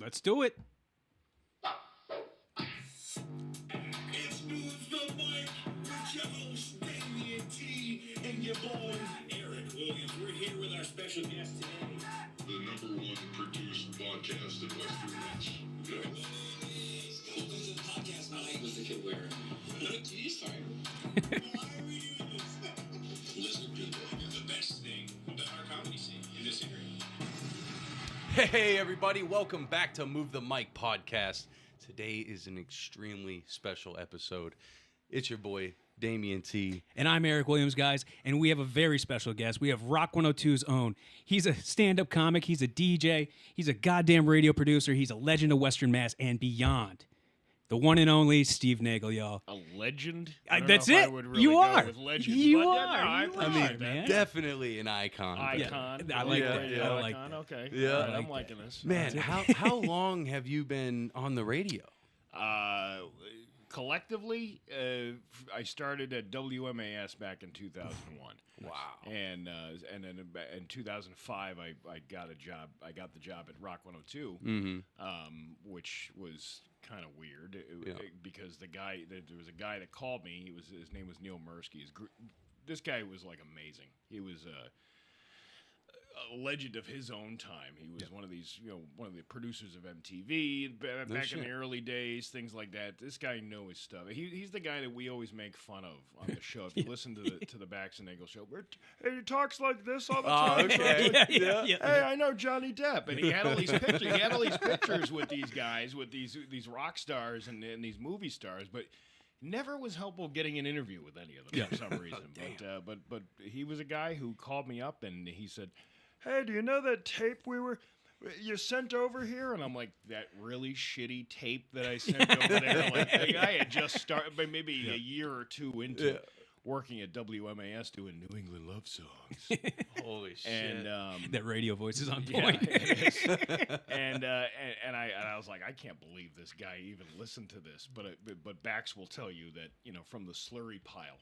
Let's do it. It's Move the Mic with your host, Damien T, and your boy, Eric Williams. We're here with our special guest today. The #1 produced podcast in Western Mass. Welcome to the podcast. I was the kid wearing. What do you say? Why are we doing this? Listen, people, the best thing about our comedy scene in this area. Hey, everybody. Welcome back to Move the Mic podcast. Today is an extremely special episode. It's your boy, Damien T. And I'm Eric Williams, guys, and we have a very special guest. We have Rock 102's own. He's a stand-up comic. He's a DJ. He's a goddamn radio producer. He's a legend of Western Mass and beyond. The one and only Steve Nagle, y'all. A legend? That's know if it. I would really You go are. with legend, You but are. Yeah, no, I You appreciate are, that. man. Definitely an icon. Icon. I like Yeah, that. yeah, I like icon. that. Okay. Yeah. All right, I I'm like liking this. Man, how long have you been on the radio? Collectively, I started at WMAS back in 2001. Wow. And then in 2005, I got a job. I got the job at Rock 102, which was kind of weird because there was a guy that called me. His name was Neil Mursky. This guy was like amazing. He was a legend of his own time. He was one of the producers of MTV back in the early days, things like that. This guy knows his stuff. He's the guy that we always make fun of on the show. If you listen to the Bax and Nagle show, he talks like this all the time. Okay. Hey, I know Johnny Depp, and he had all these pictures. He had all these pictures with these guys, with these rock stars and these movie stars, but never was helpful getting an interview with any of them for some reason. But he was a guy who called me up and he said, "Hey, do you know that tape you sent over here?" And I'm like, "That really shitty tape that I sent over there." Like, the guy had just started, maybe a year or two into working at WMAS doing New England love songs. Holy shit. And That radio voice is on yeah, point. it is. and I was like, I can't believe this guy even listened to this. But Bax will tell you that from the slurry pile,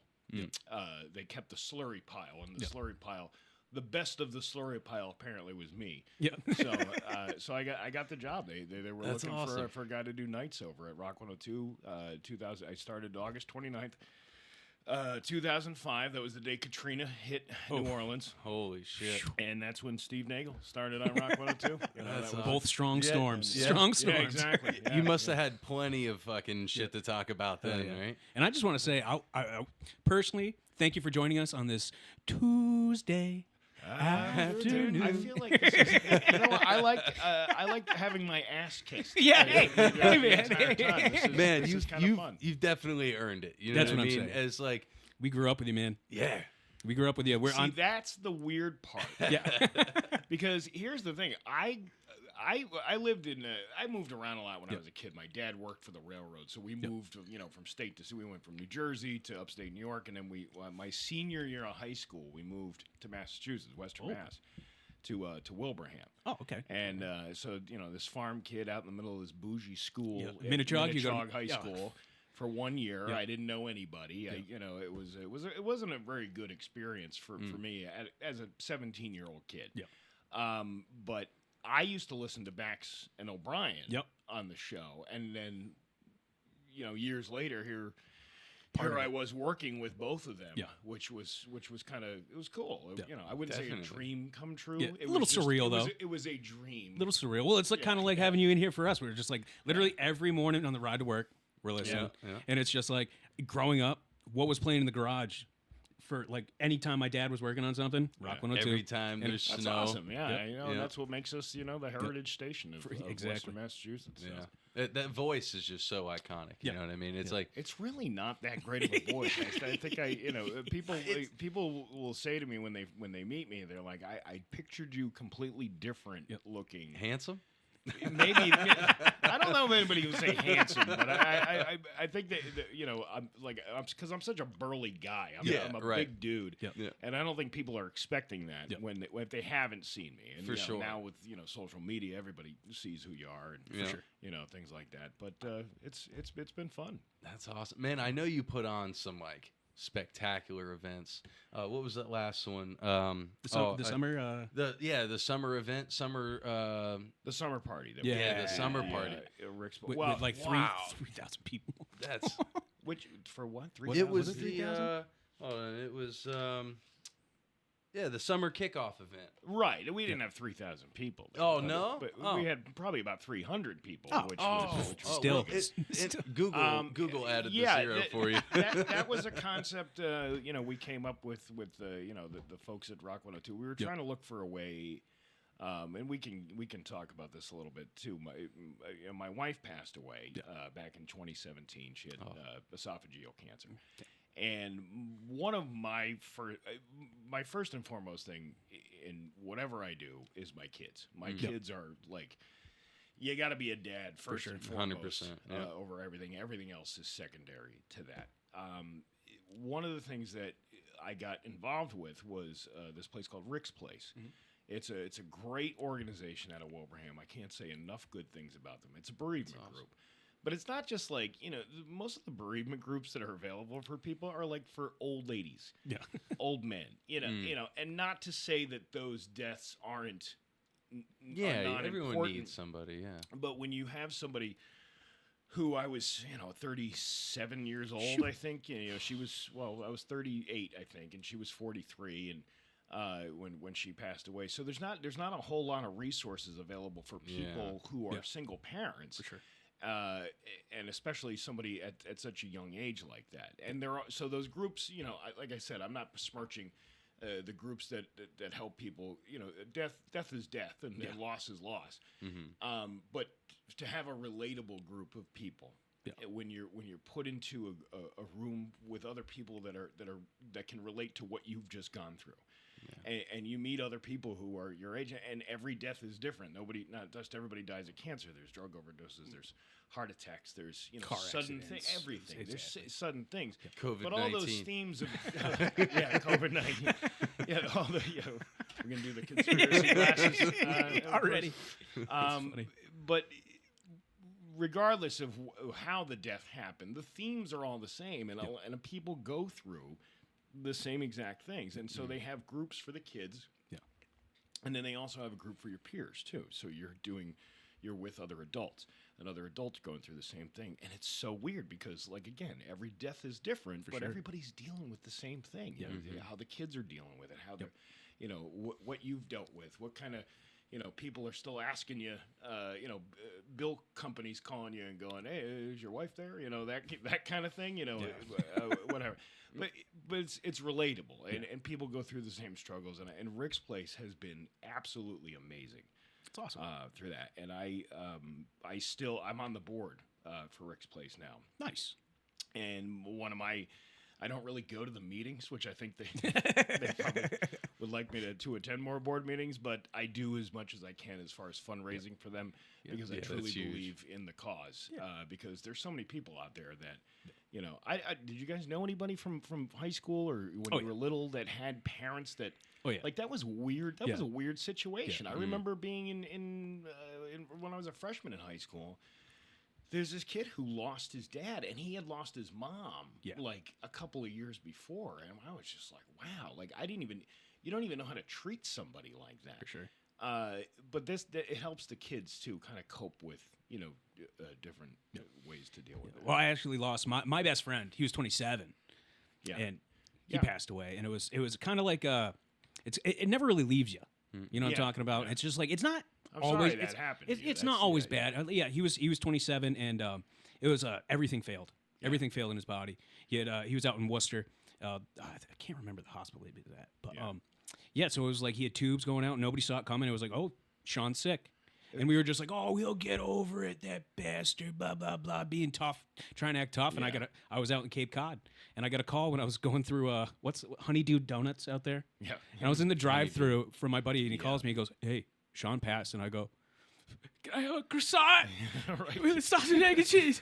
they kept the slurry pile, and the slurry pile. The best of the slurry pile apparently was me. Yeah. So I got the job. They were That's looking awesome. for a guy to do nights over at Rock 102. 2000. I started August 29th. 2005. That was the day Katrina hit New Orleans. Holy shit. And that's when Steve Nagle started on Rock 102. That's Both strong storms. Yeah. Strong storms. Yeah, exactly. Yeah, You must have had plenty of fucking shit to talk about then, right? And I just want to say, I personally, thank you for joining us on this Tuesday afternoon. I feel like this is, what, I like having my ass kissed. Yeah, Man, this is kind of fun. you've definitely earned it. You know That's what I what I'm mean? saying. As like, We grew up with you, man. yeah. We grew up with you. We're See, on. that's the weird part. Yeah. Because here's the thing. I moved around a lot when I was a kid. My dad worked for the railroad, so we moved, from state to state. We went from New Jersey to upstate New York, and then my senior year of high school, we moved to Massachusetts, Western Mass, to Wilbraham. Oh, okay. And so this farm kid out in the middle of this bougie school, at Minnechaug, you go- Minnechaug High School. For 1 year, I didn't know anybody. It wasn't a very good experience for me as a 17-year-old kid. Yeah. But I used to listen to Bax and O'Brien on the show, and then years later here I was working with both of them, which was kind of, it was cool. I wouldn't say a dream come true. Yeah. It A little was surreal, though. It was a dream. A little surreal. Well, it's like kind of like having you in here for us. We're just like literally every morning on the ride to work, we're listening. Yeah. And it's just like growing up, what was playing in the garage for like any time my dad was working on something, Rock 102. Every time there's That's snow. awesome. Yeah, Yep. that's what makes us, the heritage station of Exactly. Western Massachusetts. So. Yeah. That voice is just so iconic. You know what I mean? It's like, It's really not that great of a voice. I think people will say to me when they meet me, they're like, I pictured you completely different looking. handsome? Maybe I don't know if anybody would say handsome, but I think that I'm like, because I'm such a burly guy. I'm a big dude, and I don't think people are expecting that if they haven't seen me. And For sure. now with social media, everybody sees who you are, and For sure. Things like that. But it's been fun. That's awesome. Man, I know you put on some like spectacular events. What was that last one? The summer. The summer event, The summer party. That the summer party. Rick's, with like 3,000 people. That's which for what? it was it the 3,000? it was the summer kickoff event. Right. We didn't have 3,000 people. There, Oh, no? But Oh. we had probably about 300 people. Oh. Which Oh, was Still. Google added the yeah, zero for you. that was a concept. We came up with the folks at Rock 102. We were trying to look for a way. And we can talk about this a little bit too. My wife passed away back in 2017. She had esophageal cancer, and one of my first and foremost thing in whatever I do is my kids. My kids are like, you got to be a dad first and foremost 100%, over everything. Everything else is secondary to that. One of the things that I got involved with was this place called Rick's Place. Mm-hmm. It's a great organization out of Wilbraham. I can't say enough good things about them. It's a bereavement group. But it's not just like, most of the bereavement groups that are available for people are like for old ladies, old men, and not to say that those deaths aren't not everyone important, needs somebody, But when you have somebody who I was, 37 years old, I think, she was, I was 38, I think, and she was 43, and when she passed away. So there's not a whole lot of resources available for people who are single parents. For sure. And especially somebody at such a young age like that. And so those groups, like I said, I'm not besmirching the groups that help people. Death is death, and loss is loss. Mm-hmm. But to have a relatable group of people, when you're put into a room with other people that can relate to what you've just gone through. And you meet other people who are your age, and every death is different. Not just everybody dies of cancer. There's drug overdoses. There's heart attacks. There's car sudden things. Everything. Exactly. There's sudden things. COVID-19. But all those themes of COVID-19. We're gonna do the conspiracy glasses already. But regardless of how the death happened, the themes are all the same, and people go through the same exact things. And so they have groups for the kids. Yeah. And then they also have a group for your peers too. So you're with other adults, and other adults going through the same thing. And it's so weird because, like, again, every death is different, but everybody's dealing with the same thing. Yeah. How the kids are dealing with it, how what you've dealt with, what kind of, people are still asking you, bill companies calling you and going, "Hey, is your wife there?" That kind of thing, whatever. But it's relatable, and people go through the same struggles, and Rick's Place has been absolutely amazing. It's awesome through that, and I'm on the board for Rick's Place now. Nice. And I don't really go to the meetings, which I think they probably would like me to attend more board meetings, but I do as much as I can as far as fundraising for them, because I truly believe in the cause. Because there's so many people out there that, did you guys know anybody from high school or when you were little that had parents that, like, that was weird. That was a weird situation. I remember being in when I was a freshman in high school. There's this kid who lost his dad, and he had lost his mom like a couple of years before, and I was just like, wow, like you don't even know how to treat somebody like that. For sure. But it helps the kids too kind of cope with different ways to deal with it. Well, I actually lost my best friend. He was 27, and he passed away, and it was kind of like it never really leaves you. You know what I'm talking about? Yeah. It's just like, it's not always sorry that happened. It's not always bad. He was 27, and it was everything failed. Everything failed in his body. He was out in Worcester. I can't remember the hospital he was at, but so it was like he had tubes going out, and nobody saw it coming. It was like, oh, Sean's sick. And we were just like, oh, he'll get over it, that bastard, blah, blah, blah, being tough, trying to act tough. And I was out in Cape Cod, and I got a call when I was going through, what's Honeydew Donuts out there? Yeah. And I was in the drive-thru from my buddy, and he calls me, he goes, hey, Sean passed. And I go, Can I have a croissant Right. with sausage, egg, and cheese?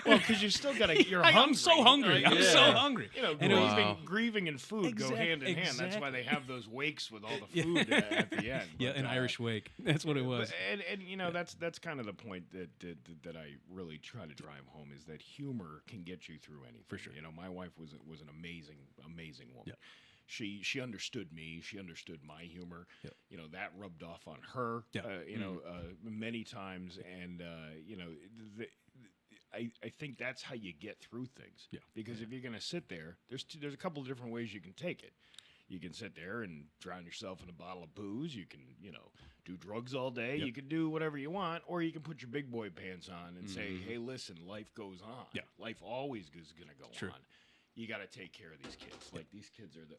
Well, because you still got to. You're hungry. I'm so hungry. I'm so hungry. You know, And it was- grieving and food go hand in hand. That's why they have those wakes with all the food at the end. Yeah, But, an Irish wake. That's what it was. And you know that's kind of the point that I really try to drive home is that humor can get you through anything. For sure. You know, my wife was an amazing woman. Yeah. She understood me. She understood my humor. Yeah. You know, that rubbed off on her. Yeah. Many times, and I think that's how you get through things. Yeah. Because if you're going to sit there, there's a couple of different ways you can take it. You can sit there and drown yourself in a bottle of booze. You can, do drugs all day. Yep. You can do whatever you want, or you can put your big boy pants on and say, "Hey, listen, life goes on. Yeah. Life always is going to go True. on. You got to take care of these kids. Like these kids are the."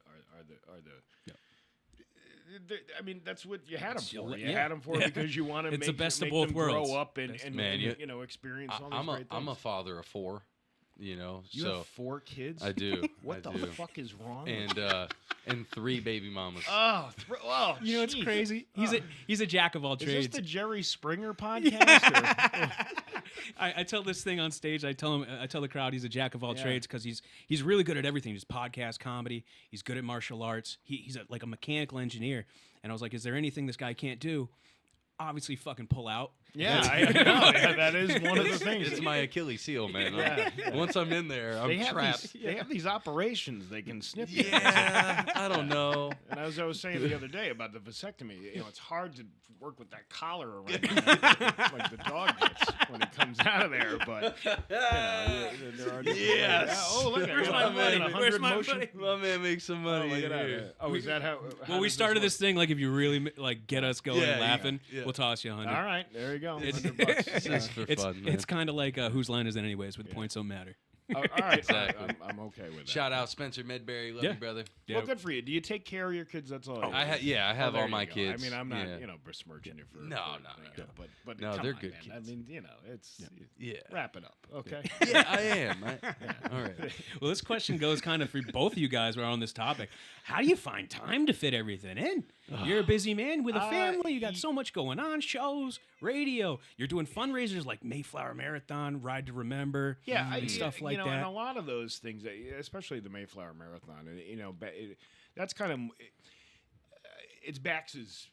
Yep. I mean, that's what you had them for. You Yeah. had them for Yeah. because you want to It's make, the best of make both them worlds. grow up and Man, experience all these I'm great things. I'm a father of 4. You You have have 4 kids? I do. What I the do. fuck is wrong with And 3 baby mamas. Oh, You know what's jeez. crazy? He's a jack of all Is trades. this the Jerry Springer podcast? I tell this thing on stage. I tell the crowd he's a jack of all Yeah. trades because he's really good at everything. He's podcast, comedy. He's good at martial arts. He's like a mechanical engineer. And I was like, is there anything this guy can't do? Obviously, fucking pull out. Yeah, I know. Yeah, that is one of the things. It's my Achilles heel, man. Yeah. Once I'm in there, I'm trapped. They have these operations they can snip you. Yeah, I don't know. And as I was saying the other day about the vasectomy, it's hard to work with that collar around you, like the dog gets when it comes out of there. But there are Yes. Oh, look at Where's my money? Where's my motion. money? My man makes some Oh, money. look at that. here. Oh, is that how? Well, we started this thing like if you really get us going Yeah, and laughing, yeah. we'll toss you 100. All right, there you go. It's- $100. It's just for fun, man. It's kind of like whose line is it anyways, with points don't matter. All right, Exactly. I'm okay with that. Shout out Spencer Medberry, love Yeah. you, brother. Yeah. Well, good for you. Do you take care of your kids? That's all. I have there all you my go. kids. I mean, I'm not, Yeah. besmirching you for No, for no, anything, no. But No, come they're on, good man. kids. I mean, it's Yeah. wrap it up, okay? Yeah, I am. All right. Well, this question goes kind of for both of you guys who are on this topic. How do you find time to fit everything in? You're a busy man with a family. You got so much going on, shows, radio. You're doing fundraisers like Mayflower Marathon, Ride to Remember, and stuff like that. And a lot of those things, especially the Mayflower Marathon, that's kind of it's Bax's,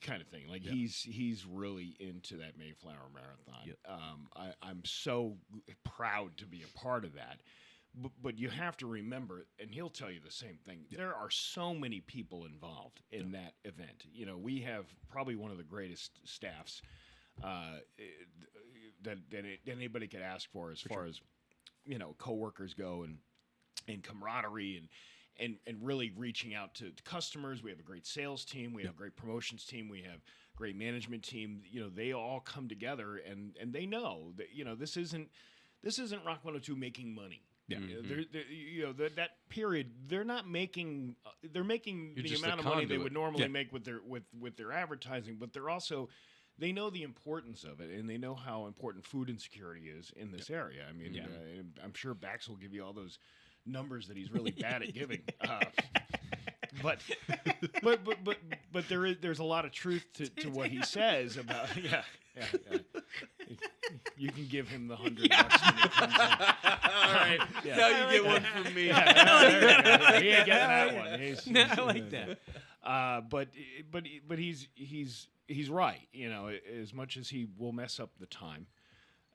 kind of thing. Like he's really into that Mayflower Marathon. I'm so proud to be a part of that. But you have to remember, and he'll tell you the same thing. There are so many people involved in that event. We have probably one of the greatest staffs that anybody could ask for as far as coworkers go, and camaraderie and really reaching out to customers. We have a great sales team. We have a great promotions team. We have a great management team. They all come together and they know that this isn't Rock 102 making money. Yeah. That period, they're not making. They're making You're the just amount a of money they conduit. would normally make with their advertising, but they're also. They know the importance of it, and they know how important food insecurity is in this area. I mean, I'm sure Bax will give you all those numbers that he's really bad at giving. But there's a lot of truth to what he says about You can give him the $100 when he comes in. All right. Now you get one from me. He ain't getting that one. I like that. But he's right. As much as he will mess up the time,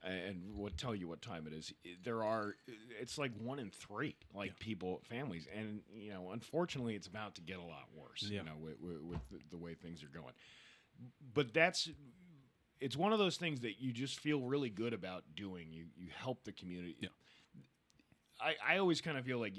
and will tell you what time it is. It's like 1 in 3, families, and unfortunately, it's about to get a lot worse. With the way things are going. But it's one of those things that you just feel really good about doing. You help the community. Yeah. I always kind of feel like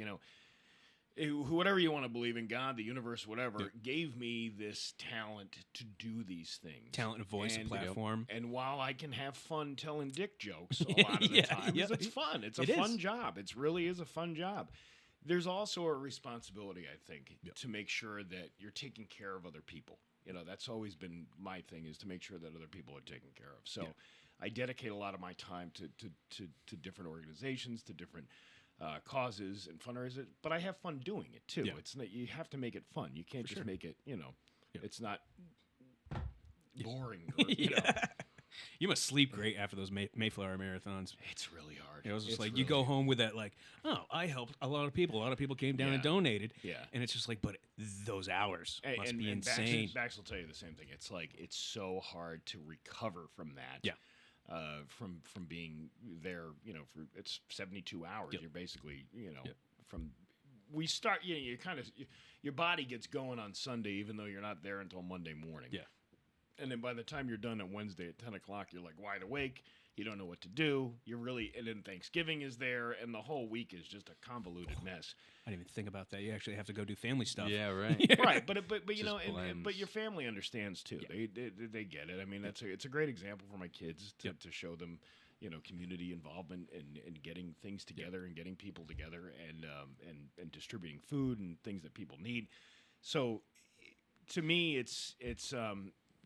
whatever you want to believe in, God, the universe, whatever, gave me this talent to do these things. Talent and voice and platform. And while I can have fun telling dick jokes a lot of the time, it's fun. It's a fun job. It really is a fun job. There's also a responsibility, I think, to make sure that you're taking care of other people. That's always been my thing, is to make sure that other people are taken care of. So I dedicate a lot of my time to different organizations, to different causes and fundraisers, but I have fun doing it too. It's not, you have to make it fun. You can't just make it, it's not boring. Or, you know, You must sleep great after those Mayflower marathons. it's really hard. It was just It's like you really go home with that, like, oh, I helped a lot of people. A lot of people came down and Yeah. donated. Yeah. And it's just like, but those hours must be Bax insane. Bax will tell you the same thing. It's like it's so hard to recover from that. Yeah. From being there, you know, for it's 72 hours. Yep. You're basically, you know, Yep. from we start. You know, you kind of your body gets going on Sunday, even though you're not there until Monday morning. Yeah. And then by the time you're done on Wednesday at 10 o'clock, you're like wide awake. You don't know what to do. And then Thanksgiving is there, and the whole week is just a convoluted mess. I didn't even think about that. You actually have to go do family stuff. Yeah, right. Right, but you Just know, blends. but your family understands too. Yeah. They get it. I mean, it's a great example for my kids to, Yep. to show them, you know, community involvement and getting things together and getting people together and distributing food and things that people need. So, to me, it's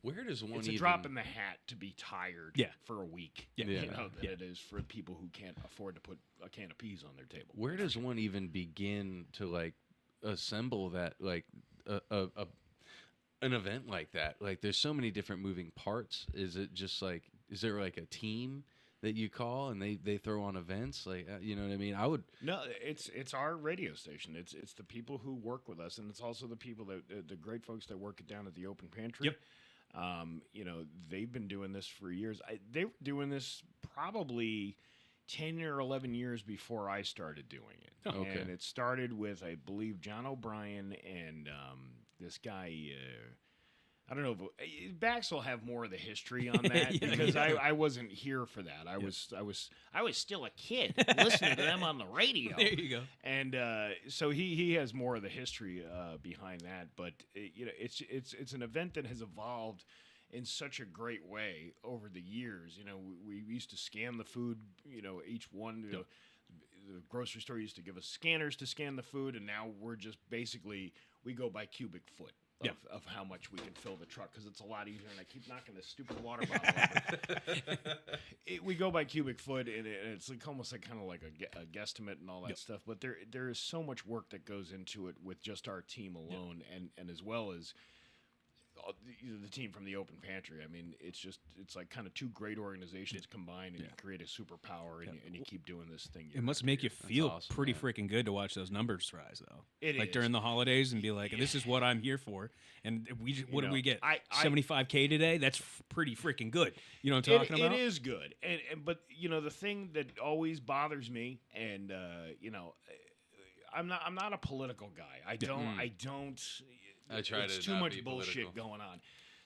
Where does one it's even a drop in the hat to be tired Yeah. for a week. Yeah. You Yeah. know, than Yeah. it is for people who can't afford to put a can of peas on their table. Where does one even begin to like assemble that, like an event like that? Like, there's so many different moving parts. Is it just like, is there like a team that you call and they throw on events? Like, you know what I mean? I would. No, it's our radio station. It's the people who work with us, and it's also the people that the great folks that work it down at the open pantry. Yep. You know, they've been doing this for years. They were doing this probably 10 or 11 years before I started doing it. Oh, okay. And it started with, I believe, John O'Brien and this guy. I don't know if Bax will have more of the history on that Yeah, because yeah. I wasn't here for that. I was still a kid listening to them on the radio. There you go. And so he has more of the history behind that, but you know it's an event that has evolved in such a great way over the years. You know, we used to scan the food. You know, each one. You know, the grocery store used to give us scanners to scan the food, and now we're just basically we go by cubic foot. Of how much we can fill the truck because it's a lot easier, and I keep knocking this stupid water bottle over. We go by cubic foot, and it's like almost like kind of like a guesstimate and all that stuff. But there is so much work that goes into it with just our team alone, and as well as the team from the open pantry. I mean, it's like kind of two great organizations combined, and you create a superpower, and you keep doing this thing. It must make you feel awesome, pretty man. freaking good to watch those numbers rise, though. It like is. during the holidays and be like, "This is what I'm here for." And what did know, we get? I- 75K today. That's pretty freaking good. You know what I'm talking about? It is good, but you know the thing that always bothers me, and you know, I'm not a political guy. I don't. I try it's to too not much be bullshit political. going on.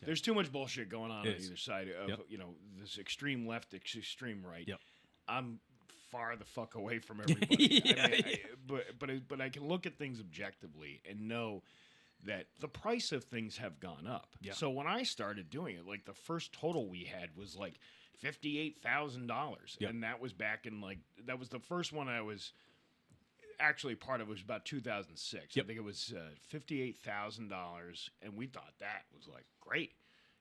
There's too much bullshit going on It on is. either side of Yep. you know this extreme left, extreme right. Yep. I'm far the fuck away from everybody. Yeah, I mean, but I can look at things objectively and know that the price of things have gone up. Yeah. So when I started doing it, like the first total we had was like $58,000, Yep. and that was back in that was the first one I was actually part of. It was about 2006. Yep. I think it was $58,000, and we thought that was like great.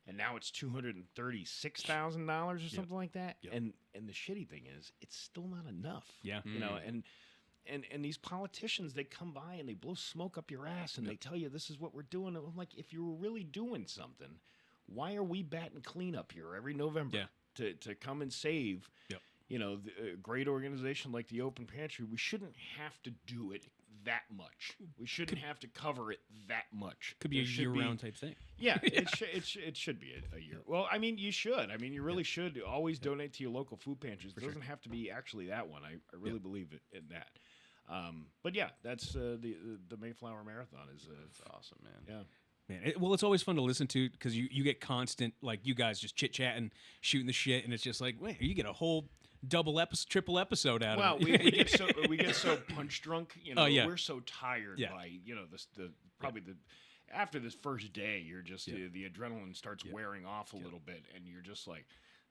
And now it's $236,000 or something like that. Yep. And the shitty thing is, it's still not enough. Yeah. you know, and these politicians, they come by and they blow smoke up your ass and they tell you this is what we're doing. I'm like, if you were really doing something, why are we batting clean up here every November Yeah. to come and save? Yep. You know, a great organization like the Open Pantry, we shouldn't have to do it that much. We shouldn't have to cover it that much. Could be There a should year-round type thing. Yeah, it should be a year. Well, I mean, you should. I mean, you really should always donate to your local food pantries. It doesn't have to be actually that one. I really believe in that. But yeah, that's the Mayflower Marathon is That's awesome, man. yeah. Man, well, it's always fun to listen to because you get constant, like, you guys just chit-chatting, shooting the shit, and it's just like, wait, you get a whole triple episode out Well, of it. we get so punch drunk, you know. Oh, yeah. We're so tired by after this first day, you're just the adrenaline starts wearing off a little bit, and you're just like,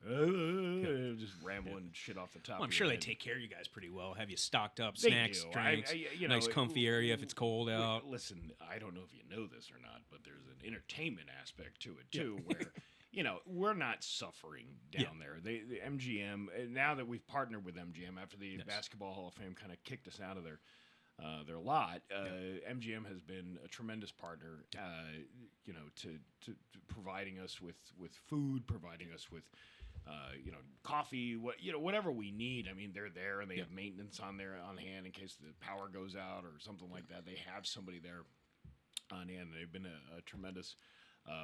just rambling shit off the top. Well, I'm of sure your they head. take care of you guys pretty well. Have you stocked up, They snacks, do. drinks, you know, nice comfy area if it's cold out. Listen, I don't know if you know this or not, but there's an entertainment aspect to it too, where you know we're not suffering down there. The MGM now that we've partnered with MGM after the Basketball Hall of Fame kind of kicked us out of there. their lot. MGM has been a tremendous partner, to providing us with food, providing us with, coffee, whatever we need. I mean, they're there and they have maintenance on hand in case the power goes out or something like that. They have somebody there on hand. They've been a tremendous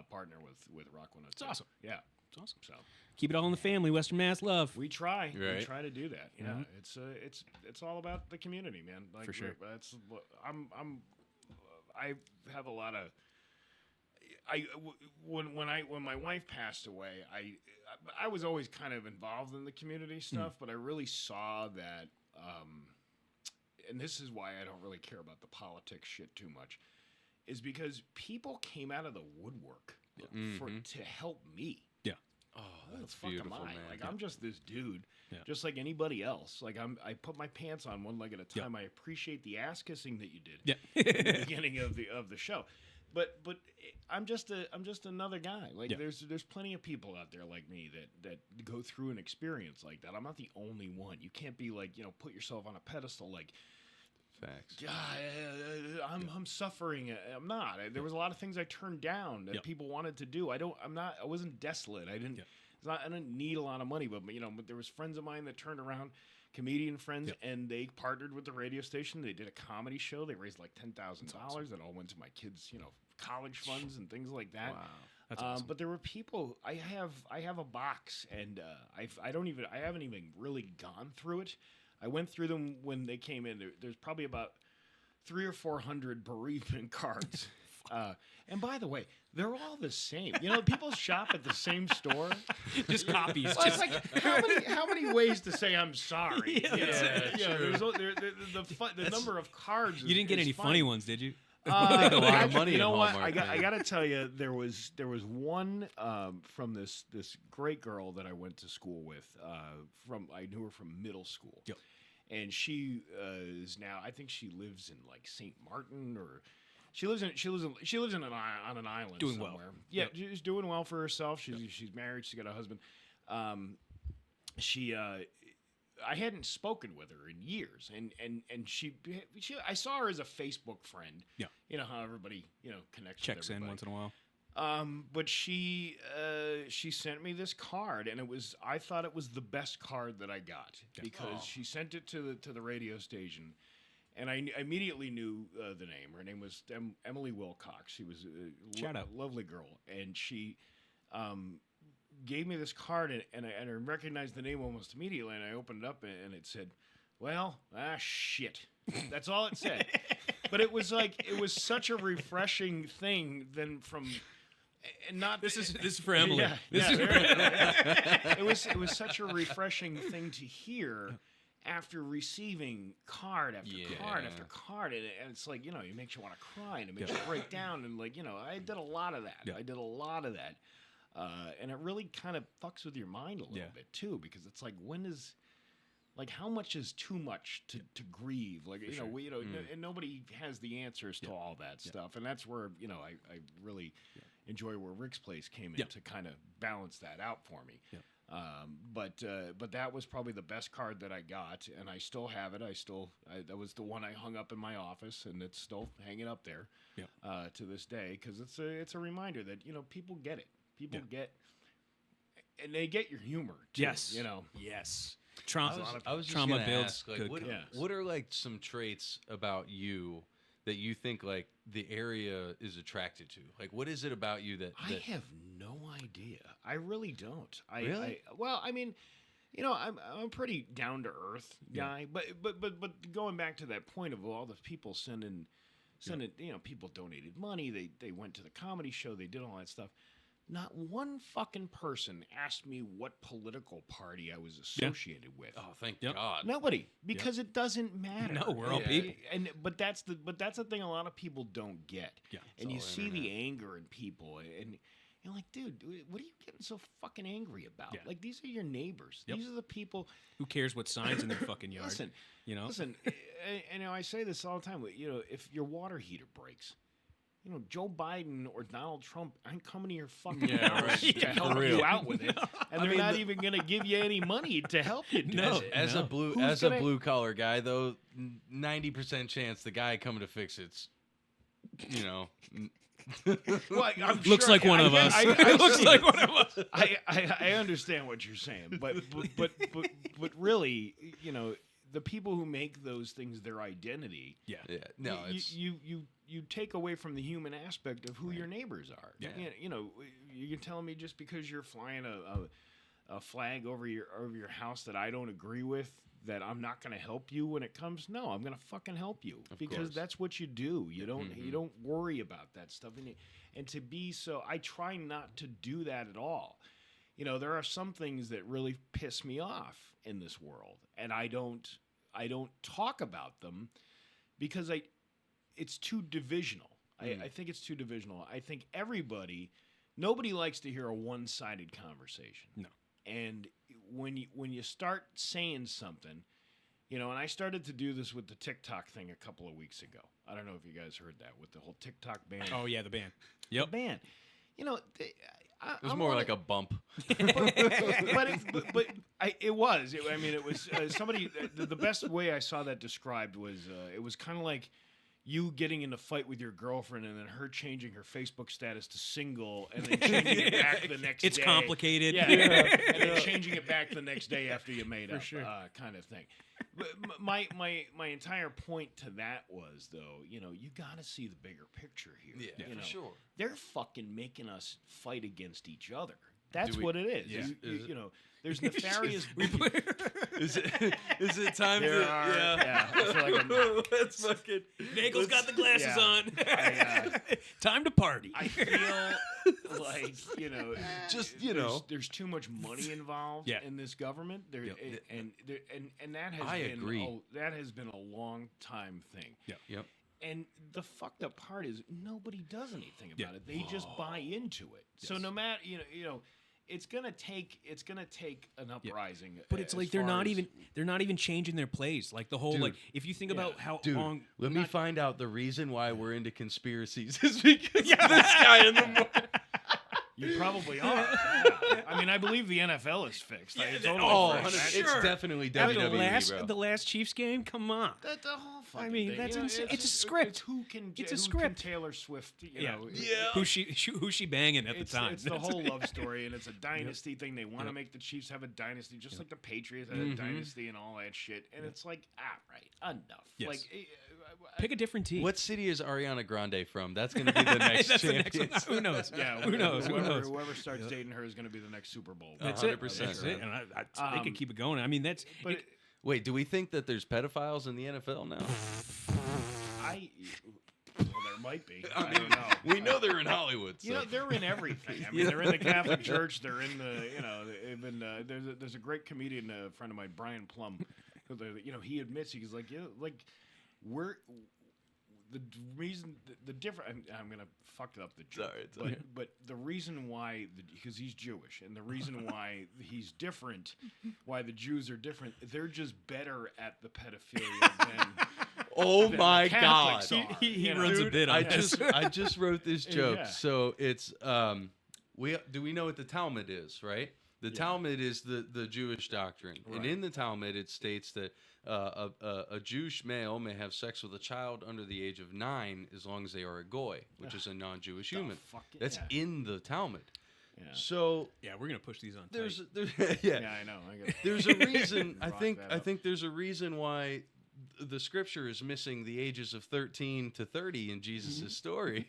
partner with Rock 102. It's awesome. Yeah. It's awesome. So Keep it all in the family, Western Mass love. we try. Right. We try to do that. Yeah. It's all about the community, man. Like, For sure. That's what I have a lot of. When my wife passed away, I was always kind of involved in the community stuff, but I really saw that, and this is why I don't really care about the politics shit too much, is because people came out of the woodwork to help me. Yeah. Oh, Who that's the fuck beautiful, am I? man. Like, I'm just this dude, Yeah. just like anybody else. Like, I put my pants on one leg at a time. I appreciate the ass kissing that you did in the beginning of the show. But I'm just another guy. Like there's plenty of people out there like me that go through an experience like that. I'm not the only one. You can't be like, put yourself on a pedestal like, Facts. I'm suffering. I'm not. There was a lot of things I turned down that people wanted to do. I wasn't desolate. I didn't need a lot of money, but there was friends of mine that turned around, comedian friends, and they partnered with the radio station. They did a comedy show. They raised like $10,000 that all went to my kids, college funds and things like that. Wow. That's awesome. But there were people. I have a box, and I haven't even really gone through it. I went through them when they came in. There's probably about 300 or 400 bereavement cards. And by the way, they're all the same. People shop at the same store. Just copies. Well, it's like how many ways to say I'm sorry? The number of cards. You didn't get any funny ones, did you? a lot of money You know in what? Hallmark, I man. got to tell you, there was one from this great girl that I went to school with. I knew her from middle school. Yep. And she is now. I think she lives in like St. Martin, or she lives on an island Doing somewhere. well. Yeah, Yep. she's doing well for herself. She's married. She's got a husband. I hadn't spoken with her in years, and she I saw her as a Facebook friend. Yeah. You know how everybody connects. Checks with in everybody. once in a while. But she sent me this card, and I thought it was the best card that I got because she sent it to the radio station, and I immediately knew the name. Her name was Emily Wilcox. She was a Shout out. lovely girl, and she gave me this card, and I recognized the name almost immediately. And I opened it up, and it said, "Well, shit." That's all it said. But it was such a refreshing thing than from. And not This is for Emily. It was such a refreshing thing to hear after receiving card after card after card, and it's like it makes you want to cry and it makes you break down, and I did a lot of that. I did a lot of that, and it really kind of fucks with your mind a little bit too, because it's like how much is too much to grieve? And nobody has the answers to all that stuff, and that's where I really enjoy where Rick's Place came in to kind of balance that out for me. But that was probably the best card that I got, and I still have it. That was the one I hung up in my office, and it's still hanging up there to this day, because it's a reminder that people get it. People get, and they get your humor too. Yes. Yes. I was just trauma gonna builds ask, like, good what, comics. what are like some traits about you that you think like the area is attracted to? Like, what is it about you that I have no idea. I really don't. Really? I'm a pretty down to earth guy, but going back to that point of all the people sending, people donated money. They went to the comedy show. They did all that stuff. Not one fucking person asked me what political party I was associated with. Oh, thank God. Nobody, because it doesn't matter. No, we're all people. But that's the thing a lot of people don't get. Yeah, and you all see internet. the anger in people, and you're like, dude, what are you getting so fucking angry about? Yeah. Like, these are your neighbors. Yep. These are the people. Who cares what signs in their fucking yard? Listen, I say this all the time. If your water heater breaks, Joe Biden or Donald Trump ain't coming to your fucking Yeah, house right. to help real. you out with it, and they're not even going to give you any money to help you do it. As a blue Who's a gonna- blue collar guy though, 90% chance the guy coming to fix it's, Well, I'm Looks sure- like one of us. Looks like one of us. I understand what you're saying, but really, the people who make those things their identity, yeah, no, it's you take away from the human aspect of who your neighbors are. Yeah. You're telling me just because you're flying a flag over your house that I don't agree with, that I'm not going to help you when it comes. No, I'm going to fucking help you because course. that's what you do. You don't worry about that stuff, and to be so, I try not to do that at all. There are some things that really piss me off in this world, and I don't talk about them because it's too divisional. I think it's too divisional. I think nobody likes to hear a one-sided conversation. No. And when you start saying something, and I started to do this with the TikTok thing a couple of weeks ago. I don't know if you guys heard that with the whole TikTok ban. Oh yeah, the band. Yep. Ban. it was more like a bump. but it was. It was somebody. The best way I saw that described was it was kind of like you getting in a fight with your girlfriend and then her changing her Facebook status to single and then changing it back the next day. It's complicated. Yeah, and then changing it back the next day after you made up, kind of thing. But my entire point to that was, though, you got to see the bigger picture here. Yeah, for sure. They're fucking making us fight against each other. That's we- what it is. Yeah. There's nefarious. Is it time There to? are- Yeah. I feel like I'm- Let's fucking. Nagle's got the glasses Yeah. on. Time to party. I feel like Just, there's too much money involved Yeah. in this government. And that has I been agree. that has been a long time thing. Yep. And the fucked up part is nobody does anything about Yeah. it. They just buy into it. So no matter it's gonna take an uprising. But it's as like they're far not as- even changing their plays. Like the whole Dude. like if you think about how Dude, long let me find out the reason why we're into conspiracies is because of this guy in the morning. You probably are. I believe the NFL is fixed. I totally Oh, fixed. it's Sure. definitely After WWE, bro. the last Chiefs game, come on. The whole fucking mean, thing. that's You know, insane. It's a just- script. It's who can It's a who script. Can Taylor Swift, Yeah. Who's she banging at the time? It's the whole love story, and it's a dynasty thing. They want to make the Chiefs have a dynasty, just like the Patriots had a dynasty and all that shit. And it's like, right, enough. Yes. Like, Pick a different team. What city is Ariana Grande from? That's going to be the next That's the next champion. one. Who knows? yeah, Who knows? Who knows? Whoever starts dating her is going to be the next Super Bowl. That's 100%. it. That's it. And they could keep it going. I mean, that's. But Wait, do we think that there's pedophiles in the NFL now? well, there might be. I don't know. We know they're in Hollywood. So. They're in everything. I mean, they're in the Catholic Church. They're in the, they've been. There's a great comedian, a friend of mine, Brian Plum. He admits he's like, we're the reason the different. I'm gonna fuck up the joke. Sorry, it's okay. but the reason why, because he's Jewish, and the reason why he's different, why the Jews are different, they're just better at the pedophilia than. Oh the my Catholics God! are, He you know? runs a Dude, bit on I this. just wrote this joke. Yeah. So it's we know what the Talmud is, right? The Talmud is the Jewish doctrine, and in the Talmud it states that a Jewish male may have sex with a child under the age of 9 as long as they are a goy, which is a non-Jewish human. fuck, That's yeah. in the Talmud. Yeah. So Yeah, we're gonna push these on. there's tight. Yeah, I know. there's a reason. I Rock think that up. there's a reason why the scripture is missing the ages of 13 to 30 in Jesus' story.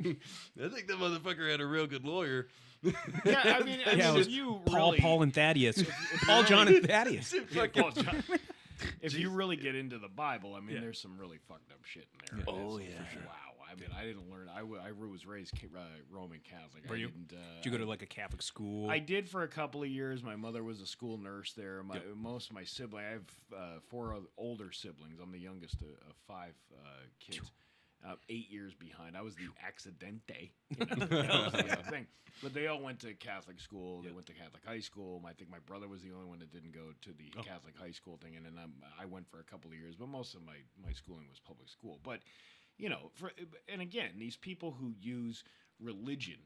I think that motherfucker had a real good lawyer. Yeah, I mean, Yeah, it was if you Paul, really, Paul and Thaddeus. Paul, John, and Thaddeus. Yeah, Paul John. If you really get into the Bible, I mean, there's some really fucked up shit in there. Oh, It's- yeah. for sure. Wow. I mean, I didn't learn. I was raised Roman Catholic. Were you? Didn't, Did you go to like a Catholic school? I did for a couple of years. My mother was a school nurse there. Most of my siblings, I have 4 older siblings. I'm the youngest of 5 kids. 8 years behind. I was the accidente. That was the thing. But they all went to Catholic school. They went to Catholic high school. I think my brother was the only one that didn't go to the Catholic high school thing. And then I went for a couple of years. But most of my schooling was public school. But and again, these people who use religion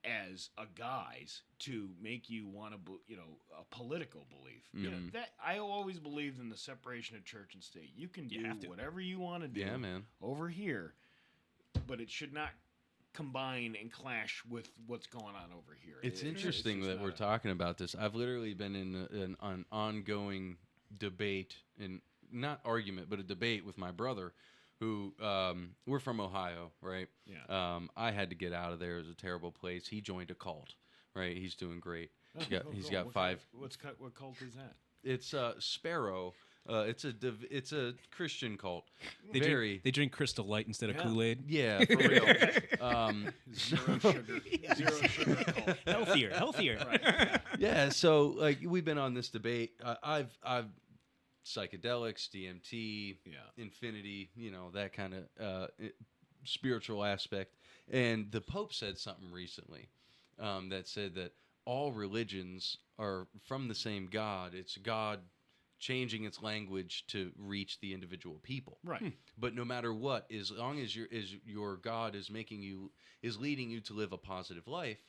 as a guise to make you want to, a political belief. That I always believed in the separation of church and state. You can do whatever you want to do over here, but it should not combine and clash with what's going on over here. It's interesting that we're talking about this. I've literally been in an ongoing debate, and not argument, but a debate with my brother, who we're from Ohio, right? Yeah. I had to get out of there. It was a terrible place. He joined a cult, right? He's doing great. He's got five. What cult is that? It's Sparrow. It's a Christian cult. They drink Crystal Light instead of Kool-Aid. Yeah, for real. Zero sugar cult. Healthier. Right. Yeah. So like we've been on this debate. I've psychedelics, DMT, infinity, that kind of spiritual aspect. And the Pope said something recently that said that all religions are from the same God. It's God changing its language to reach the individual people. Right. But no matter what, as long as your God is leading you to live a positive life,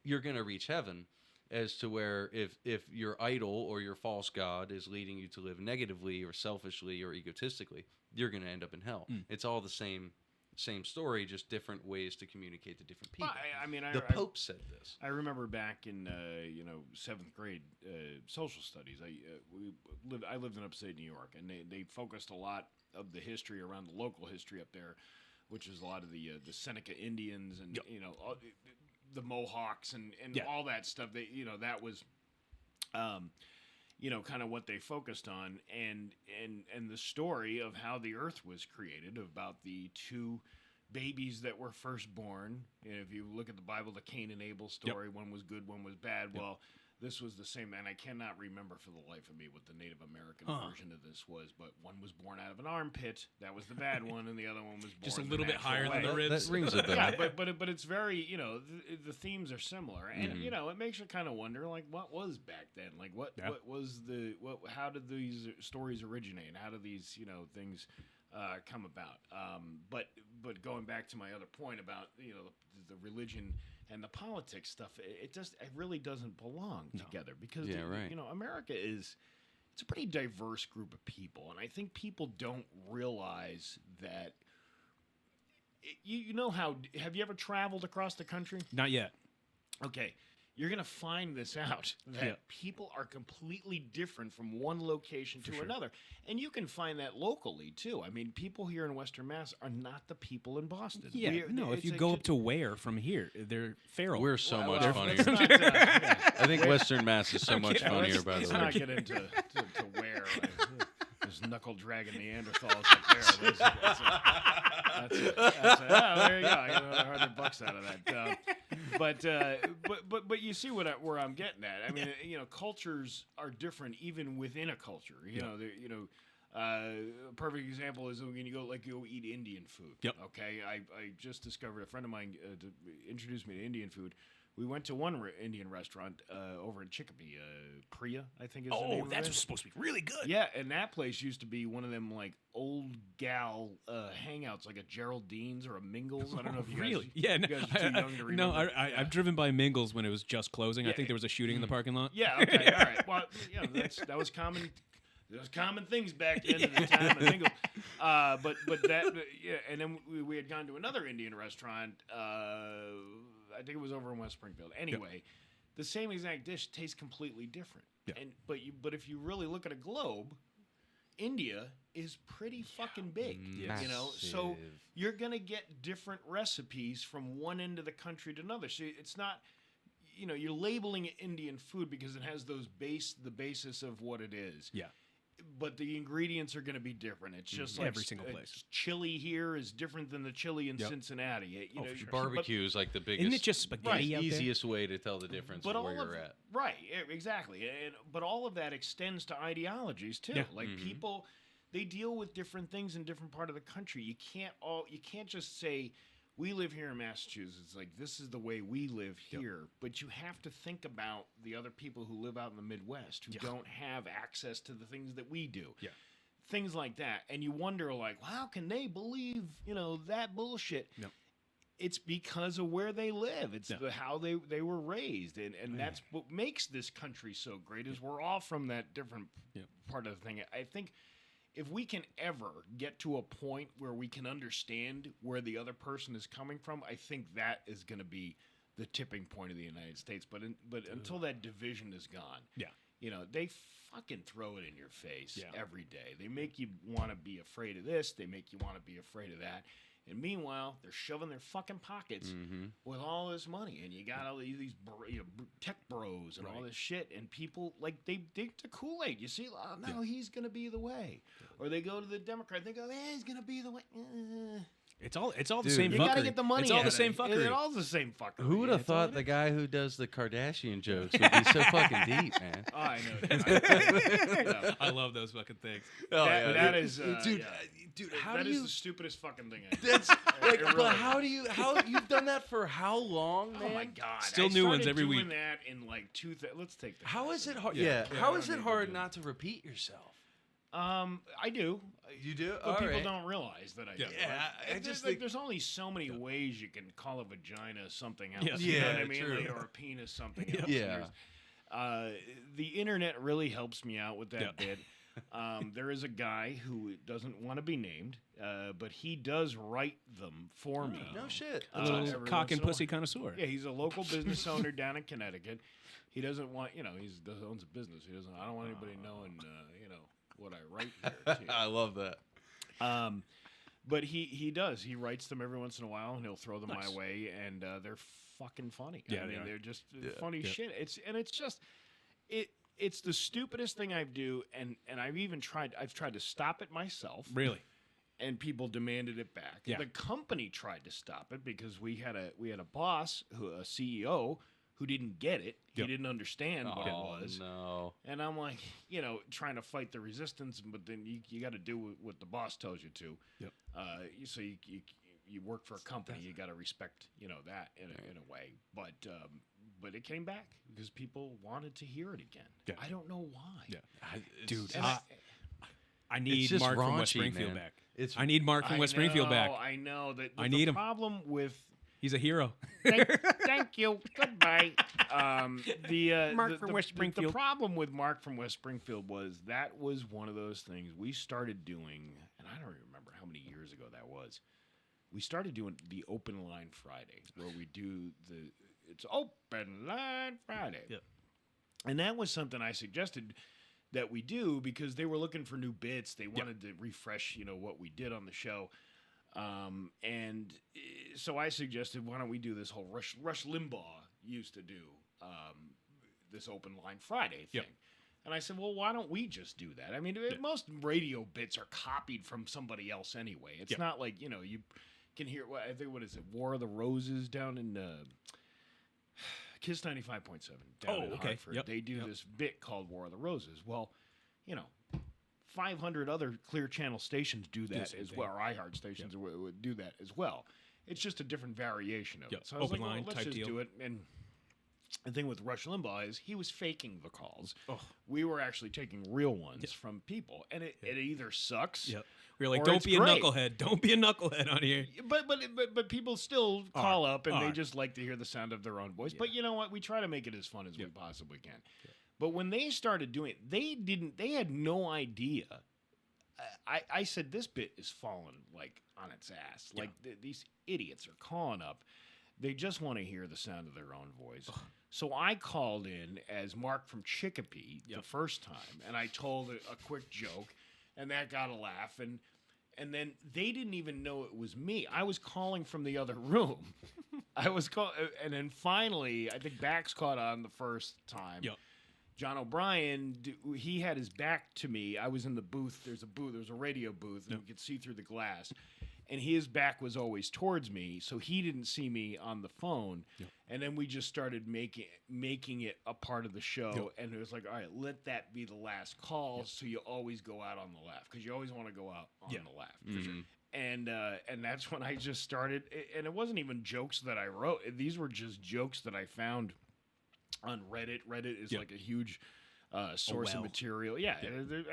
you're going to reach heaven. As to where if your idol or your false god is leading you to live negatively or selfishly or egotistically, you're going to end up in hell. It's all the same story, just different ways to communicate to different people. Well, the Pope said this. I remember back in 7th grade social studies. I lived in upstate New York, and they focused a lot of the history around the local history up there, which is a lot of the Seneca Indians and the Mohawks and all that stuff. That was kind of what they focused on, and the story of how the earth was created, about the two babies that were first born. And if you look at the Bible, the Cain and Abel story, one was good, one was bad. Well, this was the same, and I cannot remember for the life of me what the Native American version of this was, but one was born out of an armpit. That was the bad one, and the other one was born just a little bit higher than the That ribs. rings a bell. Yeah, but it's very, the themes are similar, and it makes you kind of wonder, like, what was back then? Like, how did these stories originate? How did these things come about? But going back to my other point about the religion and the politics stuff, it really doesn't belong together, because America it's a pretty diverse group of people, and I think people don't realize that. Have you ever traveled across the country? Not yet. Okay. You're going to find this out, that people are completely different from one location to another. And you can find that locally, too. I mean, people here in Western Mass are not the people in Boston. Yeah, if you go up to Ware from here, they're feral. We're so much funnier. Let's not, I think Western Mass is so much funnier, by the let's way. not get into to Ware. There's knuckle-dragging Neanderthals up there. There you go. I got $100 out of that. But you see where I'm getting at. I mean, cultures are different even within a culture. A perfect example is when you go eat Indian food. Yep. Okay. I just discovered, a friend of mine introduced me to Indian food. We went to one Indian restaurant over in Chicopee, Priya, I think is the name of it. That's supposed to be really good. Yeah, and that place used to be one of them like old gal hangouts, like a Geraldine's or a Mingles. I don't know if you guys, Really? Yeah, you guys are too young to remember. I've driven by Mingles when it was just closing. I think there was a shooting in the parking lot. Yeah, okay, all right. Well, that was common. There was common things back then at the time at Nagle. And then we had gone to another Indian restaurant. I think it was over in West Springfield. Anyway, the same exact dish tastes completely different. Yeah. But if you really look at a globe, India is pretty fucking big. So you're gonna get different recipes from one end of the country to another. So it's not. You're labeling it Indian food because it has the basis of what it is. Yeah. But the ingredients are going to be different. It's just like every single place. Chili here is different than the chili in Cincinnati. Barbecue is like the biggest. Isn't it just spaghetti out there? easiest way to tell the difference of where you're at. Right, exactly. But all of that extends to ideologies too. Yeah. Like people, they deal with different things in different part of the country. You can't just say, we live here in Massachusetts, like this is the way we live here, but you have to think about the other people who live out in the Midwest who don't have access to the things that we do. Yeah. things like that, and you wonder, like, well, how can they believe, that bullshit? Yep. It's because of where they live. It's how they were raised, and that's what makes this country so great. Is we're all from that different part of the thing. I think if we can ever get to a point where we can understand where the other person is coming from, I think that is going to be the tipping point of the United States. But until that division is gone, they fucking throw it in your face every day. They make you want to be afraid of this. They make you want to be afraid of that. And meanwhile, they're shoving their fucking pockets with all this money, and you got all these tech bros and all this shit, and people they drink the Kool-Aid. You see, oh no, he's gonna be the way, or they go to the Democrat, they go, he's gonna be the way. It's all the same. You fuckery. gotta get the money. It's all the same fuckery. It's all the same fuckery. Who would have thought the guy who does the Kardashian jokes would be so fucking deep, man? Oh, I know. I love those fucking things. That is, dude. How that do is you? the stupidest fucking thing I do. That's like, really but how you've done that for how long, man? Oh my god! Still I new ones started every doing week. that in like let's take the. How is it hard? Yeah. How is it hard not to repeat yourself? I do. You do, But people don't realize that I do. Yeah, I And just there's, think- there's only so many ways you can call a vagina something else. Yeah. You know Yeah, what I mean? true. Like, or a penis something else. Yeah. The internet really helps me out with that bit. There is a guy who doesn't want to be named, but he does write them for me. No shit. A little every cock once and in a pussy while. connoisseur. Yeah, he's a local business owner down in Connecticut. He doesn't want, he owns a business. He doesn't. I don't want anybody knowing, what I write here. Too. I love that. But he does. He writes them every once in a while, and he'll throw them Nice. my way, and they're fucking funny. Yeah, I mean, they are. they're just funny shit. It's the stupidest thing I do, and I've tried to stop it myself. Really? And people demanded it back. Yeah. The company tried to stop it because we had a boss, a CEO, who didn't get it. He Yep. didn't understand what it Oh was. no. And I'm like, trying to fight the resistance, but then you got to do what the boss tells you to. Yep. So you work for a company, you got to respect, that in a way. But it came back because people wanted to hear it again. Yeah. I don't know why. Yeah. It's- Dude, And I need just Mark from West raunchy, Springfield man. back. It's- I need Mark from West Springfield back. I know that. I need the him. problem with. He's a hero. Thank you. Goodbye. Mark from West The Springfield. problem with Mark from West Springfield was that was one of those things we started doing, and I don't even remember how many years ago that was. We started doing the Open Line Friday, where we do it's Open Line Friday. Yep. And that was something I suggested that we do because they were looking for new bits. They wanted to refresh, what we did on the show. So I suggested, why don't we do this whole Rush Limbaugh used to do this Open Line Friday thing. Yep. And I said, well, why don't we just do that? I mean, most radio bits are copied from somebody else anyway. It's not like, you can hear, I think, what is it, War of the Roses down in Kiss 95.7 down in okay. Hartford. Yep. They do this bit called War of the Roses. Well, 500 other Clear Channel stations do that same as thing. well, or iHeart stations would do that as well. It's just a different variation of Yep. it. So I was Open like, line let's type just deal. do it. And the thing with Rush Limbaugh is he was faking the calls. Oh. We were actually taking real ones from people. And it either sucks. Yep. We were like, or don't it's be a great. knucklehead. Don't be a knucklehead on here. But people still call up and they are. just like to hear the sound of their own voice. But you know what? We try to make it as fun as we possibly can. But when they started doing it, they had no idea. I said, this bit is falling like on its ass. Like these idiots are calling up. They just want to hear the sound of their own voice. So I called in as Mark from Chicopee the first time, and I told a quick joke, and that got a laugh. And then they didn't even know it was me. I was calling from the other room. And then finally, I think Bax caught on the first time. Yep. John O'Brien, he had his back to me. I was in the booth. There's a radio booth, and we could see through the glass. And his back was always towards me, so he didn't see me on the phone. Yep. And then we just started making it a part of the show. And it was like, all right, let that be the last call, so you always go out on the left, because you always want to go out on the left. For sure. And that's when I just started. And it wasn't even jokes that I wrote. These were just jokes that I found on Reddit. Reddit is like a huge source of well. material. Yeah,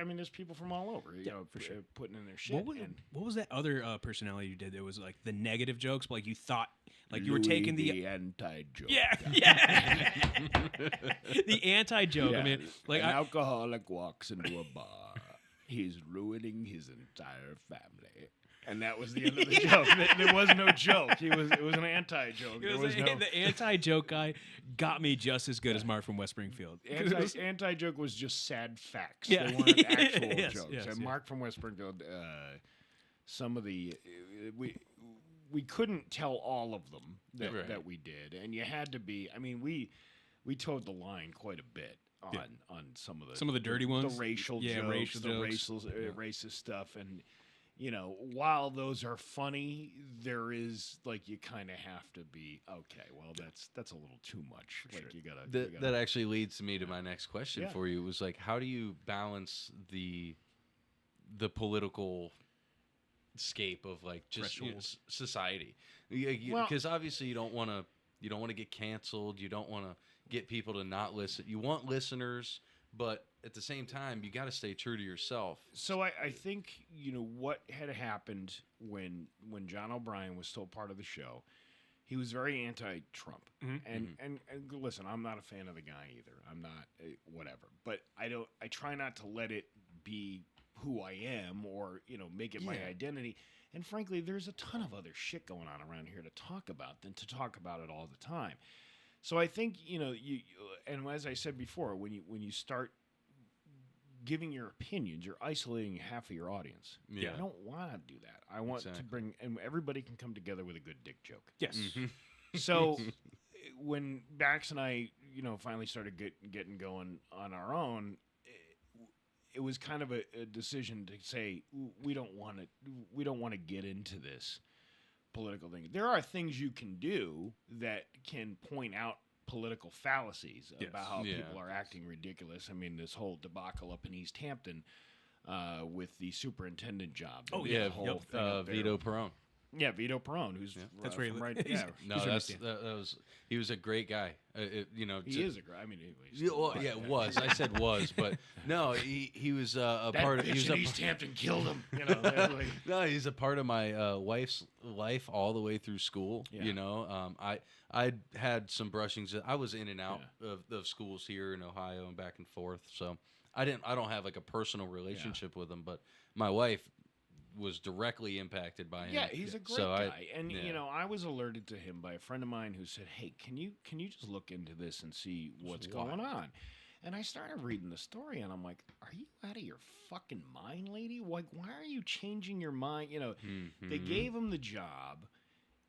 I mean, there's people from all over, you know, for sure. putting in their shit. What was that other personality you did? That was like the negative jokes, but like you thought, like you were taking the anti-joke. yeah, the anti joke. I mean, like an alcoholic walks into a bar, he's ruining his entire family. And that was the end of the joke. There was no joke. It was an anti-joke. The anti-joke guy got me just as good as Mark from West Springfield. Anti-joke was just sad facts. Yeah. They weren't actual Yes, jokes. yes, And yes. Mark from West Springfield, some of the we couldn't tell all of them that we did, and you had to be. I mean, we towed the line quite a bit on some of the dirty ones, the racial jokes, racial the jokes. racist stuff, and. You know, while those are funny, there is like you kind of have to be okay. Well, that's a little too much. Like you gotta. That actually leads me to my next question for you. Was like, how do you balance the political scape of like just society? Because obviously you don't want to get canceled. You don't want to get people to not listen. You want listeners, but at the same time, you got to stay true to yourself. So I think, you know, what had happened when John O'Brien was still part of the show, he was very anti-Trump. And listen, I'm not a fan of the guy either. I'm not whatever. But I try not to let it be who I am or, you know, make it my identity. And frankly, there's a ton of other shit going on around here to talk about than to talk about it all the time. So I think, you know, and as I said before, when you start giving your opinions, you're isolating half of your audience. Yeah. I don't want to do that. I want to bring, and everybody can come together with a good dick joke. Yes. So when Bax and I, you know, finally started getting going on our own, it was kind of a decision to say we don't want to get into this political thing. There are things you can do that can point out political fallacies about how people are acting ridiculous. I mean, this whole debacle up in East Hampton with the superintendent job. Oh yeah, Vito Perrone. Yeah, Vito Perrone, who's that's where he was a great guy. He is a great. I mean, I said was, but no, he was a part of. He was East Hampton killed him. You know, no, he's a part of my wife's life all the way through school. Yeah. You know, I had some brushings. I was in and out of schools here in Ohio and back and forth. So I don't have like a personal relationship with him, but my wife was directly impacted by him. Yeah, he's a great guy. And you know, I was alerted to him by a friend of mine who said, "Hey, can you just look into this and see what's going on?" And I started reading the story, and I'm like, "Are you out of your fucking mind, lady? Like, why are you changing your mind?" You know, they gave him the job,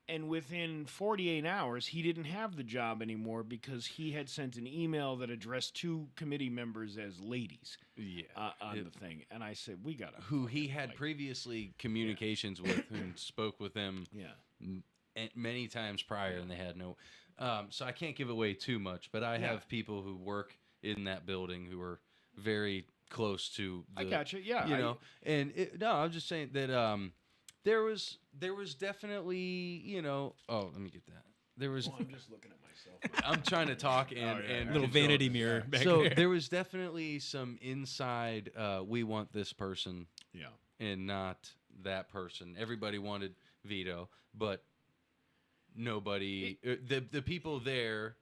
and within 48 hours, he didn't have the job anymore because he had sent an email that addressed 2 committee members as ladies on the thing. And I said, we got to... Who he had previously communications with and spoke with them many times prior, and they had no... so I can't give away too much, but I have people who work in that building who are very close to the... I got you, yeah. You know, I'm just saying that... There was definitely, you know. Oh, let me get that. There was. I'm just looking at myself. I'm trying to talk and little vanity mirror. Back so there. there was definitely some inside. We want this person, and not that person. Everybody wanted Vito, but nobody. The people there,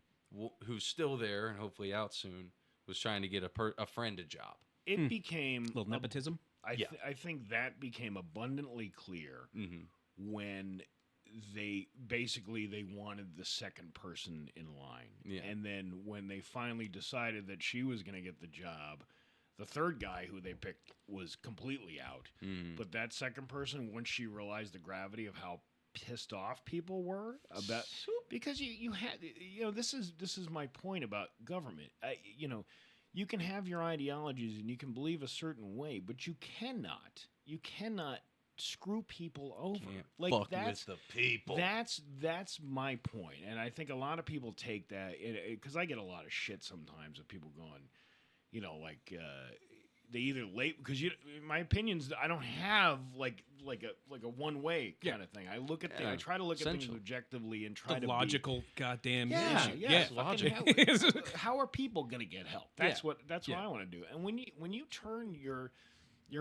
who's still there and hopefully out soon, was trying to get a friend a job. It became a little nepotism. I think that became abundantly clear when they wanted the second person in line. And then when they finally decided that she was going to get the job, the third guy who they picked was completely out. But that second person, once she realized the gravity of how pissed off people were about, because you had, you know, this is my point about government. You know, you can have your ideologies and you can believe a certain way, but you cannot screw people over. Like fuck with the people. That's my point, and I think a lot of people take that because I get a lot of shit sometimes of people going, you know, like they either because my opinions, I don't have like a one way kind of thing. I look at I try to look at things objectively and try The to logical goddamn yeah, issue. yeah, logic. How are people gonna get help? That's what I want to do. And when you turn your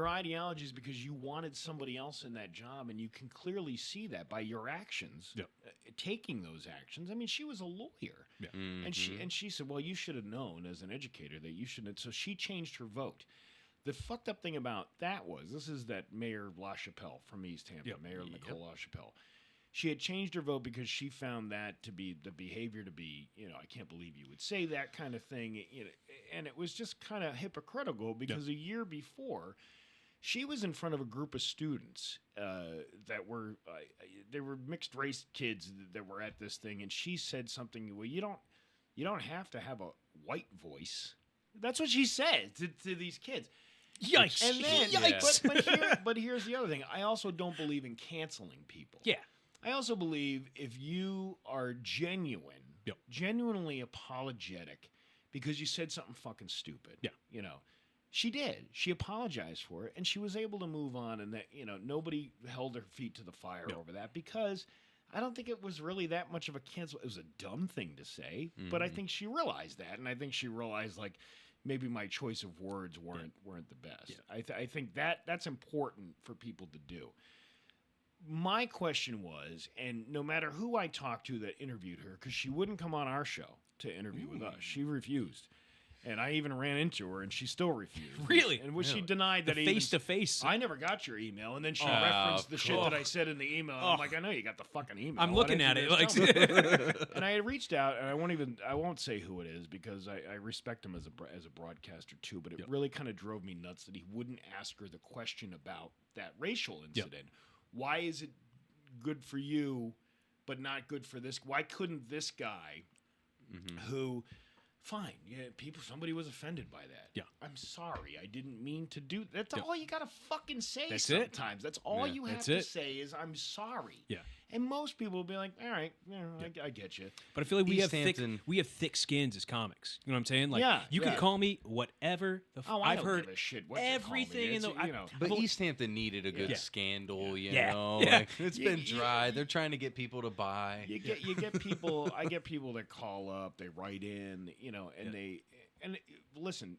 ideologies because you wanted somebody else in that job, and you can clearly see that by your actions, taking those actions. I mean, she was a lawyer, and she said, "Well, you should have known as an educator that you shouldn't." So she changed her vote. The fucked up thing about that was this is that Mayor LaChapelle from East Hampton, Mayor Nicole LaChapelle. She had changed her vote because she found that to be the behavior to be, I can't believe you would say that kind of thing, and it was just kind of hypocritical because a year before, she was in front of a group of students that were they were mixed race kids that were at this thing, and she said something. Well, you don't have to have a white voice. That's what she said to these kids. Yikes! And then, yikes! But here's the other thing. I also don't believe in canceling people. Yeah. I also believe if you are genuinely apologetic because you said something fucking stupid. Yeah. She did. She apologized for it, and she was able to move on, and that nobody held their feet to the fire over that because I don't think it was really that much of a cancel. It was a dumb thing to say, but I think she realized that, and I think she realized like maybe my choice of words weren't the best. Yeah. I think that's important for people to do. My question was, and no matter who I talked to that interviewed her, because she wouldn't come on our show to interview with us, she refused. And I even ran into her, and she still refused. Really? And she denied that face to face. I never got your email, and then she referenced the shit that I said in the email. And I'm like, I know you got the fucking email. I'm looking at it. Like, and I had reached out, and I won't say who it is because I respect him as a broadcaster too. But it really kind of drove me nuts that he wouldn't ask her the question about that racial incident. Why is it good for you, but not good for this? Why couldn't this guy, who? Fine. Yeah, somebody was offended by that. Yeah. I'm sorry. I didn't mean to do that. That's all you got to fucking say sometimes. That's all you have to say is, I'm sorry. Yeah. And most people will be like, all right, I get you. But I feel like we have thick skins as comics. You know what I'm saying? Like, you can call me whatever the fuck. I've heard everything in the... But East Hampton needed a good scandal, you know? Like, it's been dry. They're trying to get people to buy. You get people... I get people that call up, they write in, and they... And listen,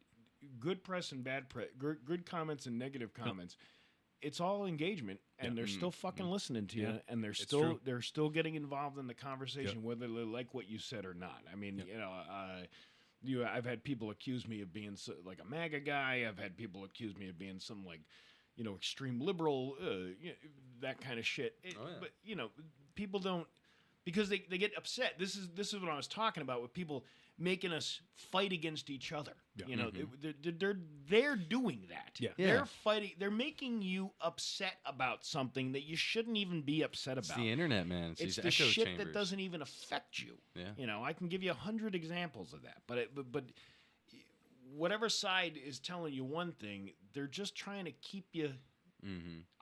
good press and bad press, good comments and negative comments... It's all engagement, and they're still fucking listening to you, and they're still getting involved in the conversation, whether they like what you said or not. I mean, I've had people accuse me of being like a MAGA guy. I've had people accuse me of being some like, extreme liberal, that kind of shit. But people don't, because they get upset. This is what I was talking about with people making us fight against each other. They're doing that. They're fighting. They're making you upset about something that you shouldn't even be upset about. It's the internet, man. It's the shit that doesn't even affect you. I can give you 100 examples of that. But whatever side is telling you one thing, they're just trying to keep you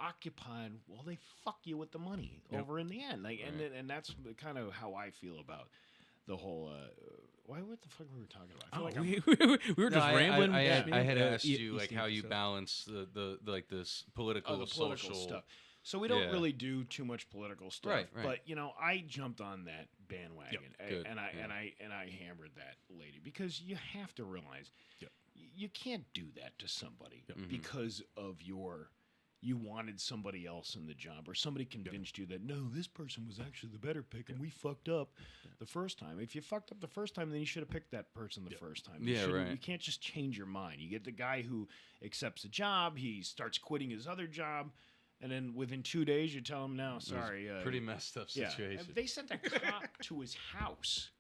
occupied while they fuck you with the money over in the end. Like, and that's kind of how I feel about the whole. What the fuck were we talking about? I feel like we were just rambling. I had asked you like how you balance the like this political social stuff. So we don't really do too much political stuff, right. But I jumped on that bandwagon, and I hammered that lady because you have to realize you can't do that to somebody because of you wanted somebody else in the job, or somebody convinced you that, no, this person was actually the better pick, and we fucked up the first time. If you fucked up the first time, then you should have picked that person the first time. You can't just change your mind. You get the guy who accepts a job, he starts quitting his other job, and then within 2 days, you tell him, no, sorry. Pretty messed up situation. They sent a cop to his house.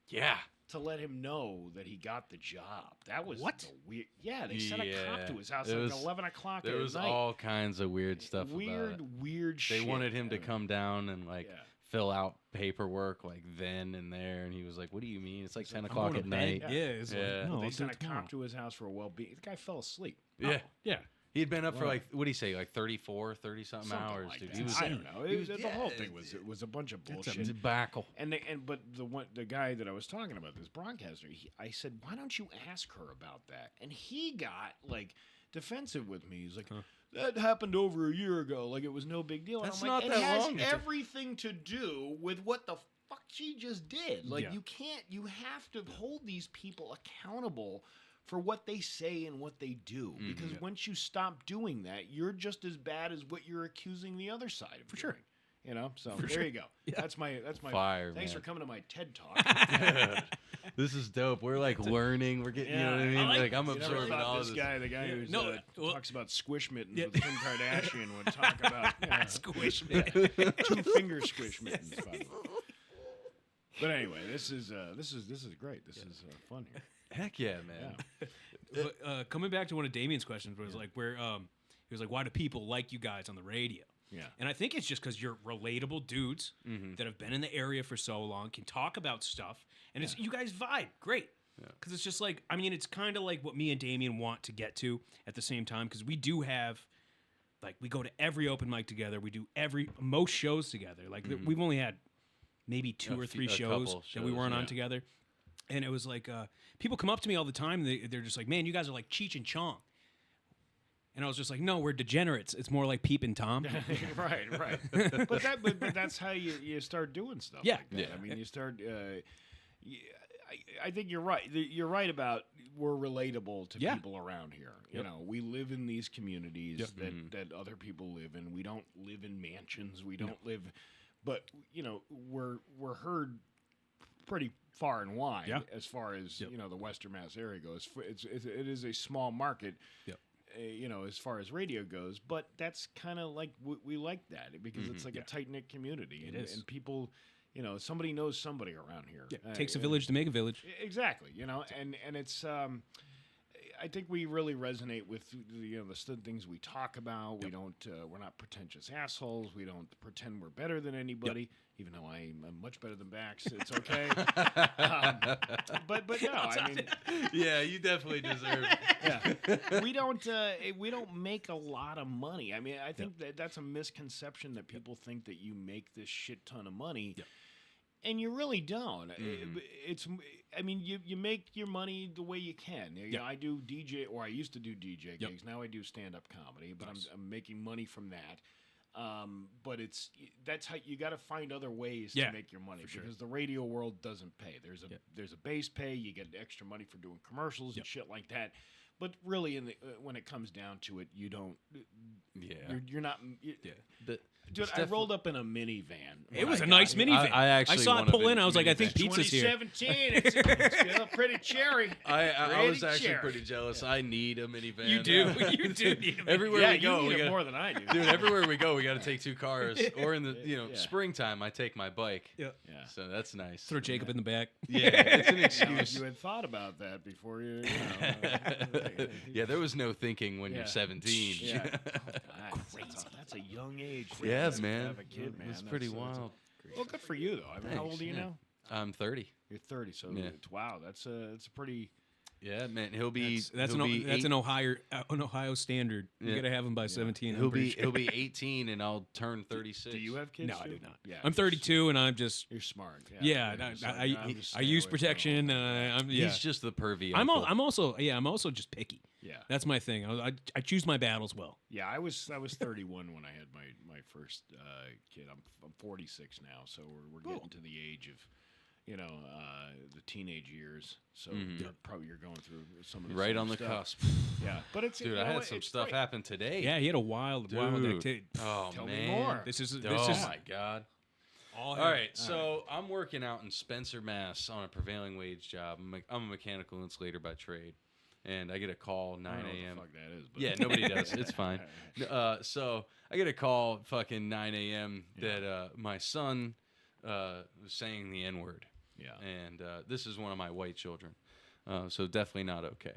To let him know that he got the job. That was the weird. Yeah, they sent a cop to his house at 11 o'clock at night. There was all kinds of weird stuff. Weird shit. They wanted him to come down and fill out paperwork then and there, and he was like, "What do you mean? It's like 10 o'clock at night." They sent a cop to his house for a well-being. The guy fell asleep. Yeah. He had been up for what did he say, 30-something hours, like dude. He was, I don't know. The whole thing was a bunch of bullshit. Debacle. But the guy that I was talking about, this broadcaster, I said, why don't you ask her about that? And he got defensive with me. He's like, that happened over a year ago. Like, it was no big deal. And That's I'm like, not it that has long. everything to do with what the fuck she just did. Like, Yeah. you have to hold these people accountable for what they say and what they do. Because once you stop doing that, you're just as bad as what you're accusing the other side of. For sure. You know, so For there sure. you go. Yeah. That's my Fire, Thanks man. for coming to my TED Talk. This is dope. We're like learning. We're getting, you know what I mean? Like, I'm You never absorbing thought all this this. guy, the guy who well- talks about squish mittens with Kim Kardashian, would talk about Squish two-finger squish mittens. By the way. But anyway, this is great. This is fun here. Heck yeah, man. But, coming back to one of Damien's questions was like, where he was like, why do people like you guys on the radio? Yeah. And I think it's just because you're relatable dudes that have been in the area for so long, can talk about stuff, and it's you guys vibe great. Because it's just like, I mean, it's kind of like what me and Damien want to get to at the same time, because we do have, like, we go to every open mic together. We do most shows together. Like, we've only had maybe two or three shows couple that we shows, weren't yeah. on together. And it was like, people come up to me all the time, and they're just like, man, you guys are like Cheech and Chong. And I was just like, no, we're degenerates. It's more like Peep and Tom. right. But that's how you start doing stuff. Yeah. Like that. Yeah. I mean, you start. I think you're right. You're right about we're relatable to people around here. You know, we live in these communities that other people live in. We don't live in mansions. We don't live, but you know, we're heard pretty far and wide as far as you know the Western Mass area goes. It is a small market. Yep. You know, as far as radio goes, but that's kind of like we like that because it's like a tight knit community. It is. And people, you know, somebody knows somebody around here. Yeah, takes a village to make a village. Exactly. You know, and it's. I think we really resonate with the things we talk about. We don't. We're not pretentious assholes. We don't pretend we're better than anybody. Even though I'm much better than Bax, it's okay. But no, I mean, Yeah, you definitely deserve it. we don't make a lot of money. I mean, I think that's a misconception that people think that you make this shit ton of money. And you really don't. I mean, you make your money the way you can. You know, I do DJ, or I used to do DJ gigs. Now I do stand-up comedy, but I'm making money from that. But that's how you got to find other ways to make your money because the radio world doesn't pay. There's a base pay. You get extra money for doing commercials and shit like that. But really, when it comes down to it, you don't. You're not. Dude, I rolled up in a minivan. It was a nice minivan. I actually saw it want a pull in. I was like, I minivan. think pizza's here. 2017. It's still pretty cherry. I was Pretty actually cherry. pretty jealous. I need a minivan. You do. You do need a Everywhere Yeah, we go, you we need it got more than I do. dude. Everywhere we go, we got to take two cars. Or in the springtime, I take my bike. Yeah. So that's nice. Throw Jacob in the back. Yeah, it's an You excuse. had thought about that before you. Yeah, there was no thinking when you're 17. Yeah. That's a young age. Yeah, to man. Have a kid, man. It's pretty That's wild. well, good for you though. I mean, how Thanks, old are you yeah. now? I'm 30. You're 30. So Yeah. wow, that's a pretty. Yeah, man. He'll be. That's he'll be an Ohio standard. You Yeah. gotta have him by 17. He'll be 18, and I'll turn 36. Do you have kids? No, I too? do not. Yeah, I'm 32, and I'm just You're smart. yeah. I'm just I staying use away from protection. all that. I'm yeah. He's just the pervy. I'm uncle. I'm also just picky. Yeah. That's my thing. I choose my battles well. Yeah, I was 31 when I had my first kid. I'm 46 now, so we're getting to the age of, the teenage years. So you're going through some of the right same on the stuff. cusp. Yeah, but it's Dude, I had some stuff happen today. Yeah, he had a wild Dude. activity. Oh Tell me man. more. This is Oh my god. all All right, so I'm working out in Spencer, Mass, on a prevailing wage job. I'm a mechanical insulator by trade, and I get a call 9 I don't know a.m. what the fuck that is. But Yeah, nobody does. It's fine. So I get a call fucking 9 a.m. that my son was saying the N-word. Yeah. And this is one of my white children, so definitely not okay.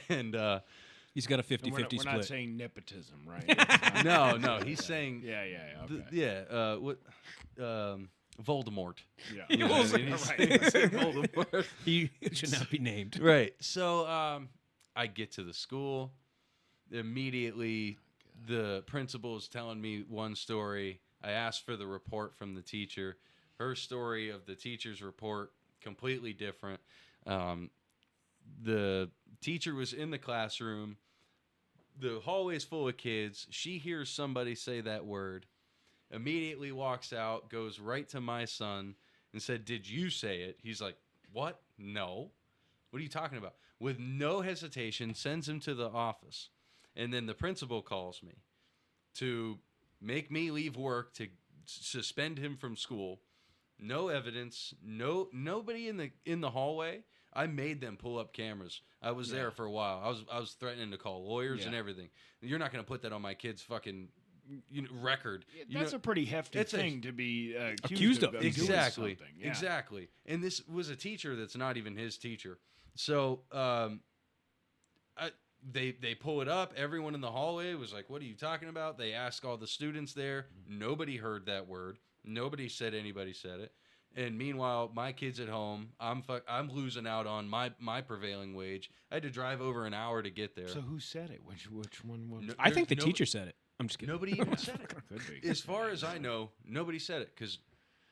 And he's got a And 50-50 we're split. not saying nepotism, right? It's not- no, he's saying Yeah, okay. what Voldemort. Yeah. You know what I mean? He's saying Voldemort. He should not be named. Right. So I get to the school. Immediately, the principal is telling me one story. I asked for the report from the teacher. Her story of the teacher's report, completely different. The teacher was in the classroom the hallway's full of kids. She hears somebody say that word, immediately walks out, goes right to my son and said, "Did you say it?" He's like, "What? No. What are you talking about?" With no hesitation, sends him to the office. And then the principal calls me to make me leave work to suspend him from school. No evidence, nobody in the hallway. I made them pull up cameras. I was there for a while. I was threatening to call lawyers and everything. You're not going to put that on my kid's fucking record. That's a pretty hefty thing to be accused of. Exactly. Doing something. Yeah. Exactly. And this was a teacher that's not even his teacher. So they pull it up. Everyone in the hallway was like, "What are you talking about?" They asked all the students there. Nobody heard that word. Nobody said anybody said it. And meanwhile, my kid's at home. I'm losing out on my prevailing wage. I had to drive over an hour to get there. So who said it? Which one was? I think the teacher said it. I'm just kidding. Nobody even said it. Could be. As far as I know, nobody said it because,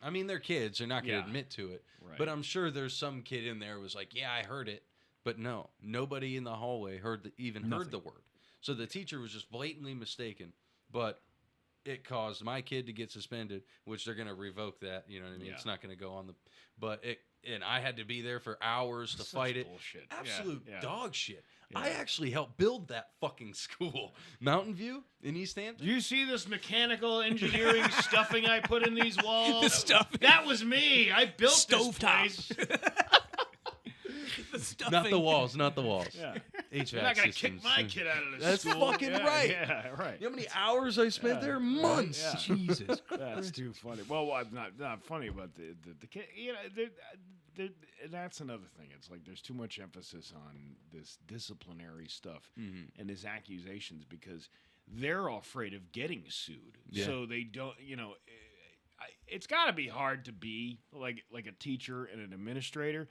I mean, they're kids. They're not going to admit to it. Right. But I'm sure there's some kid in there who was like, "Yeah, I heard it." But no, nobody in the hallway heard the word. So the teacher was just blatantly mistaken. But it caused my kid to get suspended, which they're going to revoke that. You know what I mean? Yeah. It's not going to go on the. But and I had to be there for hours to fight it. Bullshit. Absolute Yeah. dog shit. Yeah. I actually helped build that fucking school, Mountain View in East Hampton. Do you see this mechanical engineering stuffing I put in these walls? The stuffing. That was me. I built this place. The stuffing. Not the walls, not the walls. Yeah. HVAC You're not gonna systems. kick my kid out of this That's school. fucking Yeah, right. Yeah, right. You know how many hours I spent there? Months. Yeah. Jesus. That's too funny. Well, I'm not funny about the kid. You know, that's another thing. It's like there's too much emphasis on this disciplinary stuff and these accusations because they're afraid of getting sued. Yeah. So they don't. You know, it's got to be hard to be like a teacher and an administrator,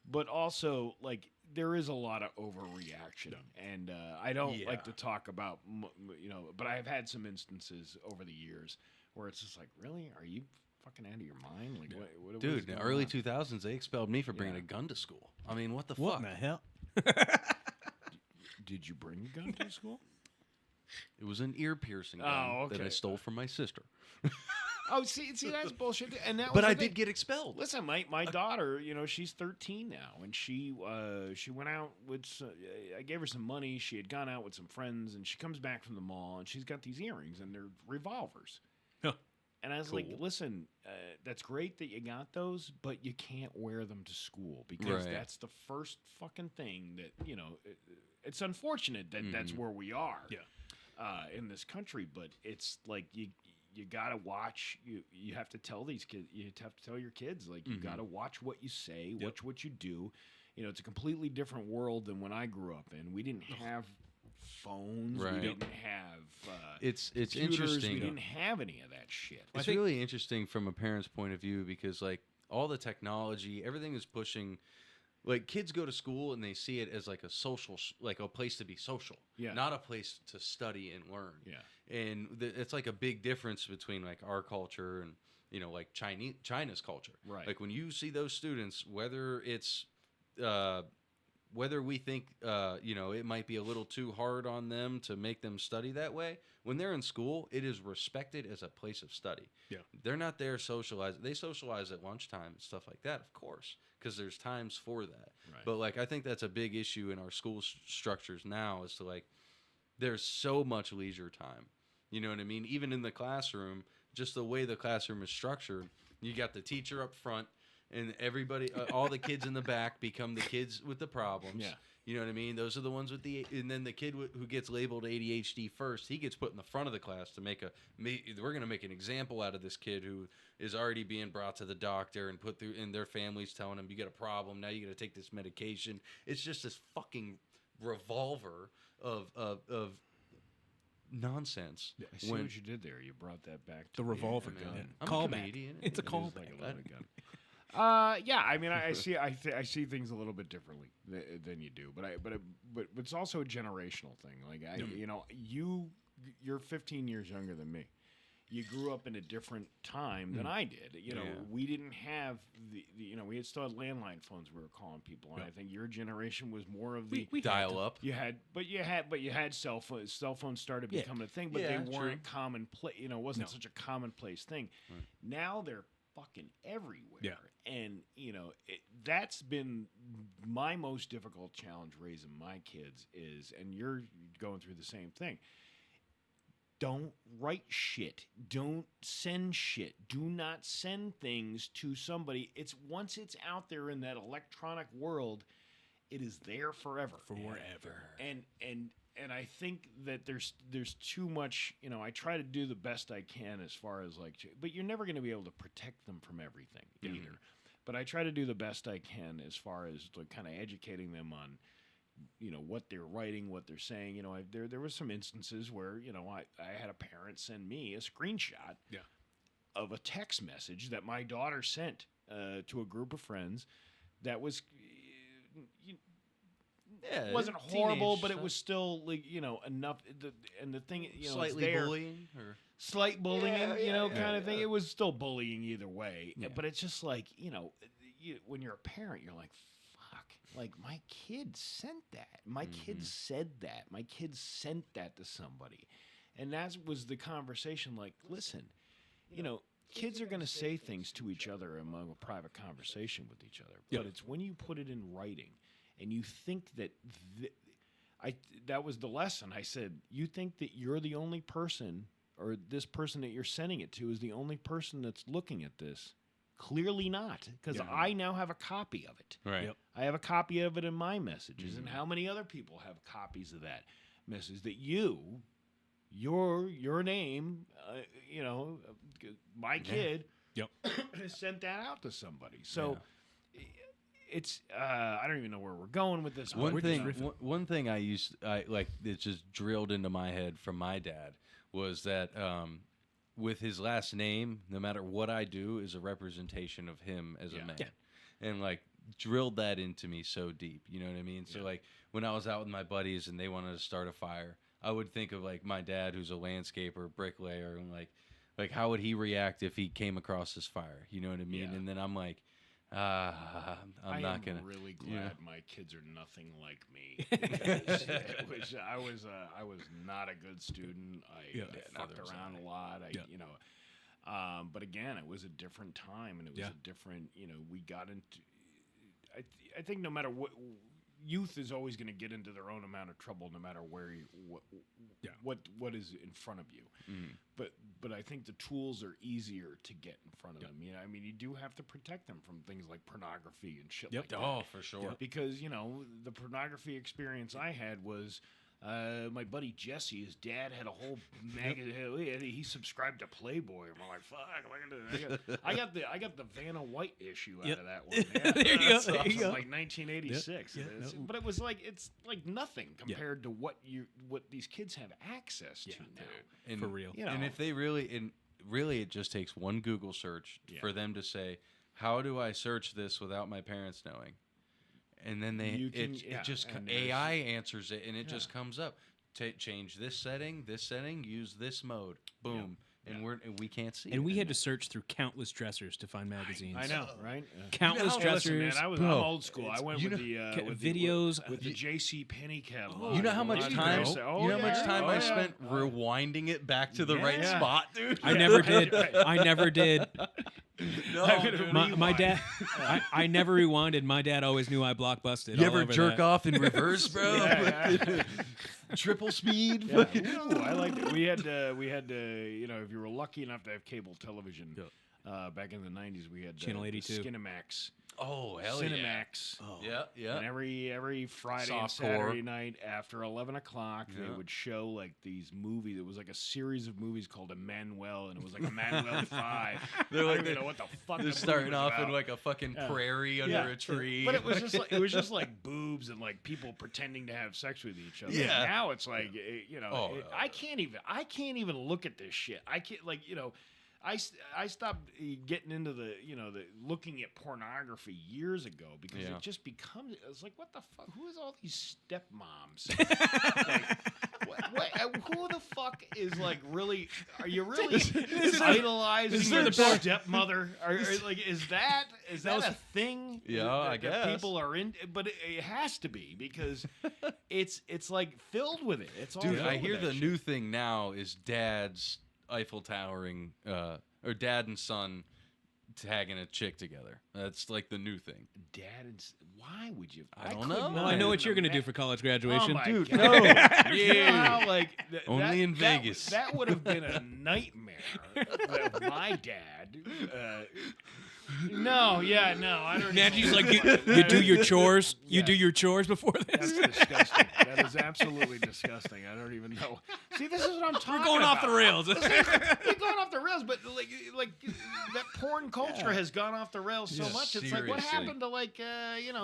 but also like. There is a lot of overreaction, and I don't like to talk about, but I've had some instances over the years where it's just like, really, are you fucking out of your mind? Like, what Dude, in going the early on? 2000s, they expelled me for bringing a gun to school. I mean, what the What fuck? in the hell? Did you bring a gun to school? It was an ear piercing gun Oh, that I okay. stole from my sister. Oh, see, that's bullshit. And that, But was I the thing. did get expelled. Listen, my daughter, you know, she's 13 now, and she went out with. I gave her some money. She had gone out with some friends, and she comes back from the mall, and she's got these earrings, and they're revolvers. Huh. And I was Cool. like, listen, that's great that you got those, but you can't wear them to school because Right. that's the first fucking thing that, you know, it's unfortunate that that's where we are in this country, but it's like you gotta watch. You have to tell these kids. You have to tell your kids like you gotta watch what you say, watch what you do. You know, it's a completely different world than when I grew up in. We didn't have phones. Right. We didn't have. It's computers. interesting. We didn't have any of that shit. It's really interesting from a parent's point of view because, like, all the technology, everything is pushing. Like, kids go to school and they see it as like a social, like a place to be social, not a place to study and learn. Yeah. And it's like a big difference between like our culture and, you know, like China's culture. Right. Like when you see those students, whether it's whether we think you know, it might be a little too hard on them to make them study that way, when they're in school, it is respected as a place of study. Yeah. They're not there socializing. They socialize at lunchtime and stuff like that, of course, because there's times for that. Right. But like I think that's a big issue in our school structures now is to like there's so much leisure time. You know what I mean? Even in the classroom, just the way the classroom is structured, you got the teacher up front and everybody, all the kids in the back become the kids with the problems. Yeah. You know what I mean? Those are the ones with the, and then the kid who gets labeled ADHD first, he gets put in the front of the class to we're going to make an example out of this kid who is already being brought to the doctor and put through, and their family's telling him, you got a problem, now you got to take this medication. It's just this fucking revolver of nonsense. I see what you did there. You brought that back. The revolver man. gun. I'm a Callback. comedian. It's a It is callback. Like a loaded gun. Yeah, I mean, I see things a little bit differently than you do, but it's also a generational thing. Like you know, you're 15 years younger than me. you grew up in a different time than I did. You know, we didn't have we still had landline phones we were calling people on. I think your generation was more of the dial up. You had cell phones. Cell phones started becoming a thing, but they weren't commonplace. You know, it wasn't such a commonplace thing. Right. Now they're fucking everywhere. Yeah. And, you know, that's been my most difficult challenge raising my kids is, and you're going through the same thing. Don't write shit. Don't send shit. Do not send things to somebody. Once it's out there in that electronic world, it is there forever. Forever. And I think that there's too much, you know, I try to do the best I can as far as like, but you're never going to be able to protect them from everything either. But I try to do the best I can as far as like kind of educating them on, you know, what they're writing, what they're saying. You know, there was some instances where, you know, I had a parent send me a screenshot of a text message that my daughter sent to a group of friends that was, it wasn't horrible, but it was still, like, you know, enough. And the thing, you know, slightly bullying or slight bullying, kind of thing. It was still bullying either way. Yeah. But it's just like, you know, when you're a parent, you're like, fuck, like my kid sent that. My kid said that. My kid sent that to somebody. And that was the conversation. Like, listen, you know, kids are going to say things to each other among a private conversation with each other. But it's when you put it in writing. And you think that that was the lesson. I said, you think that you're the only person, or this person that you're sending it to is the only person that's looking at this? Clearly not, because I now have a copy of it. Right. Yep. I have a copy of it in my messages. And how many other people have copies of that message that your name, you know, my kid has sent that out to somebody. So... It's I don't even know where we're going with this. One thing I like it's just drilled into my head from my dad was that with his last name, no matter what I do, is a representation of him as a man, and like drilled that into me so deep. You know what I mean? So like when I was out with my buddies and they wanted to start a fire, I would think of like my dad, who's a landscaper, bricklayer, and like how would he react if he came across this fire? You know what I mean? And then I'm like. I'm not gonna. Really glad my kids are nothing like me. I was not a good student. I fucked around a lot. But again, it was a different time, and it was a different. You know, we got into. I think no matter what, youth is always going to get into their own amount of trouble, no matter where what is in front of you. But I think the tools are easier to get in front of them. You know, I mean, you do have to protect them from things like pornography and shit like that. Oh, for sure. Because, you know, the pornography experience I had was my buddy Jesse, his dad had a whole magazine. He subscribed to Playboy. I'm like, fuck, am I gonna do? I got the Vanna White issue out of that one. Yeah, there you go. Like 1986. But it was like it's like nothing compared to what these kids have access to now. And, for real. You know, and if they really it just takes one Google search for them to say, how do I search this without my parents knowing? And then AI answers it, and it just comes up. Change this setting, use this mode, boom, and we can't see. And we had to search through countless dressers to find magazines. I know, right? Countless dressers. Listen, man, I'm old school. I went with the videos with the J.C. Penney catalog. You know how much time? I spent rewinding it back to the right spot, dude. I never did. I never did. No, my dad. I never rewinded. My dad always knew I blockbusted. You ever jerk off in reverse, bro? Triple speed. Yeah. I liked it. We had to, you know, if you were lucky enough to have cable television, back in the 90s, we had Channel 82, Skinemax. Oh, hell Cinemax. Yeah. Oh. Yeah. And every Friday and Saturday night after 11 o'clock, they would show like these movies. It was like a series of movies called Emmanuel, and it was like Emmanuel 5. They're like, I don't even know what the fuck they're starting off in like a fucking prairie under a tree. But it was just like boobs and like people pretending to have sex with each other. Yeah. Now it's like, you know, I can't even look at this shit. I can't, like, you know. I stopped getting into the looking at pornography years ago because it just becomes, it's like, what the fuck, who is all these stepmoms? Like, who the fuck is like really? Are you really idolizing your stepmother? Is that a thing? Yeah, that, I guess people are in, but it has to be because it's like filled with it. It's all Dude, filled I with hear that the shit. new thing now is dads Eiffel Towering, or dad and son tagging a chick together. That's like the new thing. Dad and why would you? I don't couldn't know. Well, I know what you're going to do imagine- for college Oh graduation. my Dude, God. no. Yeah, like Only in Vegas. That would have been a nightmare. With my dad. No, I don't. Imagine even he's know. like, you do your chores. You Yeah. do your chores before That's this. disgusting. That is absolutely disgusting. I don't even know. See, this is what I'm talking We're going off the about. rails. We're going off the rails, but like that porn culture has gone off the rails so Yeah, much. It's like, what seriously. happened to like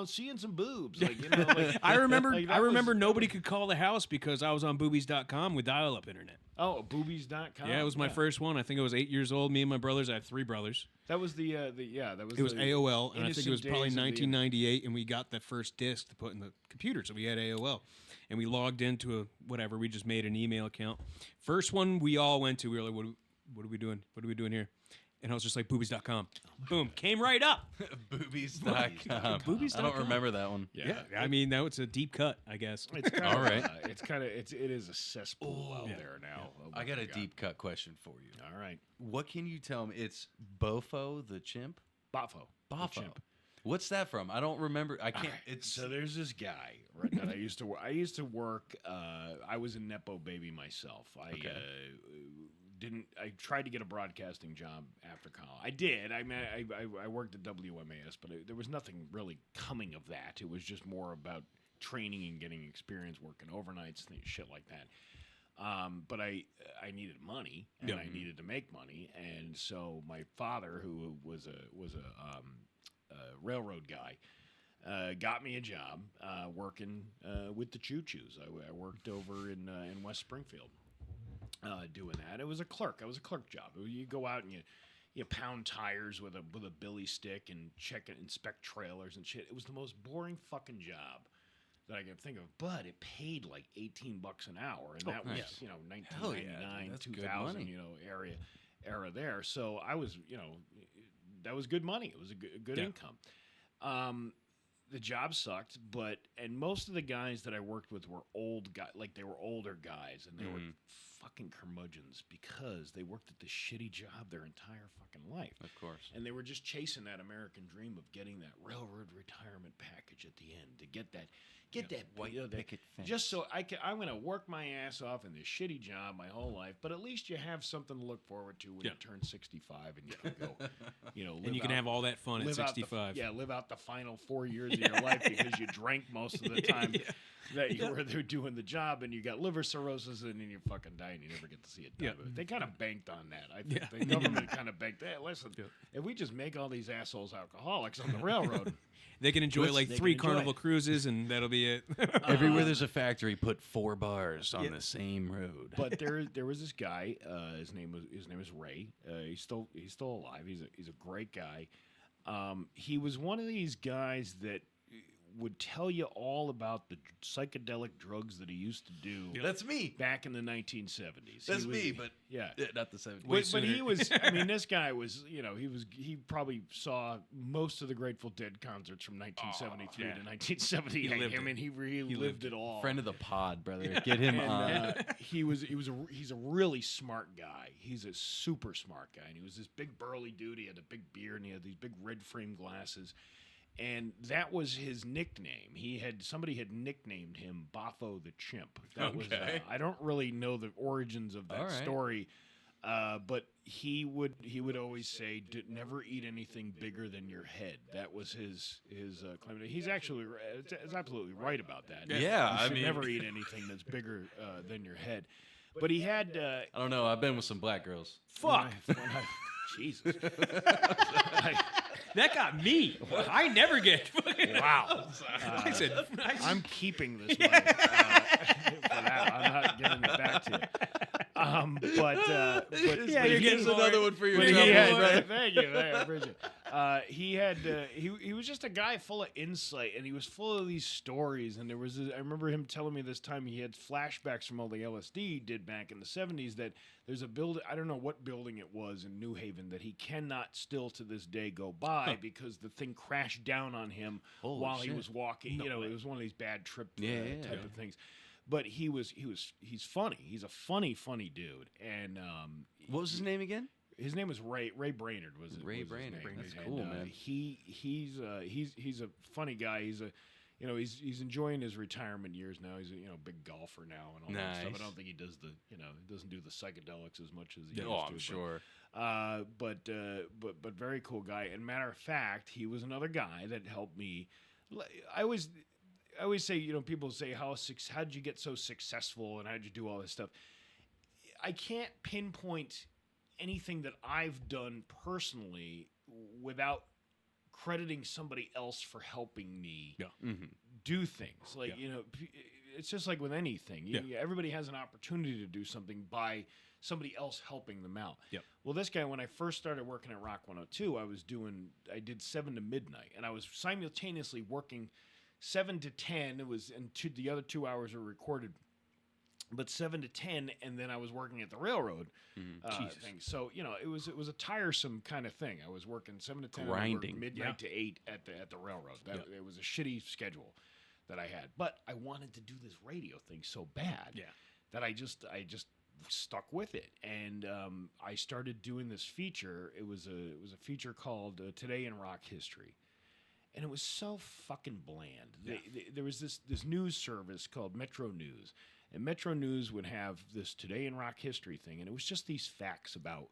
seeing some boobs? Like, like, I remember. like, I that remember was- nobody could call the house because I was on boobies.com with dial-up internet. Oh, boobies.com. Yeah, it was my first one. I think I was 8 years old. Me and my brothers. I have 3 brothers. That was that was. It was the AOL, and I think it was innocent probably days of the 1998, and we got the first disc to put in the computer, so we had AOL, and we logged into a whatever. We just made an email account. First one we all went to. We were like, what are we doing? What are we doing here? And I was just like, boobies.com. Boom, came right up. Boobies.com. Boobies.com. I don't remember that one. Yeah. I mean, that was a deep cut, I guess. It's kind All right. it is a cesspool out there now. Oh I my got a God. deep cut question for you. All right, What can you tell me? It's Bofo the chimp? Bafo. the Bofo. chimp. What's that from? I don't remember. I can't. All right, It's so there's this guy right, that I used to work. I used to work. I was a nepo baby myself. I didn't. I tried to get a broadcasting job after college. I did. I mean, I worked at WMAS, but there was nothing really coming of that. It was just more about training and getting experience working overnights, shit like that. But I needed money and I needed to make money, and so my father, who was a railroad guy, got me a job working with the Choo Choos. I worked over in West Springfield doing that. It was a clerk. It was a clerk job. You go out and you pound tires with a billy stick and inspect trailers and shit. It was the most boring fucking job that I can think of, but it paid like $18 an hour, and that was nice. 1999, That's good 2000, money. era there. So I was, that was good money. It was a good income. The job sucked, and most of the guys that I worked with were old guys, like they were older guys, and they were fucking curmudgeons because they worked at this shitty job their entire fucking life. Of course. And they were just chasing that American dream of getting that railroad retirement package at the end to get that white picket fence. just so I'm going to work my ass off in this shitty job my whole life, but at least you have something to look forward to when you turn 65 and you can go, live And you can out- have all that fun at live out the- 65. live out the final 4 years of your life because you drank most of the time that you were there doing the job, and you got liver cirrhosis, and then you fucking die and you never get to see it done. Yeah. They kind of banked on that. I think the government kind of banked that. Listen, if we just make all these assholes alcoholics on the railroad, They can enjoy like they 3 can enjoy Carnival it. cruises, and that'll be it. Everywhere there's a factory, put 4 bars on the same road. but there was this guy. His name is Ray. He's still alive. He's a great guy. He was one of these guys that would tell you all about the psychedelic drugs that he used to do. That's me. Back in the 1970s. That's He was- me, but yeah. not the 70s. But he was. I mean, this guy was. He probably saw most of the Grateful Dead concerts from 1973 to 1978. lived I mean, he lived it all. Friend of the pod, brother. Get him on. And, he's a really smart guy. He's a super smart guy, and he was this big burly dude. He had a big beard, and he had these big red frame glasses. And that was his nickname. Somebody had nicknamed him Bafo the Chimp. That was I don't really know the origins of that story, but he would always say, "Never eat anything bigger than your head." That was his claim. He's actually is absolutely right about that. Yeah, You I should mean- never eat anything that's bigger than your head. But he had I don't know. I've been with some black girls. fuck. Jesus. That got me. I never get. Wow. I said, I'm keeping this money for that. I'm not giving it back to you. But Yeah, you're getting another one for your but he trouble, had, brother. thank you. I appreciate it. He was just a guy full of insight, and he was full of these stories. And I remember him telling me this time he had flashbacks from all the LSD he did back in the 70s. That there's a building, I don't know what building it was in New Haven, that he cannot still to this day go by because the thing crashed down on him while he was walking. It was one of these bad trip type of things. But he's funny. He's a funny dude. And what was his name again? His name was Ray Brainerd. Ray was Brainerd. His name. That's cool, man. He's a funny guy. He's enjoying his retirement years now. He's a big golfer now and all that stuff. I don't think he does doesn't do the psychedelics as much as he used to. I'm sure. But very cool guy. And matter of fact, he was another guy that helped me. I always say, people say, how did you get so successful and how did you do all this stuff? I can't pinpoint anything that I've done personally without crediting somebody else for helping me do things. Like, it's just like with anything. Everybody has an opportunity to do something by somebody else helping them out. Yep. Well, this guy, when I first started working at Rock 102, I did 7 to midnight, and I was simultaneously working 7 to 10. It was, and the other 2 hours were recorded, but 7 to 10, and then I was working at the railroad thing. So it was a tiresome kind of thing. I was working 7 to 10, grinding, and midnight to 8 at the railroad. It was a shitty schedule that I had, but I wanted to do this radio thing so bad that I just stuck with it, and I started doing this feature. It was a feature called Today in Rock History. And it was so fucking bland. There was this news service called Metro News. And Metro News would have this Today in Rock History thing. And it was just these facts about,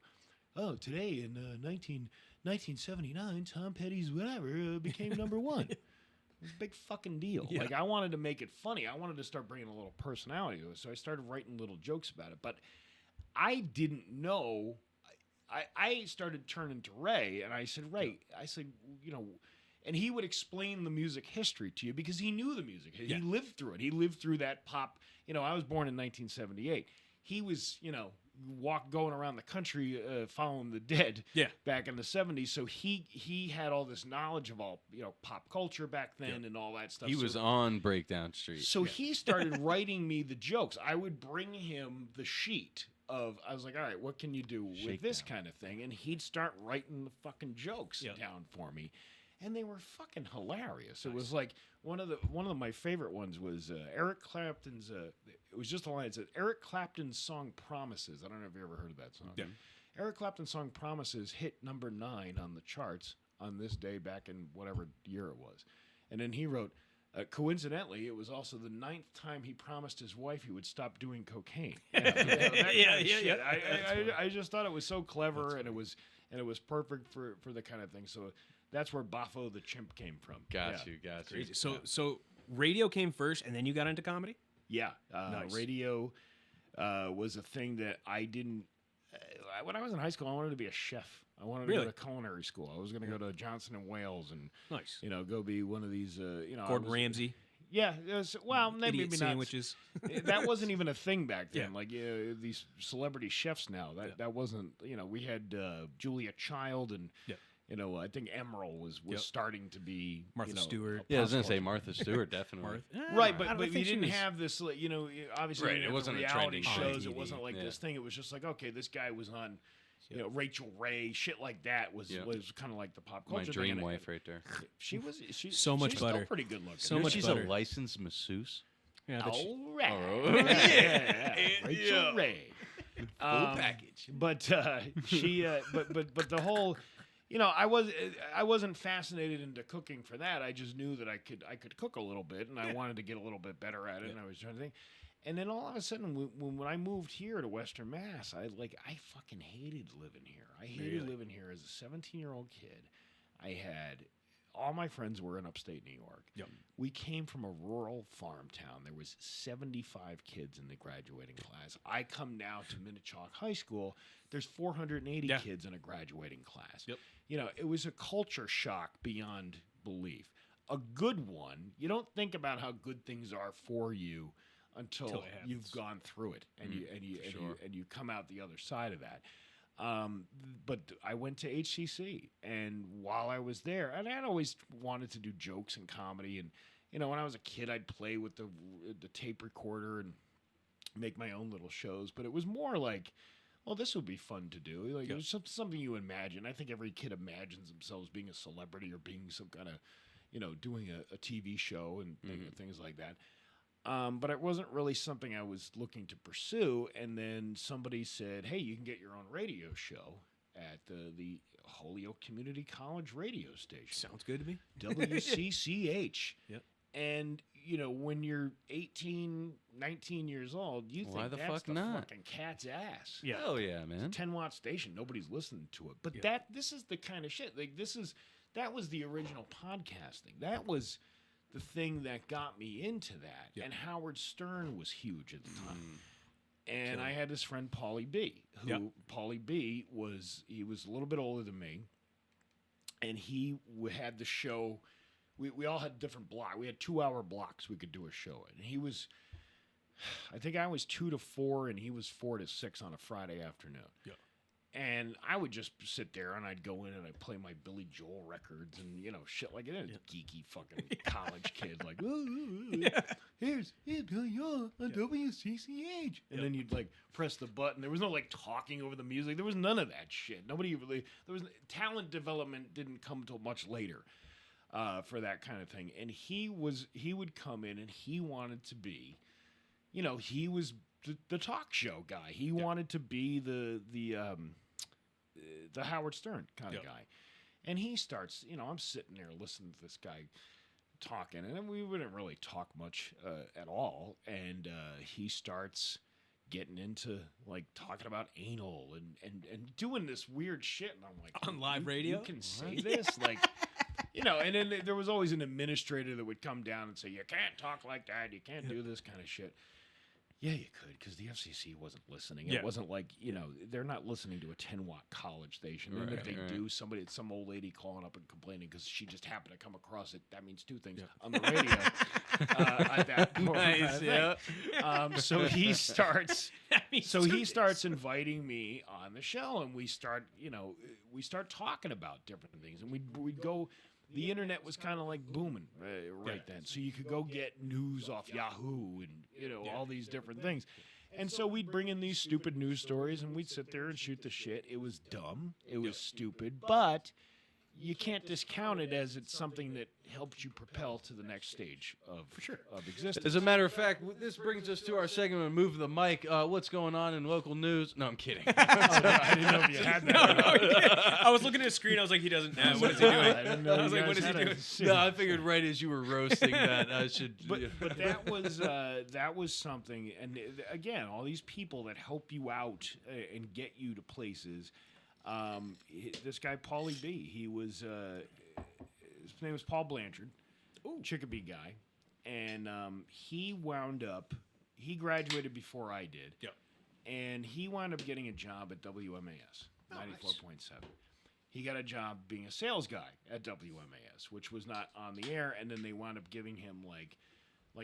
today in 1979, Tom Petty's whatever became number one. It was a big fucking deal. Yeah. Like, I wanted to make it funny. I wanted to start bringing a little personality to it. So I started writing little jokes about it. But I didn't know. I started turning to Ray, and I said, Ray, and he would explain the music history to you because he knew the music. He lived through it. He lived through that pop. I was born in 1978. He was, going around the country following the Dead back in the 70s. So he had all this knowledge of all, pop culture back then and all that stuff. He was on Breakdown Street. So he started writing me the jokes. I would bring him the sheet I was like, all right, what can you do with this kind of thing? And he'd start writing the fucking jokes down for me. And they were fucking hilarious. Nice. It was like one of my favorite ones was Eric Clapton's. It was just a line. It said Eric Clapton's song "Promises." I don't know if you ever heard of that song. Yeah. Eric Clapton's song "Promises" hit number 9 on the charts on this day back in whatever year it was, and then he wrote. Coincidentally, it was also the 9th time he promised his wife he would stop doing cocaine. Yeah. I just thought it was so clever, and it was perfect for the kind of thing. So. That's where Boffo the Chimp came from. Got you. So radio came first, and then you got into comedy? Yeah. Nice. Radio was a thing that I didn't... when I was in high school, I wanted to be a chef. I wanted to go to culinary school. I was going to go to Johnson & Wales and go be one of these... Gordon Ramsay. Yeah, maybe not. Sandwiches. That wasn't even a thing back then. Like these celebrity chefs now. That wasn't... we had Julia Child and... Yeah. I think Emerald was starting to be Martha Stewart. I was going to say Martha Stewart, definitely. Right, but you didn't have this, obviously it wasn't reality a shows. It wasn't like this thing. It was just like, okay, this guy was on, Rachel Ray, shit like that was kind of like the pop culture. My dream wife right there. She's so much butter. Still pretty good looking. So much she's butter. A licensed masseuse. Yeah, all right. Rachel Ray. Full package. But but the whole. I wasn't fascinated into cooking for that. I just knew that I could cook a little bit, and I wanted to get a little bit better at it. And I was trying to think, and then all of a sudden, when I moved here to Western Mass, I fucking hated living here. I hated living here as a 17-year-old kid. I had all my friends were in upstate New York. Yep. We came from a rural farm town. There was 75 kids in the graduating class. I come now to Minnetonka High School. There's 480 kids in a graduating class. Yep. It was a culture shock beyond belief. A good one. You don't think about how good things are for you until you've gone through it and you come out the other side of that. But I went to HCC, and while I was there, and I'd always wanted to do jokes and comedy, and when I was a kid, I'd play with the tape recorder and make my own little shows. But it was more like, well, this would be fun to do. Like it was something you imagine. I think every kid imagines themselves being a celebrity or being some kind of, doing a TV show and things like that. But it wasn't really something I was looking to pursue. And then somebody said, hey, you can get your own radio show at the Holyoke Community College radio station. Sounds good to me. WCCH. Yep. And, when you're 18, 19 years old, you Why think the that's fuck the not? fucking cat's ass. Yeah. Hell yeah, man. 10-watt station. Nobody's listening to it. But this is the kind of shit. Like, that was the original podcasting. That was the thing that got me into that. Yeah. And Howard Stern was huge at the time. And I had this friend, Paulie B, who Paulie B was a little bit older than me. And he had the show. We all had different blocks. We had 2-hour blocks we could do a show in. And he was, I think I was 2 to 4 and he was 4 to 6 on a Friday afternoon. Yeah. And I would just sit there and I'd go in and I'd play my Billy Joel records and, shit like it. Geeky fucking college kid. Like, here's Billy Joel on WCCH. And then you'd like press the button. There was no like talking over the music. There was none of that shit. Talent development didn't come till much later for that kind of thing. And he would come in and he wanted to be, he was the talk show guy. He wanted to be the Howard Stern kind of guy. And he starts, I'm sitting there listening to this guy talking, and we wouldn't really talk much at all. And he starts getting into like talking about anal and doing this weird shit. And I'm like, on live radio? You can say this? Like, and then there was always an administrator that would come down and say, you can't talk like that. You can't do this kind of shit. Yeah, you could, because the FCC wasn't listening. It wasn't like, they're not listening to a 10-watt college station. And if they do, some old lady calling up and complaining because she just happened to come across it, that means two things on the radio at that point. Nice, so he starts inviting me on the show, and we start talking about different things. And we'd go... The internet was kind of like booming then. So you could go get news off Yahoo and, all these different things. And so we'd bring in these stupid news stories and we'd sit there and shoot the shit. It was dumb. It was stupid. But you can't discount it as it's something that helps you propel to the next stage of existence. As a matter of fact, this brings us to our segment of Move the Mic. What's going on in local news? No, I'm kidding. I didn't know if you had that. I was looking at his screen. I was like, he doesn't know. What is he doing? I was like, what is he doing? No, I figured right as you were roasting that, I should... But that was something. And again, all these people that help you out and get you to places... this guy, Paulie B, he was, his name was Paul Blanchard, Chicopee guy, and he graduated before I did, and he wound up getting a job at WMAS, 94.7. He got a job being a sales guy at WMAS, which was not on the air, and then they wound up giving him like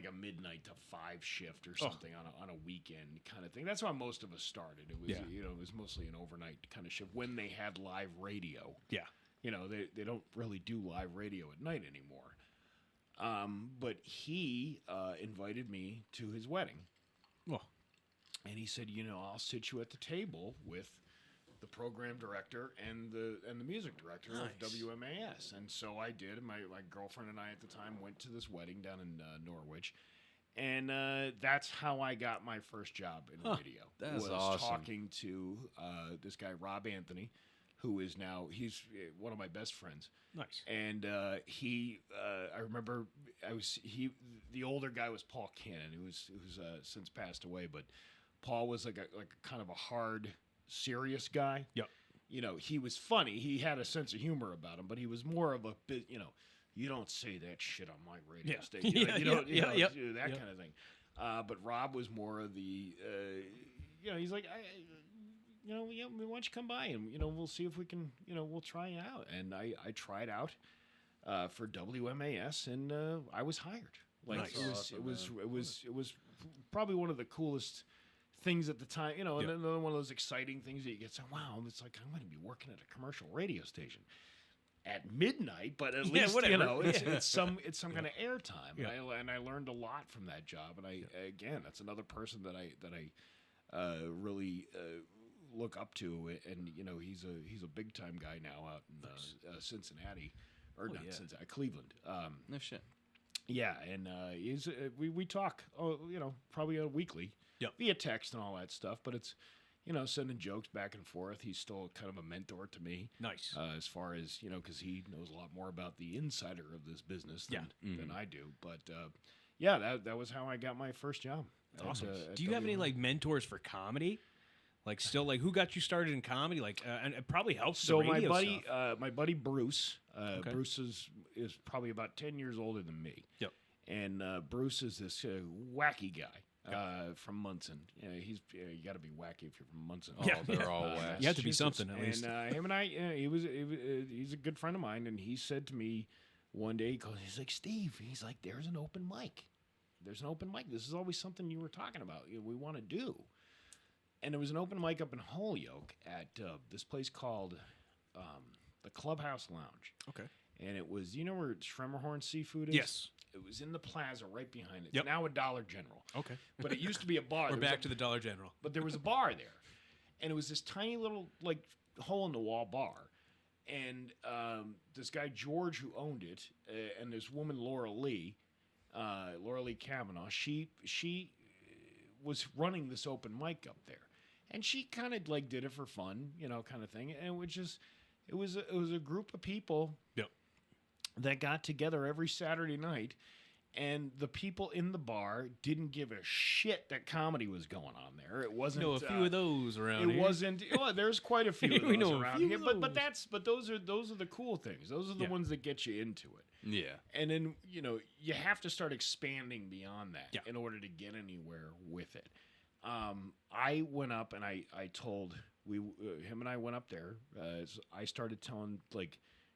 a midnight to 5 shift or something on a weekend kind of thing. That's how most of us started. It was it was mostly an overnight kind of shift when they had live radio. Yeah. They don't really do live radio at night anymore. But he invited me to his wedding. Well, and he said, I'll sit you at the table with the program director and the music director of WMAS. And so I did. My girlfriend and I at the time went to this wedding down in Norwich. And that's how I got my first job in radio. That's was awesome. Talking to this guy, Rob Anthony, who is now, he's one of my best friends. Nice. And I remember the older guy was Paul Cannon, who's since passed away. But Paul was like a kind of a hard, serious guy. Yep. He was funny. He had a sense of humor about him, but he was more of a bit, you don't say that shit on my radio station. You don't do that kind of thing. But Rob was more of the, he's like, why don't you come by and, we'll see if we can, we'll try it out. And I tried out for WMAS and I was hired. Like nice. it was probably one of the coolest things at the time, and then another one of those exciting things that you get. So wow, it's like I'm going to be working at a commercial radio station at midnight, but at least whatever. it's some kind of airtime. Yeah. And I learned a lot from that job. And again, that's another person that I really look up to. And he's a big time guy now out in Cincinnati, or not Cincinnati, Cleveland. No shit. Yeah, and we talk, probably weekly, via text and all that stuff. But it's, sending jokes back and forth. He's still kind of a mentor to me. Nice. As far as because he knows a lot more about the insider of this business than I do. But that was how I got my first job. Awesome. Do you have any like mentors for comedy? Like still like who got you started in comedy? Like and it probably helps. So the radio my buddy Bruce. Okay. Bruce is probably about 10 years older than me. Yep. And Bruce is this wacky guy from Munson. You got to be wacky if you're from Munson. Oh, they're all wacky. You have to be something at least. And him and I, he's a good friend of mine, and he said to me one day, he's like, Steve, he's like, there's an open mic. There's an open mic. This is always something you were talking about. We want to do. And there was an open mic up in Holyoke at this place called the Clubhouse Lounge. Okay. And it was, where Schremmerhorn Seafood is? Yes. It was in the plaza right behind it. Yep. It's now a Dollar General. Okay. But it used to be a bar. We're back to the Dollar General. But there was a bar there. And it was this tiny little, hole-in-the-wall bar. And this guy, George, who owned it, and this woman, Laura Lee Kavanaugh, she was running this open mic up there. And she kind of, did it for fun, kind of thing. And it was a group of people that got together every Saturday night, and the people in the bar didn't give a shit that comedy was going on there. It wasn't a few of those around here. It wasn't. Well, there's quite a few of We those know a around few here. of But those are the cool things. Those are the ones that get you into it. Yeah. And then you have to start expanding beyond that in order to get anywhere with it. I went up and I told him and I went up there. I started telling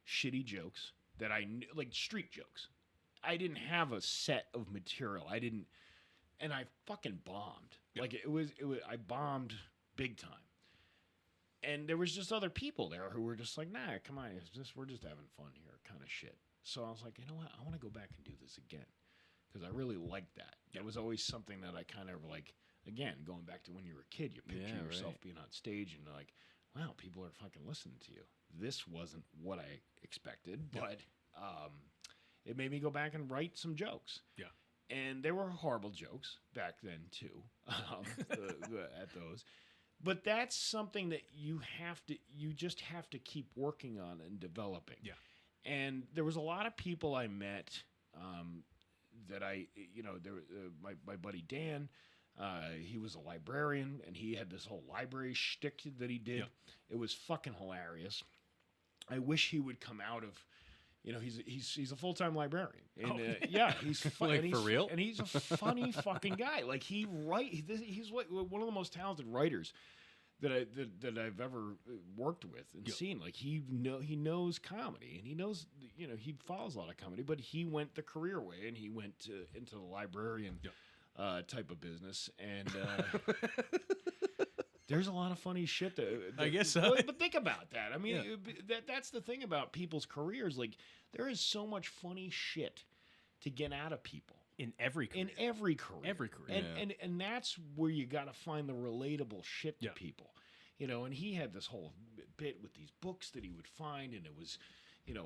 shitty jokes that I knew, street jokes. I didn't have a set of material. And I fucking bombed. Yep. I bombed big time. And there was just other people there who were just like, nah, come on, we're just having fun here, kind of shit. So I was like, you know what? I want to go back and do this again because I really liked that. It was always something that I kind of again, going back to when you were a kid, you picture yourself being on stage and like, wow, people are fucking listening to you. This wasn't what I expected, but it made me go back and write some jokes. Yeah. And there were horrible jokes back then too, at those. But that's something that you just have to keep working on and developing. Yeah. And there was a lot of people I met that my buddy Dan, he was a librarian, and he had this whole library shtick that he did. Yeah. It was fucking hilarious. I wish he would come out of, he's a full-time librarian. And, he's funny. For real? And he's a funny fucking guy. He's one of the most talented writers that I've ever worked with and seen. He knows comedy, and he knows, he follows a lot of comedy, but he went the career way, and he went into the librarian type of business, and there's a lot of funny shit that I guess so. But think about that. I mean, that's the thing about people's careers. There is so much funny shit to get out of people. In every career. And that's where you got to find the relatable shit to people. And he had this whole bit with these books that he would find, and it was,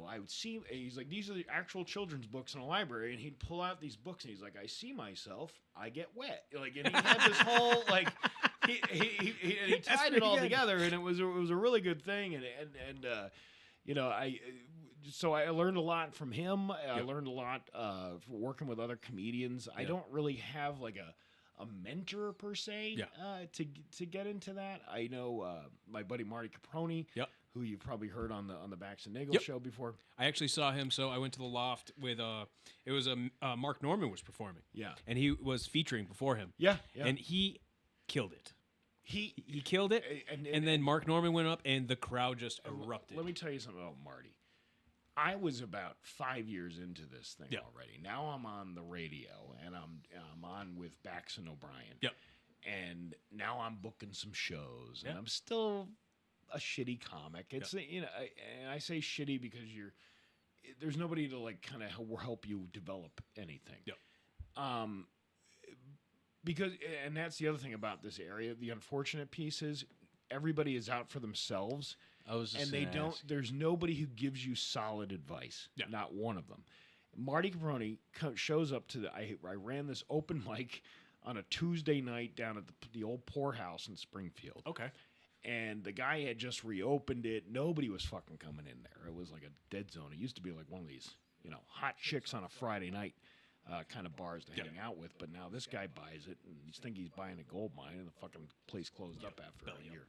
I would see, he's like, these are the actual children's books in a library, and he'd pull out these books, and he's like, I see myself, I get wet. And he had this whole, he tied it all together, and it was a really good thing, so I learned a lot from him. I learned a lot working with other comedians. I don't really have a mentor per se to get into that. I know my buddy Marty Caproni, who you've probably heard on the Bax and Nagle show before. I actually saw him. So I went to the Loft with it was Mark Norman was performing. Yeah, and he was featuring before him. Yeah. And he killed it. He killed it, and then Mark Norman went up, and the crowd just erupted. Let me tell you something about Marty. I was about 5 years into this thing already. Now I'm on the radio, and I'm on with Bax and O'Brien. Yep. and now I'm booking some shows, and I'm still a shitty comic. It's and I say shitty because there's nobody to like kind of help you develop anything. Because and that's the other thing about this area. The unfortunate piece is everybody is out for themselves. And they don't. There's nobody who gives you solid advice. Not one of them. Marty Caproni shows up to I ran this open mic on a Tuesday night down at the old poorhouse in Springfield. Okay. And the guy had just reopened it. Nobody was fucking coming in there. It was like a dead zone. It used to be like one of these, hot chicks on a Friday night kind of bars to hang out with. But now this guy buys it, and you think he's buying a gold mine, and the fucking place closed up after a year.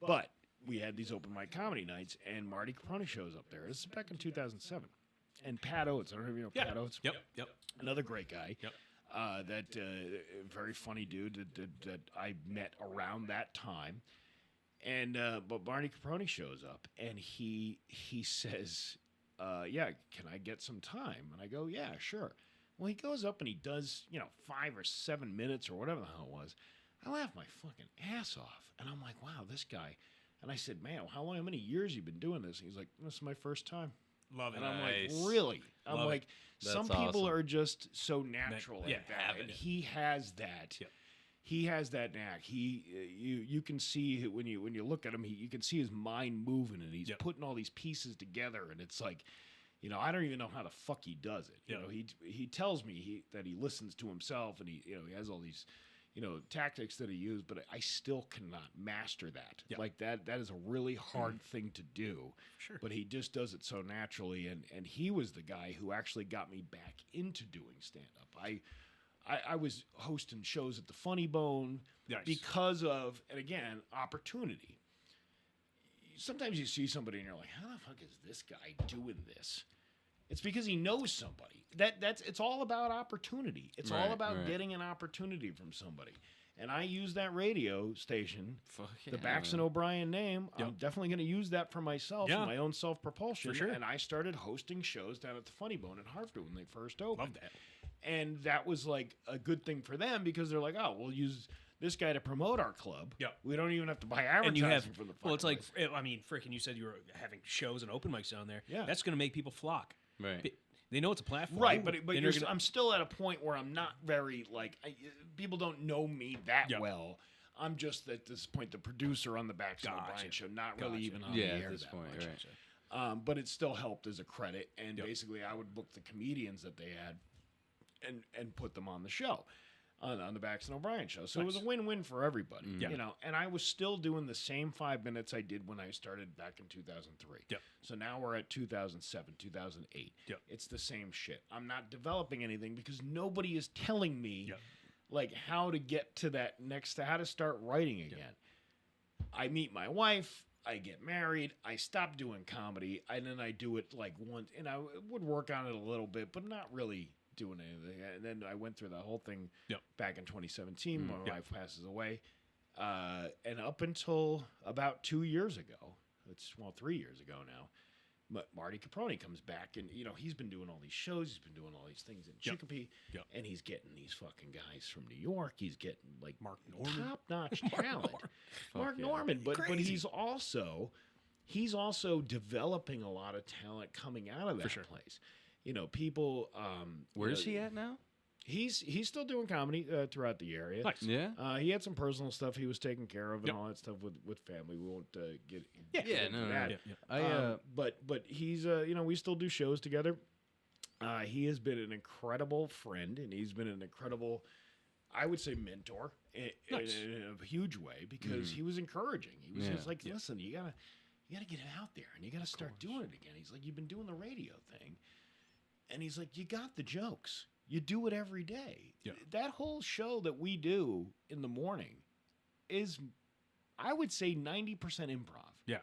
But we had these open mic comedy nights, and Marty Caproni shows up there. This is back in 2007. And Pat Oates. I don't know if you know Pat Oates. Yep. Another great guy. Very funny dude that I met around that time. And but Marty Caproni shows up, and he says, can I get some time? And I go, yeah, sure. Well, he goes up and he does, 5 or 7 minutes or whatever the hell it was. I laughed my fucking ass off. And I'm like, wow, this guy. And I said, man, how many years you been doing this? And he's like, this is my first time. Love it. And I'm like, really? I'm like, some people are just so natural at that. And he has that. Yep. He has that knack. You can see when you look at him, you can see his mind moving, and he's putting all these pieces together, and it's like, I don't even know how the fuck he does it. He tells me that he listens to himself, and he has all these tactics that he used, but I still cannot master that. Like that is a really hard thing to do. Sure. But he just does it so naturally, and he was the guy who actually got me back into doing stand-up. I was hosting shows at the Funny Bone because of, and again, opportunity. Sometimes you see somebody and you're like, how the fuck is this guy doing this? It's because he knows somebody. It's all about opportunity. It's all about getting an opportunity from somebody. And I use that radio station, the Baxton O'Brien name. I'm definitely going to use that for myself, for my own self-propulsion. For sure. And I started hosting shows down at the Funny Bone in Hartford when they first opened. Love that. And that was like a good thing for them because they're like, oh, we'll use this guy to promote our club. Yep. We don't even have to buy advertising And you have, for the well, it's like, place. I mean, freaking, you said you were having shows and open mics down there. Yeah. That's going to make people flock. Right. They know it's a platform. Right, but I'm I'm still at a point where I'm not very, people don't know me that well. I'm just at this point the producer on the Baxton O'Brien show, not really even on the air at this that point, much. right. But it still helped as a credit, and basically I would book the comedians that they had and put them on the show, on the Baxton O'Brien show. So it was a win-win for everybody, and I was still doing the same 5 minutes I did when I started back in 2003. Yep. So now we're at 2007, 2008. Yep. It's the same shit. I'm not developing anything because nobody is telling me like how to get to that how to start writing again. I meet my wife, I get married, I stop doing comedy, and then I do it like once, and I would work on it a little bit, but not really doing anything. And then I went through that whole thing back in 2017 when my wife passes away. And up until about 2 years ago, 3 years ago now, Marty Caproni comes back, and he's been doing all these shows, he's been doing all these things in Chicopee, and he's getting these fucking guys from New York. He's getting like Mark Norman. top-notch talent. Mark Norman, but he's also developing a lot of talent coming out of that place. People. Where's he at now? He's still doing comedy throughout the area. Nice. Yeah. He had some personal stuff he was taking care of and all that stuff with family. We won't get into that. But he's we still do shows together. He has been an incredible friend, and he's been an incredible, I would say, mentor in a huge way because he was encouraging. He was just like, listen, you gotta get out there and you gotta start doing it again. He's like, you've been doing the radio thing, and he's like, you got the jokes. You do it every day. Yeah. That whole show that we do in the morning is, I would say, 90% improv. Yeah.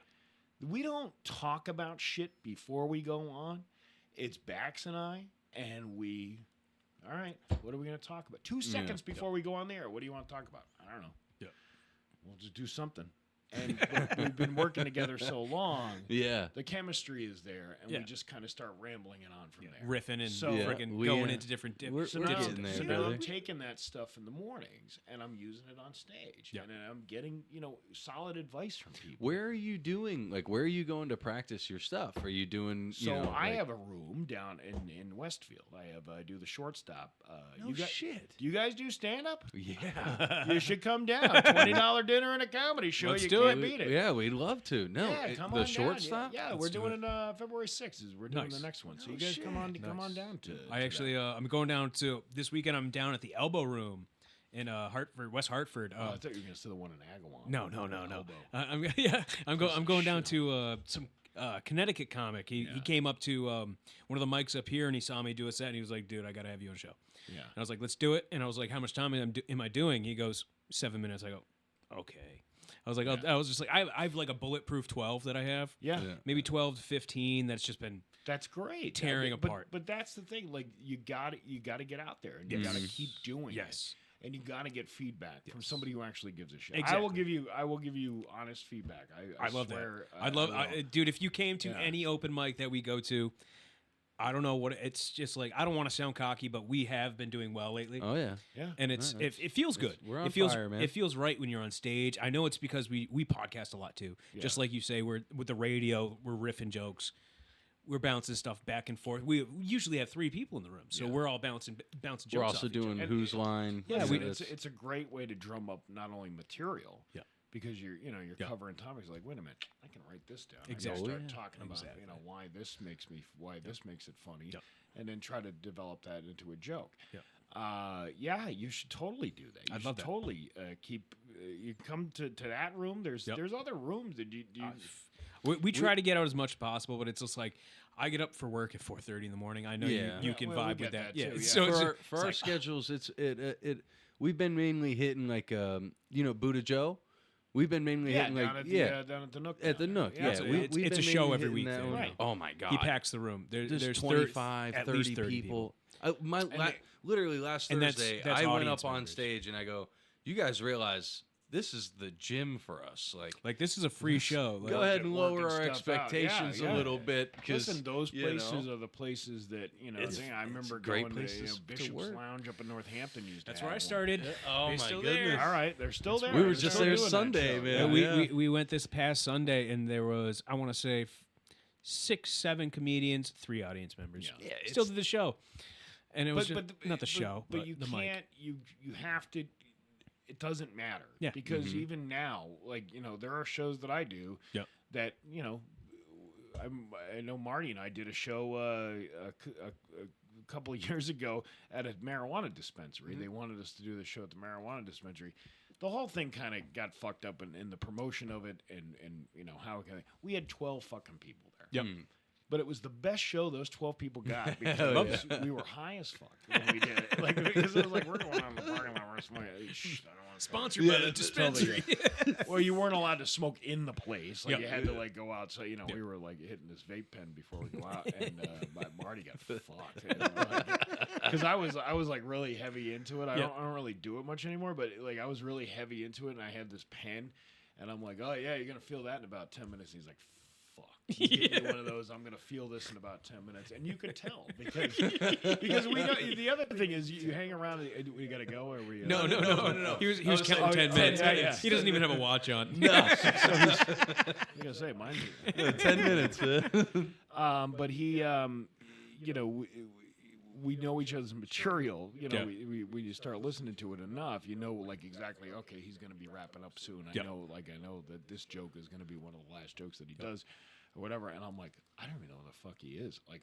We don't talk about shit before we go on. It's Bax and I, and all right, what are we going to talk about? 2 seconds before we go on the air, what do you want to talk about? I don't know. Yeah. We'll just do something. And we've been working together so long. Yeah. The chemistry is there, and Yeah. we just kind of start rambling it on from there. Riffing and So- freaking we, going uh, into different we're So now, getting there, so now brother. I'm taking that stuff in the mornings, and I'm using it on stage, Yeah. and then I'm getting solid advice from people. Where are you doing? Like, where are you going to practice your stuff? Are you doing? So you know, I like- have a room down in Westfield. I do the shortstop. No shit. Do you guys do stand up? Yeah. You should come down. $20 dinner and a comedy show. Let's you do can't it. beat it. Yeah, we'd love to. No, Yeah, come the on shortstop. down. Yeah, Let's we're do doing it February 6th. We're doing Nice. the next one. So No you guys shit. come on Nice. down to. I actually, I'm going down to this weekend. I'm down at the Elbow Room in Hartford, West Hartford. I thought you were going to say the one in Agawam. No. Elbow. I'm going down to some Connecticut comic. He came up to one of the mics up here and he saw me do a set and he was like, "Dude, I gotta have you on a show." Yeah. And I was like, "Let's do it." And I was like, "How much time am I doing?" He goes, 7 minutes. I go, "Okay." I was like, I was just like, I've like a bulletproof 12 that I have. Yeah. Yeah. Maybe 12 to 15. That's just been That's great. Tearing apart. But that's the thing. Like you got to get out there and you got to keep doing yes. it. And you got to get feedback from somebody who actually gives a shit. Exactly. I will give you honest feedback. I love swear, that. I'd love, I will. dude. If you came to Yeah. any open mic that we go to, I don't know what it's just like. I don't want to sound cocky, but we have been doing well lately. Oh yeah. Yeah. And it feels good. we're on it feels fire, man. It feels right when you're on stage. I know it's because we podcast a lot too. Just Yeah. like you say, we're with the radio, we're riffing jokes, we're bouncing stuff back and forth. We usually have 3 people in the room, so Yeah. we're all bouncing jokes. We're off also each other. doing And- Who's Line. Yeah, Listen, we- it's a great way to drum up not only material. Yeah. Because you're Yeah. covering topics like, wait a minute, I can write this down. Exactly. I can Oh, start yeah. talking about Exactly. why this makes it funny, Yeah. and then try to develop that into a joke. Yeah. Yeah, you should totally do that. You I'd should love that. totally keep. You come to that room. There's other rooms that you. We try to get out as much as possible, but it's just like I get up for work at 4:30 in the morning. I know Yeah. you can Well, we vibe get with that. that Yeah. too, yeah. So it's for just- our it's like, schedules, we've been mainly hitting like Buddha Joe. We've been mainly hitting down like at down the Nook. at the down Nook. there. Yeah, it's, we've it's been a show mainly every hitting week. that there. one. Right. Oh my god, He packs the room. There's 30 25, at 30 least 30 people. Literally last And that's Thursday, that's I went audience up on members. stage and I go, "You guys realize this is the gym for us? Like Like this is a free show. Like, go ahead and working lower our stuff out. Yeah, expectations yeah. a little bit because Listen, those you know, places are the places that I remember great going places to to Bishop's work. Lounge up in Northampton. Used to That's have were I one. started. Oh They're my still goodness. there. All right, they're still there. We were They're just still there doing that Sunday, show. man. Yeah, we went this past Sunday, and there was I want to say 6, 7 comedians, 3 audience members. Yeah. Yeah, Still it's- did the show, and it was just, the- not the show, but but you the can't. mic. You have to. It doesn't matter. Yeah. Because even now, like there are shows that I do. Yeah. That I know Marty and I did a show a couple of years ago at a marijuana dispensary. They wanted us to do the show at the marijuana dispensary. The whole thing kind of got fucked up in the promotion of it, and how we had 12 fucking people there. Yep. But it was the best show those 12 people got Hell because we were high as fuck when we did it. Like, because it was like, we're going on the parking lot, we're smoking. Shh, I don't want to Sponsored by the dispensary. dispensary. Well, you weren't alled to smoke in the place. Like, Yep. you had to, like, go out. So, we were, like, hitting this vape pen before we go out. And Marty got fucked. Because I was, like, really heavy into it. I don't really do it much anymore. But, like, I was really heavy into it. And I had this pen. And I'm like, oh, yeah, you're going to feel that in about 10 minutes. And he's like, fuck. You give me one of those, I'm going to feel this in about 10 minutes. And you could tell because we know, the other thing is you hang around, we got to go or we... No. He was I was counting saying 10 minutes. yeah. He doesn't even have a watch on. No, I was going to say, mine's... 10 minutes. But he, we know each other's material. Yeah. We just start listening to it enough. Like exactly. Okay, he's going to be wrapping up soon. I Yep. know that this joke is going to be one of the last jokes that he does, or whatever. And I'm like, I don't even know who the fuck he is. Like,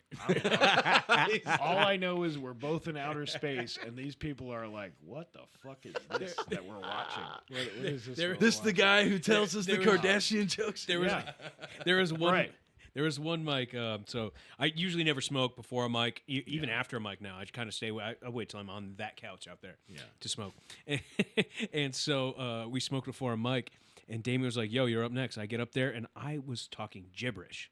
all I know is we're both in outer space, and these people are like, what the fuck is this that we're watching? What is this? we're This the watching? guy who tells us the there was- Kardashian jokes. There was Yeah. there was one Right. there was one mic. So I usually never smoke before a mic, even after a mic. Now I kind of stay. I wait till I'm on that couch out there to smoke. And so we smoked before a mic, and Damien was like, "Yo, you're up next." I get up there, and I was talking gibberish.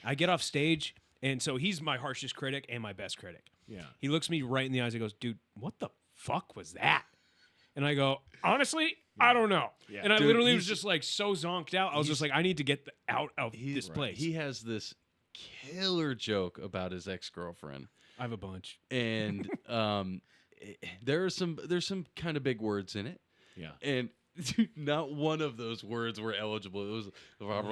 I get off stage, and so he's my harshest critic and my best critic. Yeah. He looks me right in the eyes and goes, "Dude, what the fuck was that?" And I go, "Honestly, I don't know. Yeah. And I Dude, literally was he's- just like so zonked out. I was just like, I need to get out of this place. He has this killer joke about his ex-girlfriend. I have a bunch. And there's some kind of big words in it. Yeah. And dude, not one of those words were eligible. It was like,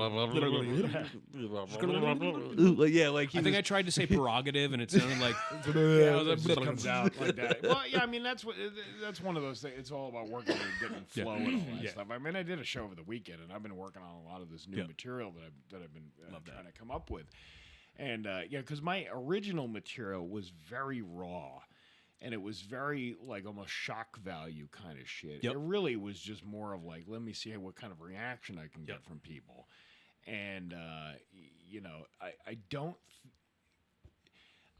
yeah, like he I think was, I tried to say prerogative, and it sounded like It just comes out like that. Well, yeah, I mean that's one of those things. It's all about working and getting flow and all that stuff. I mean, I did a show over the weekend, and I've been working on a lot of this new material that I've been trying to come up with. And because my original material was very raw, and it was very like almost shock value kind of shit. Yep. It really was just more of like, let me see what kind of reaction I can get from people. And I don't.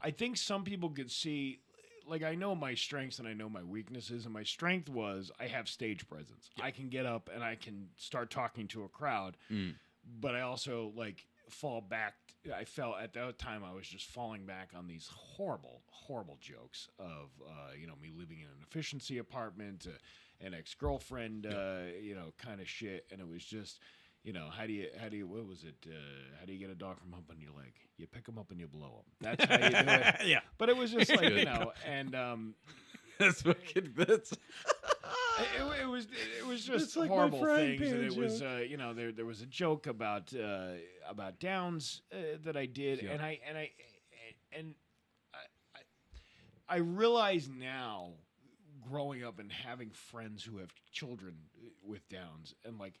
I think some people could see. Like, I know my strengths and I know my weaknesses, and my strength was I have stage presence. I can get up and I can start talking to a crowd, but I also like fall back. I felt at that time I was just falling back on these horrible jokes of me living in an efficiency apartment, an ex-girlfriend, kind of shit, and it was just. How do you what was it? How do you get a dog from humping your leg? You pick them up and you blow them. That's how you do it. Yeah. But it was just like, and that's fucking that's it was just It's like my horrible frying things, and pan it was joke. there was a joke about Downs that I did, and I realize now, growing up and having friends who have children with Downs, and like.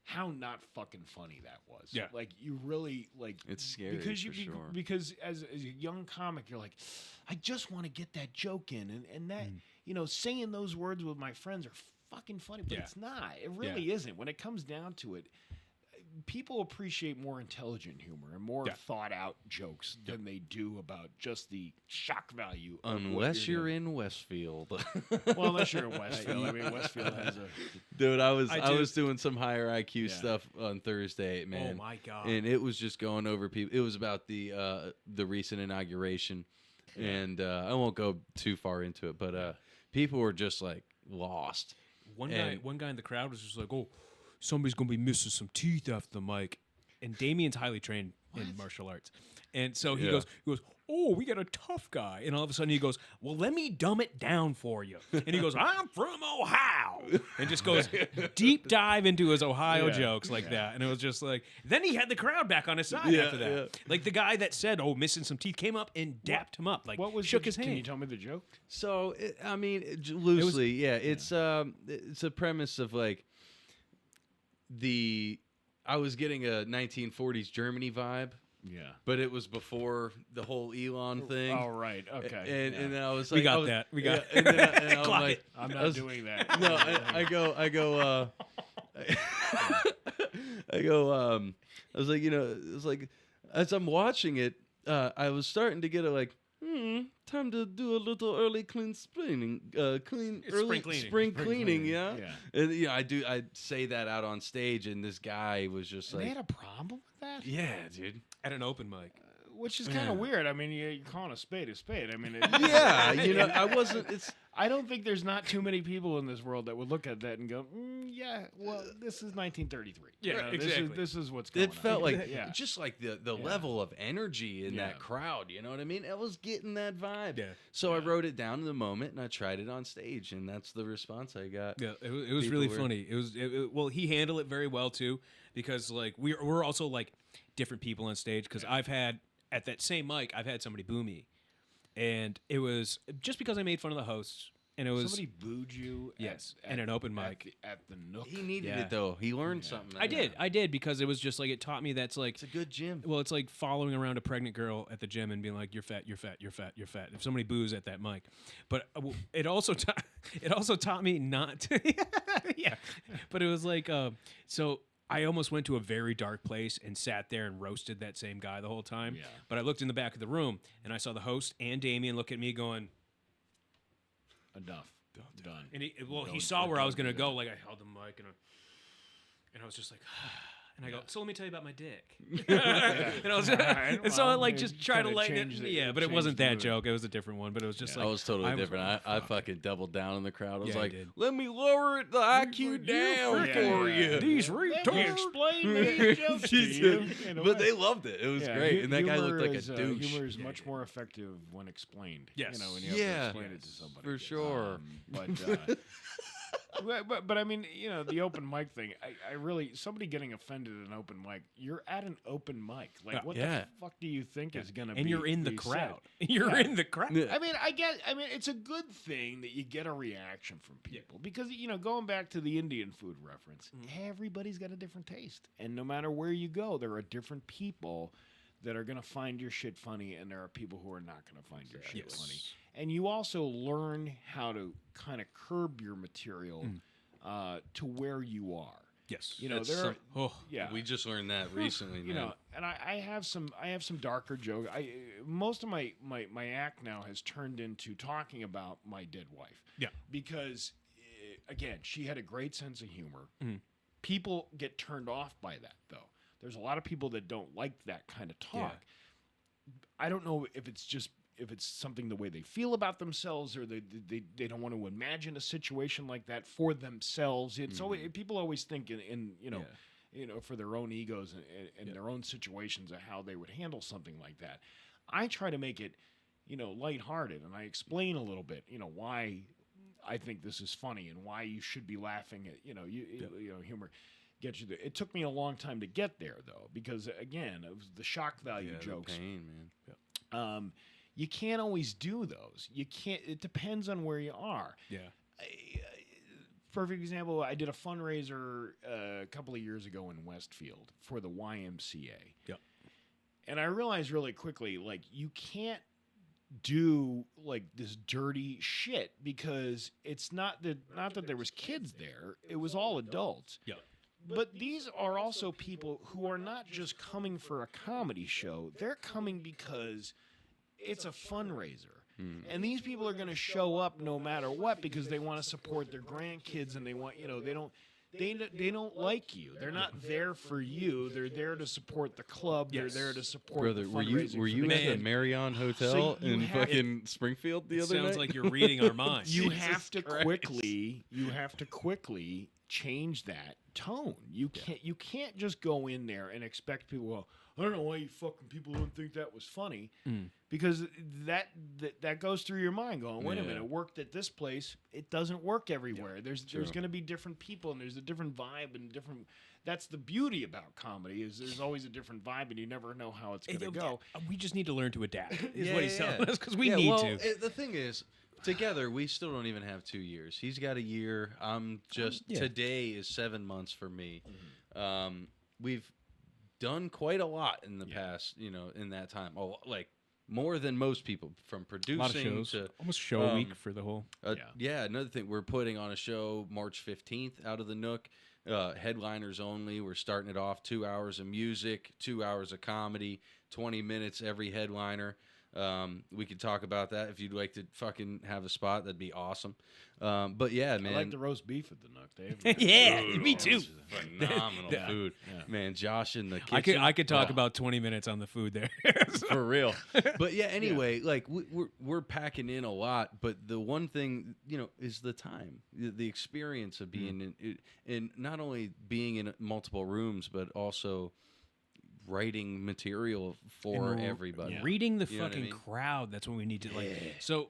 How not fucking funny that was. Yeah. Like, you really, like... It's scary, because for sure. Because as a young comic, you're like, I just want to get that joke in. And that, saying those words with my friends are fucking funny. But it's not. It really isn't. When it comes down to it, people appreciate more intelligent humor and more thought-out jokes than they do about just the shock value. unless you're in Westfield. Well, unless you're in Westfield. I mean, Westfield has a... Dude, I was doing some higher IQ stuff on Thursday, man. Oh my God. And it was just going over people. It was about the recent inauguration, and I won't go too far into it, but people were just like lost. One guy in the crowd was just like, "Oh, somebody's gonna be missing some teeth after the mic," and Damien's highly trained in martial arts, and so he goes, "Oh, we got a tough guy," and all of a sudden he goes, "Well, let me dumb it down for you," and he goes, "I'm from Ohio," and just goes deep dive into his Ohio jokes like that, and it was just like, then he had the crowd back on his side after that. Like the guy that said, "Oh, missing some teeth," came up and dapped him up, like shook his hand. Can you tell me the joke? So loosely, it's a premise of like I was getting a 1940s Germany vibe. Yeah. But it was before the whole Elon thing. Oh, right. Okay. And then I was like, We got that. We got it. And then I was Clock like, it. I'm not doing that. No, I was like, it was like, as I'm watching it, I was starting to get time to do a little early spring cleaning, yeah. And I say that out on stage, and this guy was just And like, they had a problem with that? yeah, dude. At an open mic. Which is kind of weird. I mean, you're calling a spade a spade. I mean, Yeah, I wasn't. I don't think there's not too many people in this world that would look at that and go, yeah, well, this is 1933. Yeah, exactly. This is what's going on. It felt like Yeah. just like the level of energy in that crowd. You know what I mean? I was getting that vibe. Yeah. So I wrote it down in the moment and I tried it on stage, and that's the response I got. Yeah, it was People really were- funny. It was well, he handled it very well too, because like we're also like different people on stage. Because I've had at that same mic, I've had somebody boo me, and it was just because I made fun of the hosts, and it was Somebody booed you at an open mic. At the Nook. He needed Yeah. it though. He learned something. I did because it was just like it taught me that's like It's a good gym. well, it's like following around a pregnant girl at the gym and being like, "You're fat, you're fat, you're fat, you're fat." If somebody boos at that mic, but it also taught me not to. Yeah, but it was like so. I almost went to a very dark place and sat there and roasted that same guy the whole time. Yeah. But I looked in the back of the room and I saw the host and Damien look at me going, Enough. Done. and he Don't- saw where I was don't going to do go. that. Like I held the mic and I was just like, And I go, so let me tell you about my dick. And so I like just try to lighten it. Yeah, but it wasn't that joke. It was a different one. But it was just like I was totally different. I fucking doubled down in the crowd. I was Yeah, like, you did. let me lower the IQ down for you. These Let me retards. explain these jokes to you. But they loved it. It was great. And that guy looked like a douche. Humor is much more effective when explained. Yes. When you have to explain it to somebody. For sure. But I mean, the open mic thing. I really somebody getting offended at an open mic. You're at an open mic. Like, what the fuck do you think is gonna be? And you're in the be crowd. said? You're in the crowd. Yeah. I mean, it's a good thing that you get a reaction from people because going back to the Indian food reference, everybody's got a different taste, and no matter where you go, there are different people that are gonna find your shit funny, and there are people who are not gonna find your shit funny. And you also learn how to kind of curb your material to where you are. Yes. We just learned that recently, man. And I have some darker jokes. Most of my act now has turned into talking about my dead wife. Yeah. Because again, she had a great sense of humor. People get turned off by that, though. There's a lot of people that don't like that kind of talk. I don't know if it's something the way they feel about themselves, or they don't want to imagine a situation like that for themselves. It's always people always think in for their own egos and their own situations of how they would handle something like that. I try to make it lighthearted, and I explain a little bit why I think this is funny and why you should be laughing at humor. Get you there. It took me a long time to get there, though, because again, it was the shock value jokes. The pain, man. You can't always do those. You can't. It depends on where you are. Yeah. Perfect example. I did a fundraiser a couple of years ago in Westfield for the YMCA. Yep. And I realized really quickly, like, you can't do like this dirty shit because it's not that there was kids there. It was all adults. Yep. But these are also people who are not just coming for a comedy show. They're coming because it's a fundraiser. And these people are going to show up no matter what because they want to support their grandkids, and they want, they don't like you. They're not there for you. They're there to support the club. Yes. They're there to support Brother, the were fundraising. you at the Marriott Hotel So you in have- fucking Springfield the other night? Sounds like you're reading our minds. You Jesus have to Christ. quickly change that tone. You can't just go in there and expect people, well, I don't know why you fucking people don't think that was funny, because that goes through your mind going, wait a minute, it worked at this place, it doesn't work everywhere. There's going to be different people, and there's a different vibe and different. That's the beauty about comedy, is there's always a different vibe, and you never know how it's going to go. We just need to learn to adapt. Is what he's telling us, because we Yeah, need well, to. The thing is, together we still don't even have 2 years. He's got a year. I'm just today is 7 months for me. We've done quite a lot in the past, in that time. Oh, like more than most people, from producing A lot of shows. to Almost show a week for the whole. another thing, we're putting on a show March 15th out of the Nook. Headliners only. We're starting it off 2 hours of music, 2 hours of comedy, 20 minutes every headliner. We could talk about that if you'd like to fucking have a spot. That'd be awesome. But yeah, man. I like the roast beef at the Nook. They have Yeah, me too. Phenomenal food, man. Josh in the kitchen. I could talk about 20 minutes on the food there. for real. But yeah, anyway, like we're packing in a lot, but the one thing, is the time, the experience of being in not only being in multiple rooms, but also writing material for everybody. Reading the You know what I fucking mean? crowd. That's what we need to like. So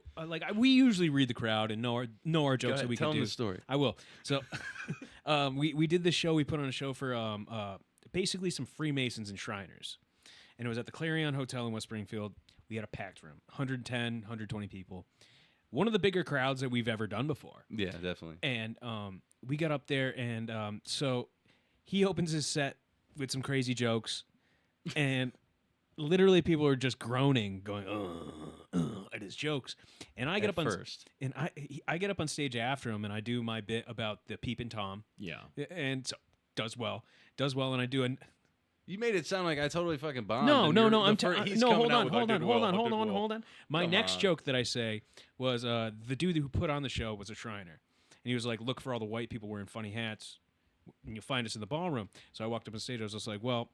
we usually read the crowd and know our jokes ahead, that we tell can them do. the story. I will. So we did this show. We put on a show for basically some Freemasons and Shriners, and it was at the Clarion Hotel in West Springfield. We had a packed room, 110, 120 people. One of the bigger crowds that we've ever done before. Yeah, definitely. And we got up there, and so he opens his set with some crazy jokes, and literally people are just groaning, going at his jokes. And I get At up on first. and I get up on stage after him, and I do my bit about the Peepin' Tom, Yeah. and so does well, and I do an. You made it sound like I totally fucking bombed. No, and no, you're no. the I'm he's no. coming Hold out on, with, hold "I on, did hold well, on, I hold did on, well." hold on. My Come next on. joke that I say was the dude who put on the show was a Shriner, and he was like, "Look for all the white people wearing funny hats. and you'll find us in the ballroom. So I walked up on stage. I was just like, well,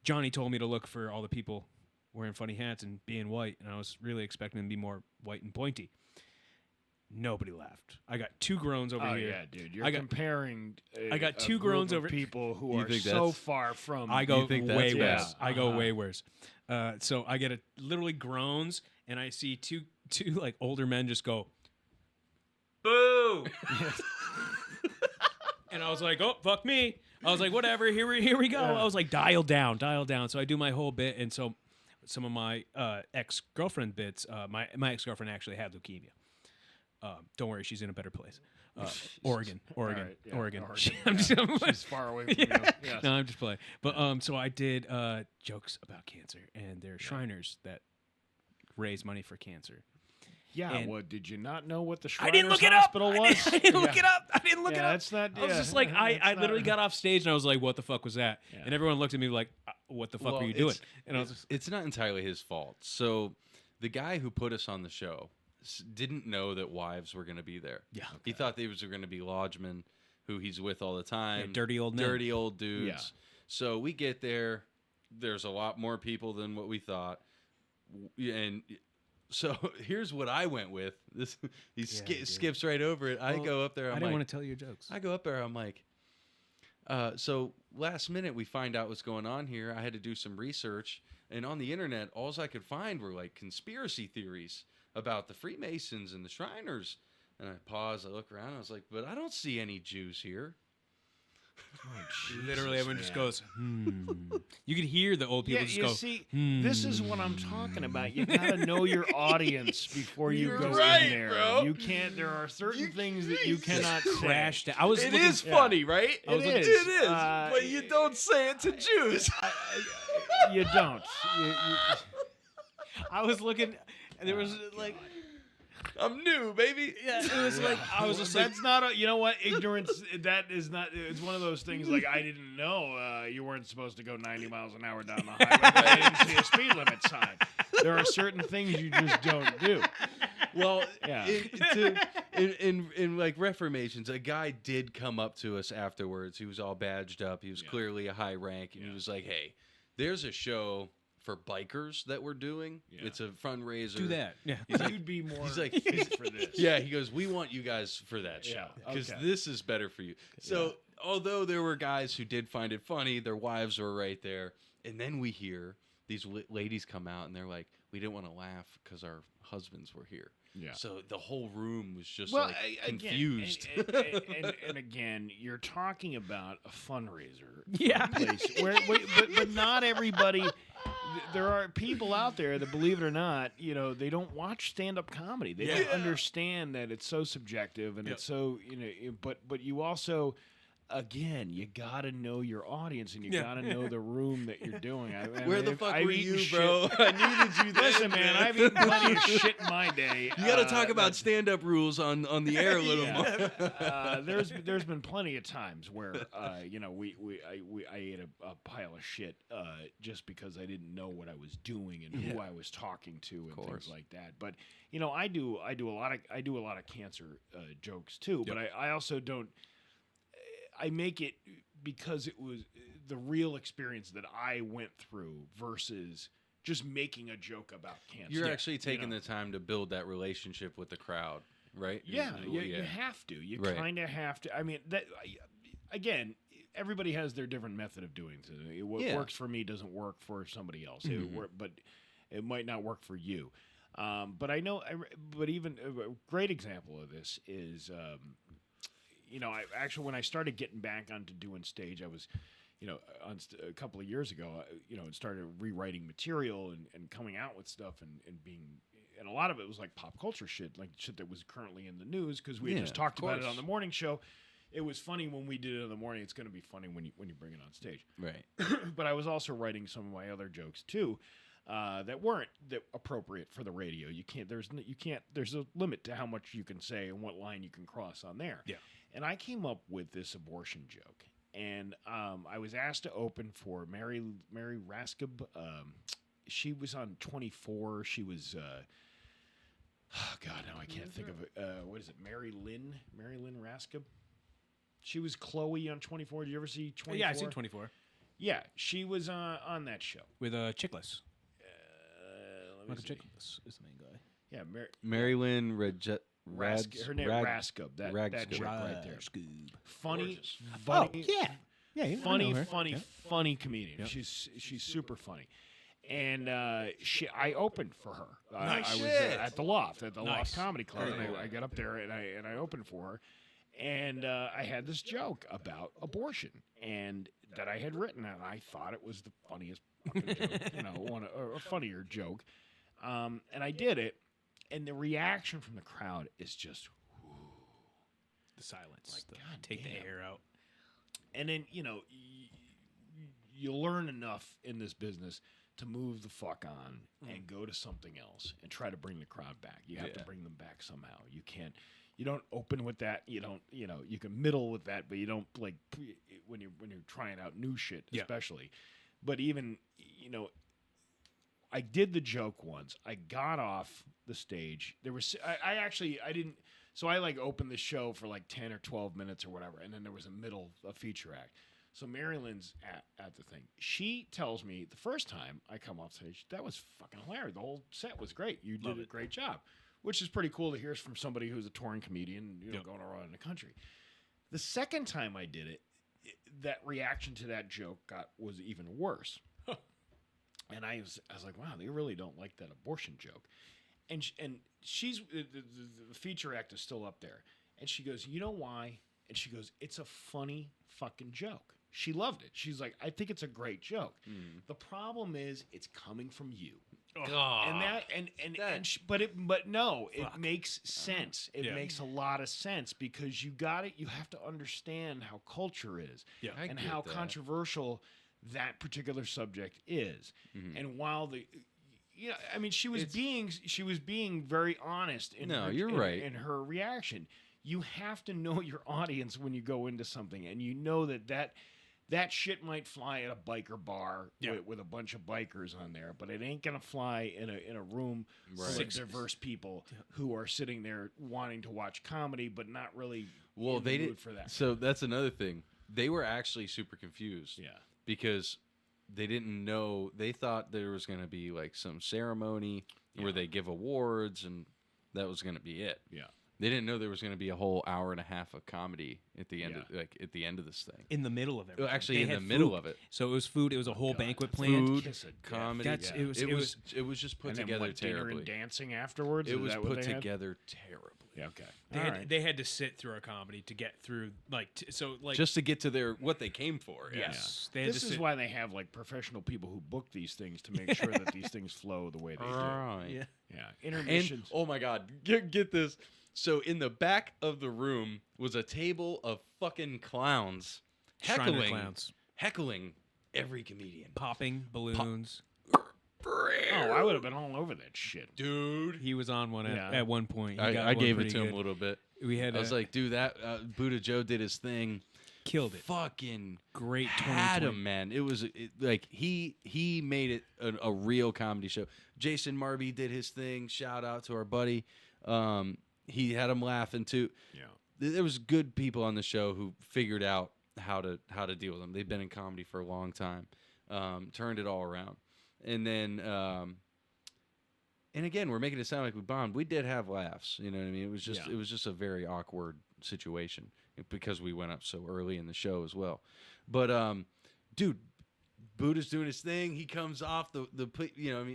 Johnny told me to look for all the people wearing funny hats and being white, and I was really expecting them to be more white and pointy. Nobody laughed. I got 2 groans over here. Yeah, dude. You're comparing. I got a 2 group groans of over people who You are think so that's- far from. I go think way that's worse. bad? I go way worse. So I get literally groans, and I see two like older men just go, boo. And I was like, oh, fuck me. I was like, whatever, here we go. I was like, dial down. So I do my whole bit, and so some of my ex-girlfriend bits, my ex-girlfriend actually had leukemia. Don't worry, she's in a better place. Oregon. Right, yeah, Oregon. Oregon, She's far away from you. Yes. No, I'm just playing. But so I did jokes about cancer, and there are Shriners that raise money for cancer. Yeah, And- what did you not know what the I Shriners didn't look it up. Hospital was? I didn't look it up. I didn't look it up. That's not. I was yeah, just like, I that's literally not- got off stage and I was like, what the fuck was that? Yeah. And everyone looked at me like, what the fuck Well, were you doing? it's- And I was just, It's not entirely his fault. So the guy who put us on the show didn't know that wives were going to be there. Yeah. He thought they were going to be lodgemen who he's with all the time. dirty old men. Dirty old dudes. Yeah. So we get there. There's a lot more people than what we thought. And so here's what I went with. This he skips right over it. I Well, go up there. I I'm didn't like, want to tell your jokes. I go up there. I'm like, so last minute we find out what's going on here. I had to do some research, and on the internet, all I could find were like conspiracy theories about the Freemasons and the Shriners. And I pause. I look around. I was like, but I don't see any Jews here. Literally, everyone just man. goes, You could hear the old people Yeah, just you go, see, this is what I'm talking about. You gotta know your audience before you You're go right, in there. bro. You can't. There are certain things that you cannot crash say. down. I was It looking, is funny, right? It is. It is. Uh, but you don't say it to Jews. You don't. I was looking, and there was like, I'm new, baby. yeah, it was like, I was just like, That's not. You know what? Ignorance. That is not. It's one of those things. Like I didn't know you weren't supposed to go 90 miles an hour down the highway. But I didn't see a speed limit sign. There are certain things you just don't do. Well, Yeah. in like reformations, a guy did come up to us afterwards. He was all badged up. He was clearly a high rank, and he was like, "Hey, there's a show for bikers that we're doing. Yeah. It's a fundraiser. do that. Yeah. You'd be more. He's like, fit for this. Yeah, he goes, we want you guys for that show Yeah, because okay. this is better for you. So although there were guys who did find it funny, their wives were right there, and then we hear these ladies come out and they're like, we didn't want to laugh because our husbands were here. Yeah. So the whole room was just Well, like again, confused. and again, you're talking about a fundraiser. Yeah. Place but not everybody. There are people out there that, believe it or not, they don't watch stand-up comedy. They don't understand that it's so subjective and it's so But you also. Again, you gotta know your audience and you gotta know the room that you're doing. Where the fuck I've were eaten you, shit. bro? I needed you there. Listen, man, I've eaten plenty of shit in my day. You got to talk about stand-up rules on the air a little more. There's been plenty of times where I ate a pile of shit just because I didn't know what I was doing and who I was talking to and things like that. But I do a lot of cancer jokes too. But I also don't. I make it because it was the real experience that I went through versus just making a joke about cancer. You're actually taking the time to build that relationship with the crowd, right? Yeah, you have to. You Right. kind of have to. I mean, again, everybody has their different method of doing things. What works for me doesn't work for somebody else. But it might not work for you. But I know. But even a great example of this is. I actually, when I started getting back onto doing stage, I was, a couple of years ago, started rewriting material and coming out with stuff and being, and a lot of it was like pop culture shit, like shit that was currently in the news because we had just talked about it on the morning show. It was funny when we did it in the morning. It's going to be funny when you bring it on stage. Right. But I was also writing some of my other jokes too. That weren't appropriate for the radio. There's a limit to how much you can say and what line you can cross on there. Yeah. And I came up with this abortion joke, and I was asked to open for Mary Raskib. She was on 24. She was, oh God, now I can't think of it. What is it? Mary Lynn Raskib. She was Chloe on 24. Did you ever see 24? Yeah, I seen 24 Yeah, she was on that show. with Chickless. Let me Michael see. Chickless is the main guy. Yeah, Mary Lynn Radjet. her name Raskub. That chick right there. Funny, funny, funny comedian. Yep. She's super funny. And I opened for her. I was shit. at the Loft Nice. Loft Comedy Club, and I got up there and I opened for her, and I had this joke about abortion and that I had written, and I thought it was the funniest fucking joke, a funnier joke, and I did it, and the reaction from the crowd is just, The silence. Like, the- God take the damn. air out. and then you learn enough in this business to move the fuck on and go to something else and try to bring the crowd back. You have to bring them back somehow. You don't open with that. You don't, you can middle with that, but you don't like when you're trying out new shit, Yeah. especially. But even, I did the joke once. I got off the stage. There was, I didn't, so I like opened the show for like 10 or 12 minutes or whatever. And then there was a feature act. So Mary Lynn's at the thing. She tells me the first time I come off stage, that was fucking hilarious. The whole set was great. You did a great job, which is pretty cool to hear from somebody who's a touring comedian, going around the country. The second time I did it, that reaction to that joke was even worse. And I was like, wow, they really don't like that abortion joke. And she's the feature act is still up there. And she goes, you know why? And she goes, it's a funny fucking joke. She loved it. She's like, I think it's a great joke. The problem is, it's coming from you. But no, it makes sense. It makes a lot of sense because you have to understand how culture is and how controversial that particular subject is. And while she was being very honest in in her reaction. You have to know your audience when you go into something, and you know that shit might fly at a biker bar with a bunch of bikers on there, but it ain't gonna fly in a room full of diverse people who are sitting there wanting to watch comedy, but not really. Well, they did for that. So that's another thing. They were actually super confused. Yeah. Because they didn't know. They thought there was going to be like some ceremony where they give awards, and that was going to be it. Yeah. They didn't know there was going to be a whole hour and a half of comedy at the end, at the end of this thing. In the middle of it. Actually, in the middle of it. So it was food. It was a whole banquet planned. Food, Kiss of death. comedy. That's- It was just put And then together what, dinner terribly. and dancing afterwards. It Is was that what put they had? together terribly. Yeah. Okay. They had to sit through our comedy to get through, Just to get to what they came for. yes. They had This to is sit. why they have like professional people who book these things to make sure that these things flow the way they do. Right. Yeah. Yeah. And Intermissions. oh my god, get this. So in the back of the room was a table of fucking clowns Shriner clowns. heckling every comedian. Popping balloons. Oh, I would have been all over that shit. Dude, He was on one Yeah. at one point. He got I one gave it pretty to him good. a little bit. We had I was like, dude, that Buddha Joe did his thing. killed it. Fucking Great had 2020. him, man. It was like he made it a real comedy show. Jason Marby did his thing. Shout out to our buddy. He had him laughing too. Yeah. There was good people on the show who figured out how to deal with them. They've been in comedy for a long time. Turned it all around. And then and again, we're making it sound like we bombed. We did have laughs. You know what I mean? It was just a very awkward situation because we went up so early in the show as well. But dude, Buddha's doing his thing. He comes off the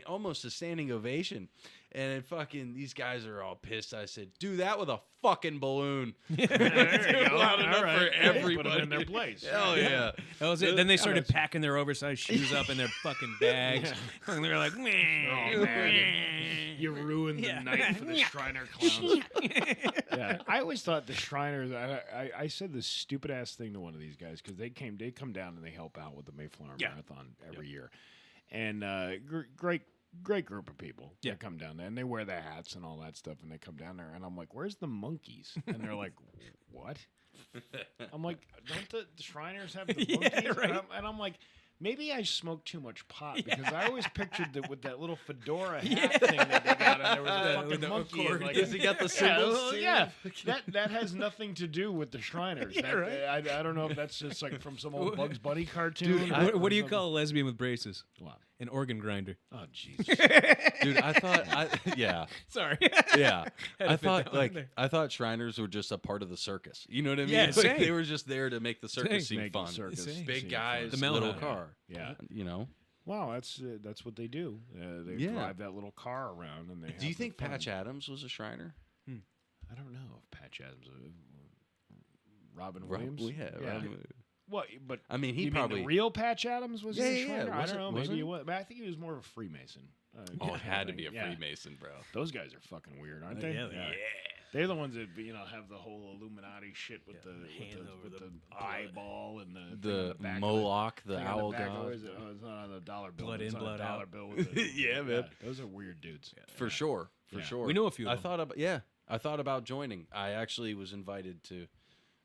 almost a standing ovation. And then fucking these guys are all pissed. I said, do that with a fucking balloon. There you go. Loud enough All right. for Put everybody. them in their place. Hell yeah. That was it. Then they started packing their oversized shoes up in their fucking bags. And they were like, Oh, man. You ruined the night for the Shriner clowns. Yeah, I always thought the Shriners. I said this stupid ass thing to one of these guys because they come down and they help out with the Mayflower Marathon every year, and great group of people. Yeah. That come down there and they wear the hats and all that stuff, and they come down there and I'm like, "Where's the monkeys?" And they're like, "What?" I'm like, "Don't the Shriners have the monkeys?" right. And I'm like, Maybe I smoked too much pot because I always pictured that with that little fedora hat thing that they got, and there was a fucking monkey. And like, Does he got the symbols? Yeah, that has nothing to do with the Shriners. Yeah, right. I don't know if that's just like from some old Bugs Bunny cartoon. Dude, what do you call a lesbian with braces? What? An organ grinder. Oh, Jesus. Dude, I thought, yeah, Sorry. yeah. Had to fit that one there. I thought Shriners were just a part of the circus. You know what I mean? Yeah, Like, same. they were just there to make the circus Same. seem Make the fun. circus Same. Big seem guys, fun. The little Melon. car. Yeah. You know. Wow, that's what they do. They Yeah. drive that little car around, and they. Do you have think the fun. Patch Adams was a Shriner? I don't know if Patch Adams, Robin Rob- Williams. yeah, Robin- Well, but I mean, he you probably. mean the real Patch Adams was Yeah, he a yeah, Shriner? I wasn't- don't know. wasn't Maybe he? he was, but I think he was more of a Freemason. Oh, it had to be a Yeah. Freemason, bro. Those guys are fucking weird, aren't they? Yeah, they are. They're the ones that have the whole Illuminati shit with hand over with the the eyeball and the thing in The back of Moloch, the thing on owl back of god. it. Oh, it's not on the dollar bill. Blood it's in, on a blood dollar out. bill with the, Yeah, man. Those are weird dudes. For sure, for Yeah. sure. We know a few of I them. thought about I thought about joining. I actually was invited to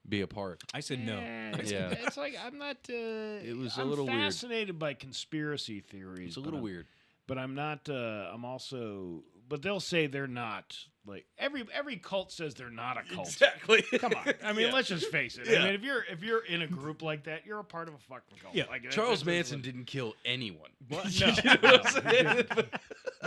be a part. I said no. It's, Yeah. it's like I'm not. It was a I'm little weird. fascinated by conspiracy theories. It's a but little I'm- weird. but I'm not. I'm also. But they'll say they're not. Like every cult says they're not a cult. Exactly. Come on. I mean, Yeah. let's just face it. Yeah. I mean, if you're in a group like that, you're a part of a fucking cult. Yeah. Like, Charles that's Manson didn't kill anyone. What? You know what I'm saying?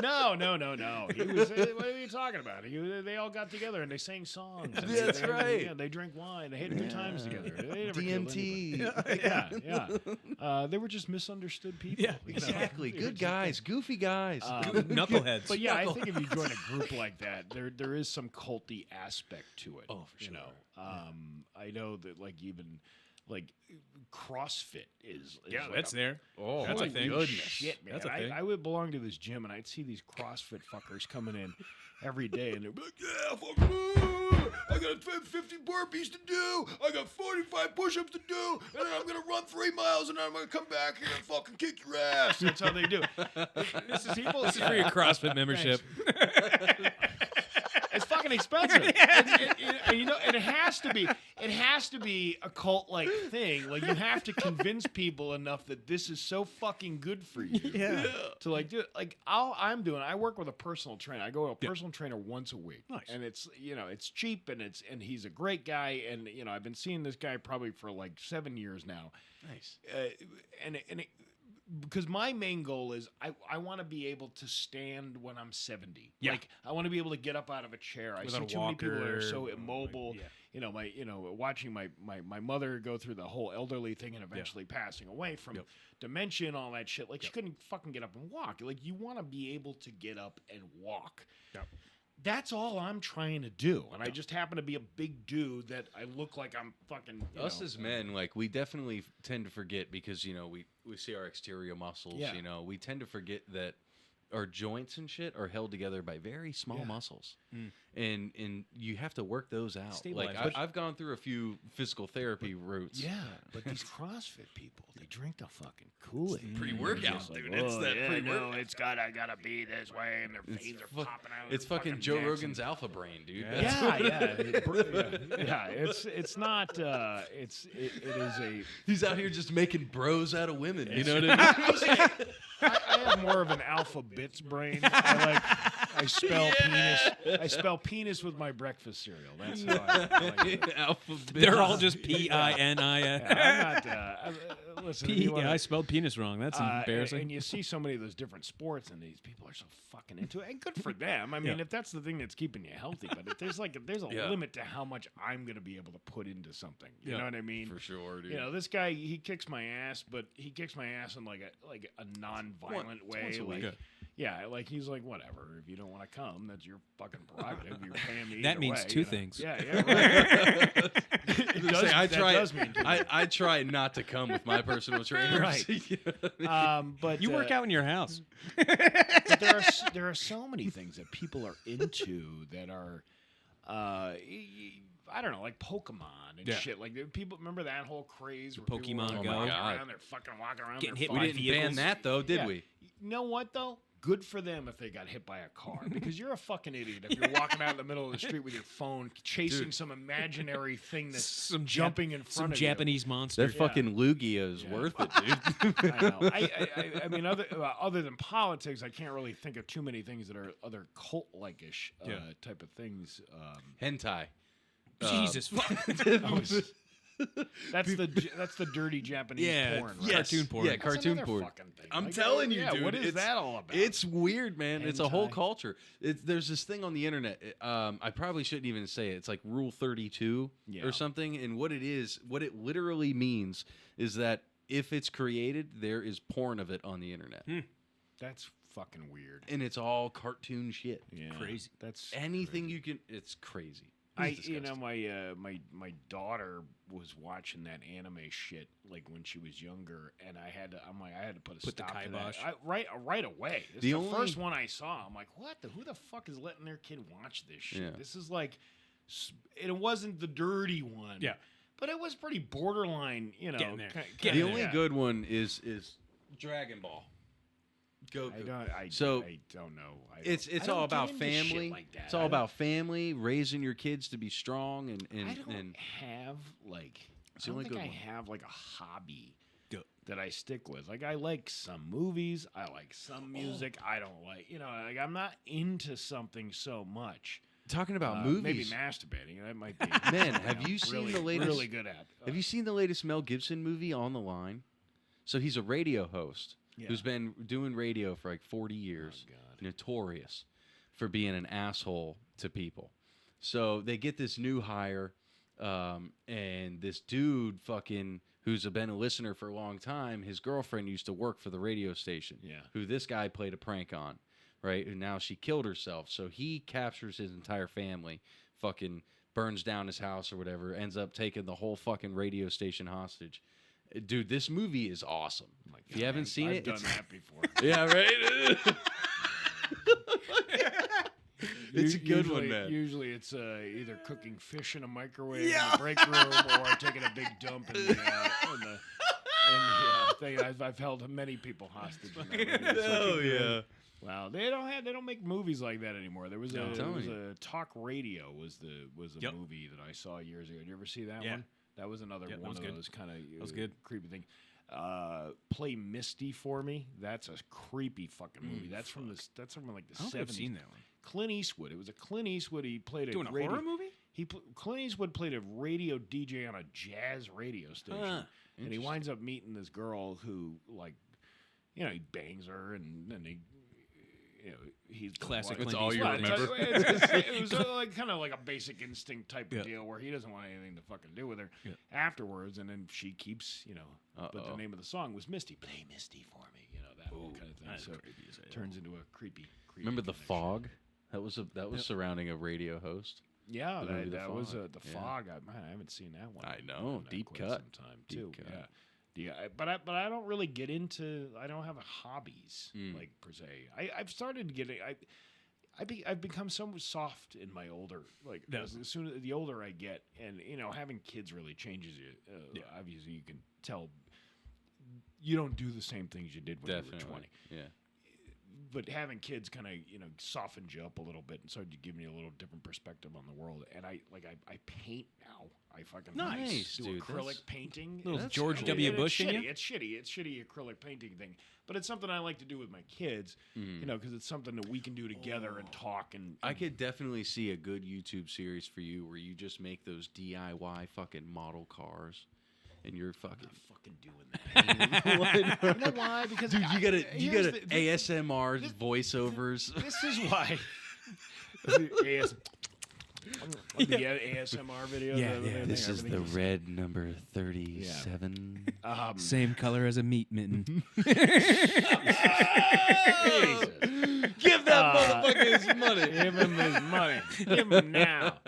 No. He was. What are you talking about? They all got together and they sang songs. And That's they, right. Yeah, they drank wine. They had good times together. They never killed DMT. anybody. Yeah. They were just misunderstood people. Yeah, you know? Exactly. They were Good just- guys, goofy guys. Knuckleheads. But yeah, I think if you join a group like that, there is some culty aspect to it. Oh, for You sure. know, I know that even CrossFit is yeah, like that's a there. Oh, That's a holy thing. goodness. shit, man. That's a thing. I would belong to this gym, and I'd see these CrossFit fuckers coming in every day, and they're like, "Yeah, fuck, I got 50 burpees to do. I got 45 push-ups to do, and then I'm gonna run 3 miles, and then I'm gonna come back here and fucking kick your ass." That's how they do it. This is people. This is for your CrossFit membership. It's fucking expensive. And you know, and it has to be. It has to be a cult-like thing. Like you have to convince people enough that this is so fucking good for you. Yeah. To like do it. Like I work with a personal trainer. I go to a personal trainer once a week. Nice. And it's it's cheap and he's a great guy. And I've been seeing this guy probably for like 7 years now. Nice. Because my main goal is I want to be able to stand when I'm 70. Yeah. Like I want to be able to get up out of a chair. I Without see a too many people that are walker so or, immobile. yeah. Watching my mother go through the whole elderly thing and eventually passing away from dementia and all that shit. Like she couldn't fucking get up and walk. Like you want to be able to get up and walk. Yep. That's all I'm trying to do. And I just happen to be a big dude that I look like I'm fucking Us as men, like we definitely tend to forget because we see our exterior muscles. Yeah. We tend to forget that our joints and shit are held together by very small muscles, and you have to work those out. Stabilize. Like I've gone through a few physical therapy routes. Yeah, but these CrossFit people, they drink the fucking Kool-Aid. Pre-workout, It's like, dude. It's "Oh, that yeah, pre-workout. no, I gotta be this way, and their veins are popping out. of It's their fucking fucking Joe necks Rogan's alpha brain, dude. Yeah. Yeah. It's not. It is a. He's out here just making bros out of women. You know what I mean? I have more of an alpha bits brain. I spell penis. I spell penis with my breakfast cereal. That's how I like it. Alpha. They're all just P-I-N-I. Yeah, I'm not. Listen, if you wanna- I spelled penis wrong. That's embarrassing. And you see so many of those different sports, and these people are so fucking into it. And good for them. I mean, Yeah. if that's the thing that's keeping you healthy, but if there's a Yeah. limit to how much I'm going to be able to put into something. You know what I mean? For sure, dude. This guy, he kicks my ass, but he kicks my ass in like a non-violent way. once a week. Like, yeah, like he's like, whatever. If you don't want to come, that's your fucking prerogative. You're paying me. That either means way, two you know? things. Yeah, right. It does- I that try. does mean two things. I try not to come with my personal trainer. Right. But You work out in your house. but there are so many things that people are into that are, I don't know, like Pokemon and Yeah. shit. Like people remember that whole craze. Where people Pokemon were Go. walking God. around, they're fucking walking around. Getting their hit We by didn't vehicles. ban that though, did Yeah. we? You know what though? good for them if they got hit by a car, because you're a fucking idiot if you're walking out in the middle of the street with your phone chasing some imaginary thing that's jumping in front Some of Japanese monster. That fucking Lugia is worth it, dude. I know. I mean, other than politics, I can't really think of too many things that are other cult-like-ish type of things. Hentai. Jesus fuck. That's the dirty Japanese porn, right? Cartoon porn. Yeah, That's cartoon another porn. fucking thing. I'm Like, telling you, dude. What is that all about? It's weird, man. It's a whole Hentai. culture. There's this thing on the internet. I probably shouldn't even say it. It's like Rule 32 or something. And what it literally means is that if it's created, there is porn of it on the internet. That's fucking weird. And it's all cartoon shit. Yeah, Crazy. That's Anything you can. It's crazy. It's disgusting. my daughter was watching that anime shit like when she was younger, and I had to put a Put the stop to that. kibosh. Right away. This The is only- the first one I saw. I'm like, who the fuck is letting their kid watch this shit? Yeah. This is like, it wasn't the dirty one. Yeah. But it was pretty borderline, you know. Getting there. The only good one is Dragon Ball. Goku. I don't know. It's I don't all get about into shit family. like that. It's all about family, raising your kids to be strong, and I don't and have like. It's I the don't only think good I one. have like a hobby Yeah. that I stick with. Like I like some movies, I like some music. I don't like, like I'm not into something so much. talking about Maybe movies. masturbating. That might be. Man, have you seen really, the latest? Really good at. Have you seen the latest Mel Gibson movie, On the Line? So he's a radio host who's been doing radio for like 40 years. God. Notorious for being an asshole to people. So they get this new hire, and this dude fucking who's been a listener for a long time, his girlfriend used to work for the radio station. Yeah. Who this guy played a prank on, right? And now she killed herself. So he captures his entire family, fucking burns down his house or whatever, ends up taking the whole fucking radio station hostage. Dude, this movie is awesome. If you haven't seen I've it, done it's- that before. yeah, right? It's a good one, man. Usually it's either cooking fish in a microwave in the break room or taking a big dump in the thing. I've held many people hostage in that movie. Oh, yeah. Wow, they don't make movies like that anymore. There was I'm telling a Talk Radio was a Yep. movie that I saw years ago. Did you ever see that Yeah. one? That was another Yeah, that one was of good. those kind of was good. creepy things. Play Misty for me. That's a creepy fucking movie. That's from like the I don't 70s. think I've seen that one. Clint Eastwood. It was a Clint Eastwood. He played Doing a horror movie? Clint Eastwood played a radio DJ on a jazz radio station, and he interesting. winds up meeting this girl who, like, he bangs her, and then he's Classic like, Clint all you Eastwood. remember. It was like kind of like a Basic Instinct type of deal where he doesn't want anything to fucking do with her afterwards, and then she keeps, but the name of the song was Misty. Play Misty for me, that kind of thing. that's So creepy as hell. turns into a creepy. Remember The connection. Fog? That was surrounding a radio host. Yeah, The movie The that was Fog. the Yeah. Fog. I haven't seen that one. I know, in deep quite cut. some time Deep too. cut. Yeah, but I don't really get into. I don't have hobbies like per se. I've started getting. I've become so soft in my older as soon as the older I get, and having kids really changes you. Obviously, you can tell you don't do the same things you did when you were 20. Yeah. But having kids kind of softened you up a little bit and started to give me a little different perspective on the world. And I paint now. I fucking Nice, do dude. acrylic That's- painting. Little That's George cool. W. And Bush in it's you? shitty. It's shitty acrylic painting thing. But it's something I like to do with my kids. Because it's something that we can do together and talk and I could definitely see a good YouTube series for you where you just make those DIY fucking model cars, and you're fucking. fucking doing that. You know why? Because Dude, you gotta here's the- ASMR voiceovers. This is why. The ASMR video. This is the red number 37. Same color as a meat mitten. Give that motherfucker his money. Give him his money. Give him now.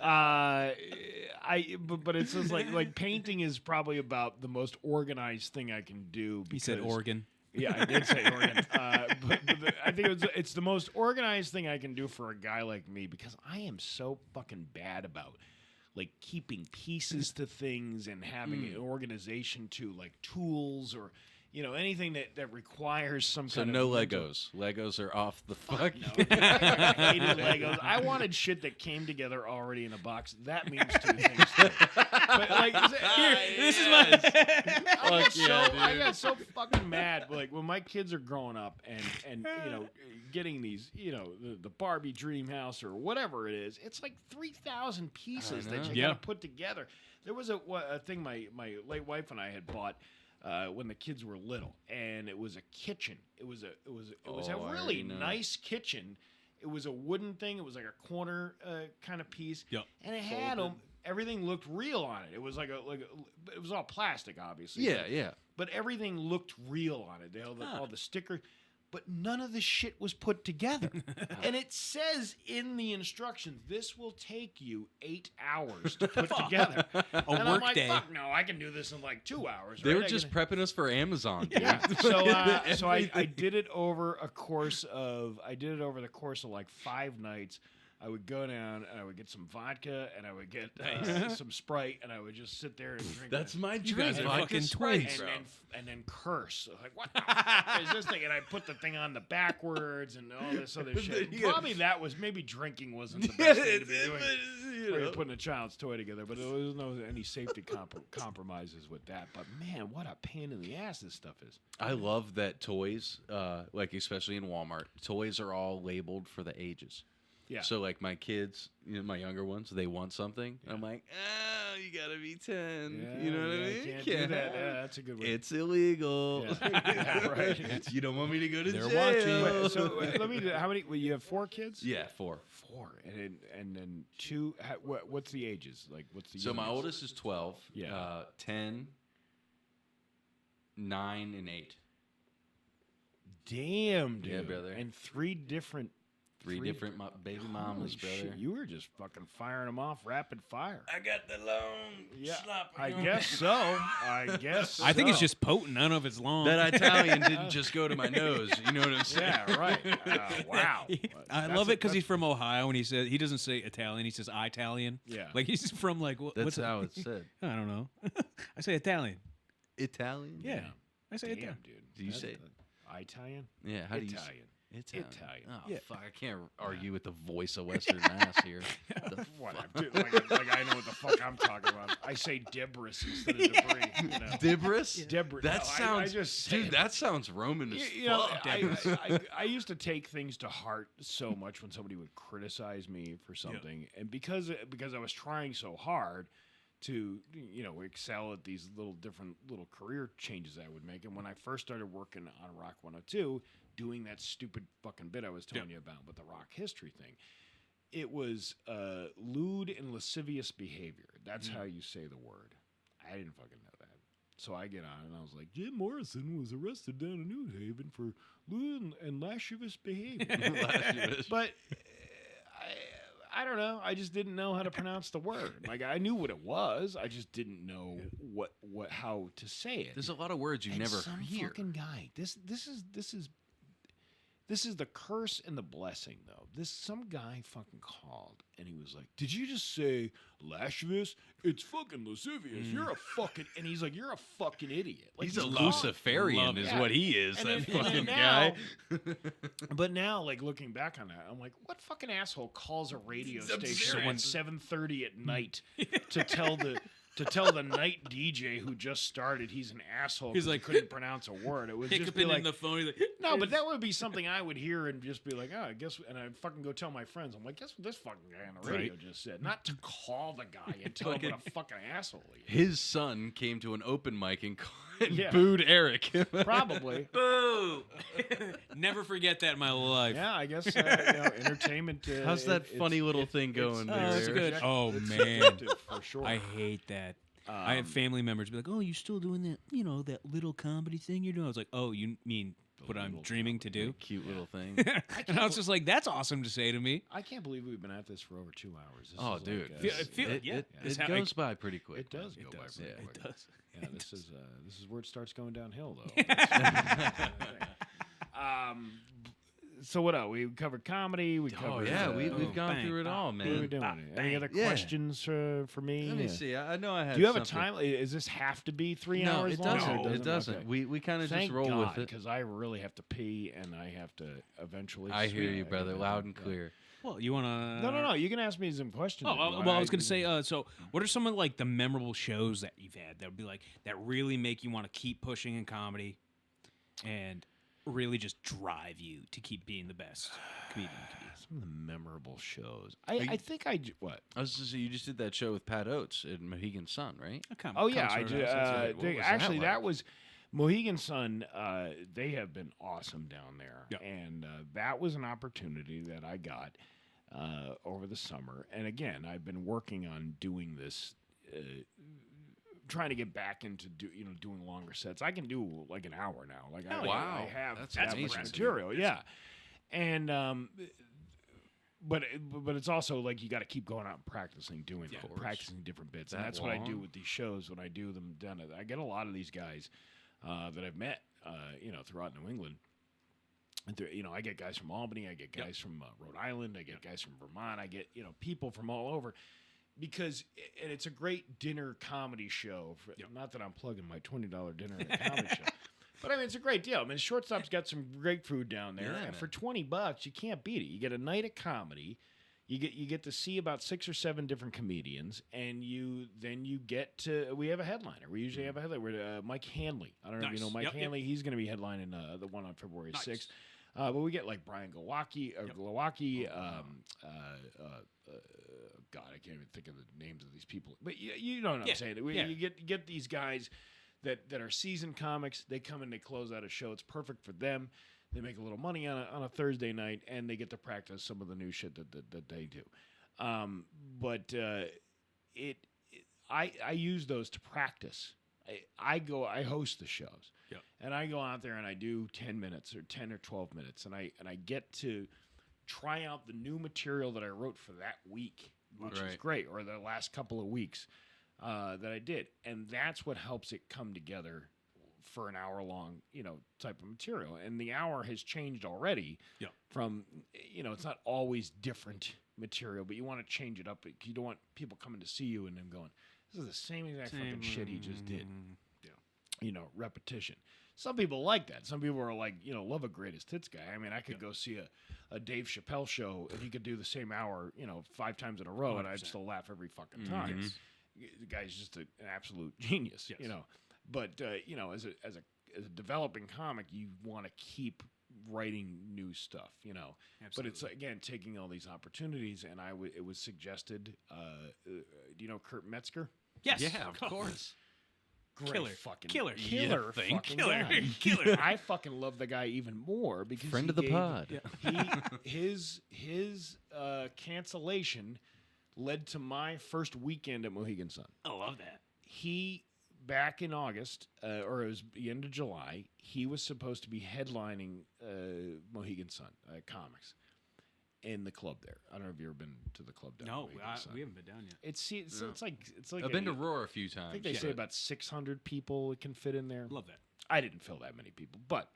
But it's just like painting is probably about the most organized thing I can do. He said because- Oregon. Yeah, I did say Oregon. I think it's the most organized thing I can do for a guy like me because I am so fucking bad about like keeping pieces to things and having an organization to like tools or anything that requires some So kind no of mental- Legos. Legos are off the fuck. No, I hated Legos. I wanted shit that came together already in a box. That means two things. Too. But like, This is my. I got so fucking mad. Like when my kids are growing up and getting these, the Barbie dream house or whatever it is. It's like 3,000 pieces that you gotta put together. There was a thing my late wife and I had bought. When the kids were little, and it was a kitchen. It was a really nice kitchen. It was a wooden thing. It was like a corner kind of piece, and it had everything looked real on it. It was like it was all plastic, obviously. Yeah. But everything looked real on it. They had all the stickers. But none of the shit was put together. And it says in the instructions, this will take you 8 hours to put together. A and I'm work like, day. fuck no, I can do this in like 2 hours. They right? were just prepping us for Amazon. Dude. Yeah. So I did it over a course of like 5 nights. I would go down and I would get some vodka and I would get some Sprite and I would just sit there and drink. That's my You drink. guys are Vodka fucking Sprite, twins. bro. and then curse. Like, what the fuck is this thing? And I put the thing on the backwards and all this other shit. Yeah. Probably maybe drinking wasn't the best thing to be doing. you Or you're know. putting a child's toy together, but there was no any safety compromises with that. But man, what a pain in the ass this stuff is. I love that toys, like especially in Walmart, toys are all labeled for the ages. Yeah. So like my kids, my younger ones, they want something. And I'm like, you gotta be 10. You know what I mean? Can't do that. Yeah, that's a good one. It's illegal. Yeah, right. You don't want me to go to They're jail. watching. So let me. How many? Well, you have 4 kids. Yeah, 4. 4, and then 2. What's the ages? Like, what's the? So my youngest? oldest is 12. Yeah. 10, 9, and 8. Damn, dude. Yeah, brother. And 3 different. Three different baby mamas, brother. Shit, you were just fucking firing them off rapid fire. I got the long I guess so. I think it's just potent. I don't know if it's long. That Italian didn't just go to my nose. You know what I'm saying? Yeah, right. Wow. I love it because he's from Ohio and he doesn't say Italian. He says Italian. Yeah. Like he's from like That's what's how it's said. I don't know. I say Italian. Italian? Yeah. I say Damn, Italian. dude. Do you say Italian? Yeah, how do you say Italian. Italian. Oh, Yeah. fuck. I can't argue with the voice of Western Mass here. Whatever. Dude, like I know what the fuck I'm talking about. I say debris instead of debris. You know? Debris? Debris. That No, sounds... I just say dude, it. that sounds Roman as You know, fuck. I used to take things to heart so much when somebody would criticize me for something, and because I was trying so hard to excel at these little career changes I would make, and when I first started working on Rock 102, doing that stupid fucking bit I was telling you about with the rock history thing, it was lewd and lascivious behavior. That's how you say the word. I didn't fucking know that. So I get on and I was like, Jim Morrison was arrested down in New Haven for lewd and lascivious behavior. But I don't know. I just didn't know how to pronounce the word. Like I knew what it was. I just didn't know how to say it. There's a lot of words you And never some hear. fucking guy. This is the curse and the blessing, though. Some guy fucking called, and he was like, "Did you just say lascivious? It's fucking lascivious. You're a fucking..." And he's like, "You're a fucking idiot." Like, He's a calling- Luciferian is Yeah. what he is, And that then fucking now- guy. But now, like looking back on that, I'm like, what fucking asshole calls a radio It's station at absurd. 7:30 at night to tell the night DJ who just started he's an asshole He's 'cause like- he couldn't pronounce a word? It would just be Hiccuping like, in the phone. He's like, no, but that would be something I would hear and just be like, oh, I guess, and I'd fucking go tell my friends. I'm like, guess what this fucking guy on the radio just said? Not to call the guy and tell him what a fucking asshole he is. His son came to an open mic and Yeah. booed Eric. Probably. boo. Never forget that in my life. Yeah, I guess entertainment. How's that funny little thing going Oh, there? that's Eric? good. Oh, It's man. subjective, for sure. I hate that. I have family members be like, "Oh, you still doing that? That little comedy thing you're doing?" I was like, "Oh, you mean what I'm dreaming to do?" Cute little thing. And I was just like, "That's awesome to say to me." I can't believe we've been at this for over 2 hours. This Oh, is dude. like, It goes by pretty quick. It does man. go by does, pretty yeah. quick. It does. Yeah, this is where it starts going downhill, though. So what else? We covered comedy. We Oh covered. yeah, we've gone bang, through it all, What are we man. doing? Any other Yeah. questions for me? Let me see. I know I had. Do you have something. a time? Does this have to be 3 No, hours it long? doesn't. or It doesn't. Okay. We kind of just Thank roll God, with it. because I really have to pee and I have to eventually. I hear swim. you, brother, Yeah. loud and Yeah. clear. Well, you want to? No. You can ask me some questions. Oh, if you want. well, I was going to say, so what are some of like the memorable shows that you've had that would be like that really make you want to keep pushing in comedy, and really just drive you to keep being the best comedian you can be? Some of the memorable shows. I think what? I was just say you just did that show with Pat Oates in Mohigan Sun, right? Oh yeah, I Concert did. house, that's right. What was that Actually, that like? was Mohigan Sun. They have been awesome down there, Yep. and that was an opportunity that I got over the summer. And again, I've been working on doing this, trying to get back into doing longer sets. I can do like an hour now. Like wow. I have That's that much amazing. material. Yeah, and but it's also like you got to keep going out and practicing practicing different bits, and That that's what I do long? with these shows when I do them done. I get a lot of these guys that I've met, throughout New England. And I get guys from Albany, I get guys from Rhode Island, I get guys from Vermont, I get people from all over, because and it's a great dinner comedy show. Not that I'm plugging my $20 dinner at a comedy show. But I mean, it's a great deal. I mean, Shortstop's got some great food down there, Yeah, and man. for $20, you can't beat it. You get a night of comedy, you get to see about 6 or 7 different comedians, and you get to. We have a headliner. We usually have a headliner. We're Mike Hanley. I don't know if you know Nice. Mike Yep, yep. Hanley. He's going to be headlining the one on February Nice. 6th. But we get like Brian Glowacki. God, I can't even think of the names of these people. But you know what I'm saying. You get these guys that are seasoned comics. They come and they close out a show. It's perfect for them. They make a little money on a Thursday night, and they get to practice some of the new shit that they do. I use those to practice. I host the shows, and I go out there and I do 10 minutes or 10 or 12 minutes, and I get to try out the new material that I wrote for that week, which is Right. great, or the last couple of weeks that I did, and that's what helps it come together for an hour long, type of material. And the hour has changed already from, it's not always different material, but you want to change it up. You don't want people coming to see you and them going, this is the same exact fucking shit he just did. Repetition. Some people like that. Some people are like, love a greatest hits guy. I mean, I could go see a Dave Chappelle show and he could do the same hour, 5 times in a row, and I'd 100%. still laugh every fucking time. The guy's just an absolute genius, But as a developing comic, you want to keep writing new stuff, But it's again taking all these opportunities, and it was suggested. Do you know Kurt Metzger? Yes, Yeah, of course. Great Killer. fucking Killer. killer, You think? fucking Killer. guy. Killer. I fucking love the guy even more because Friend he of the gave- pod. His cancellation led to my first weekend at Mohigan Sun. I love that. He back in August, or it was the end of July, he was supposed to be headlining Mohigan Sun Comics in the club there. I don't know if you've ever been to the club down. No, at Mohigan Sun. we haven't been down yet. It's like I've been to Roar a few times. I think they say about 600 people it can fit in there. Love that. I didn't fill that many people, but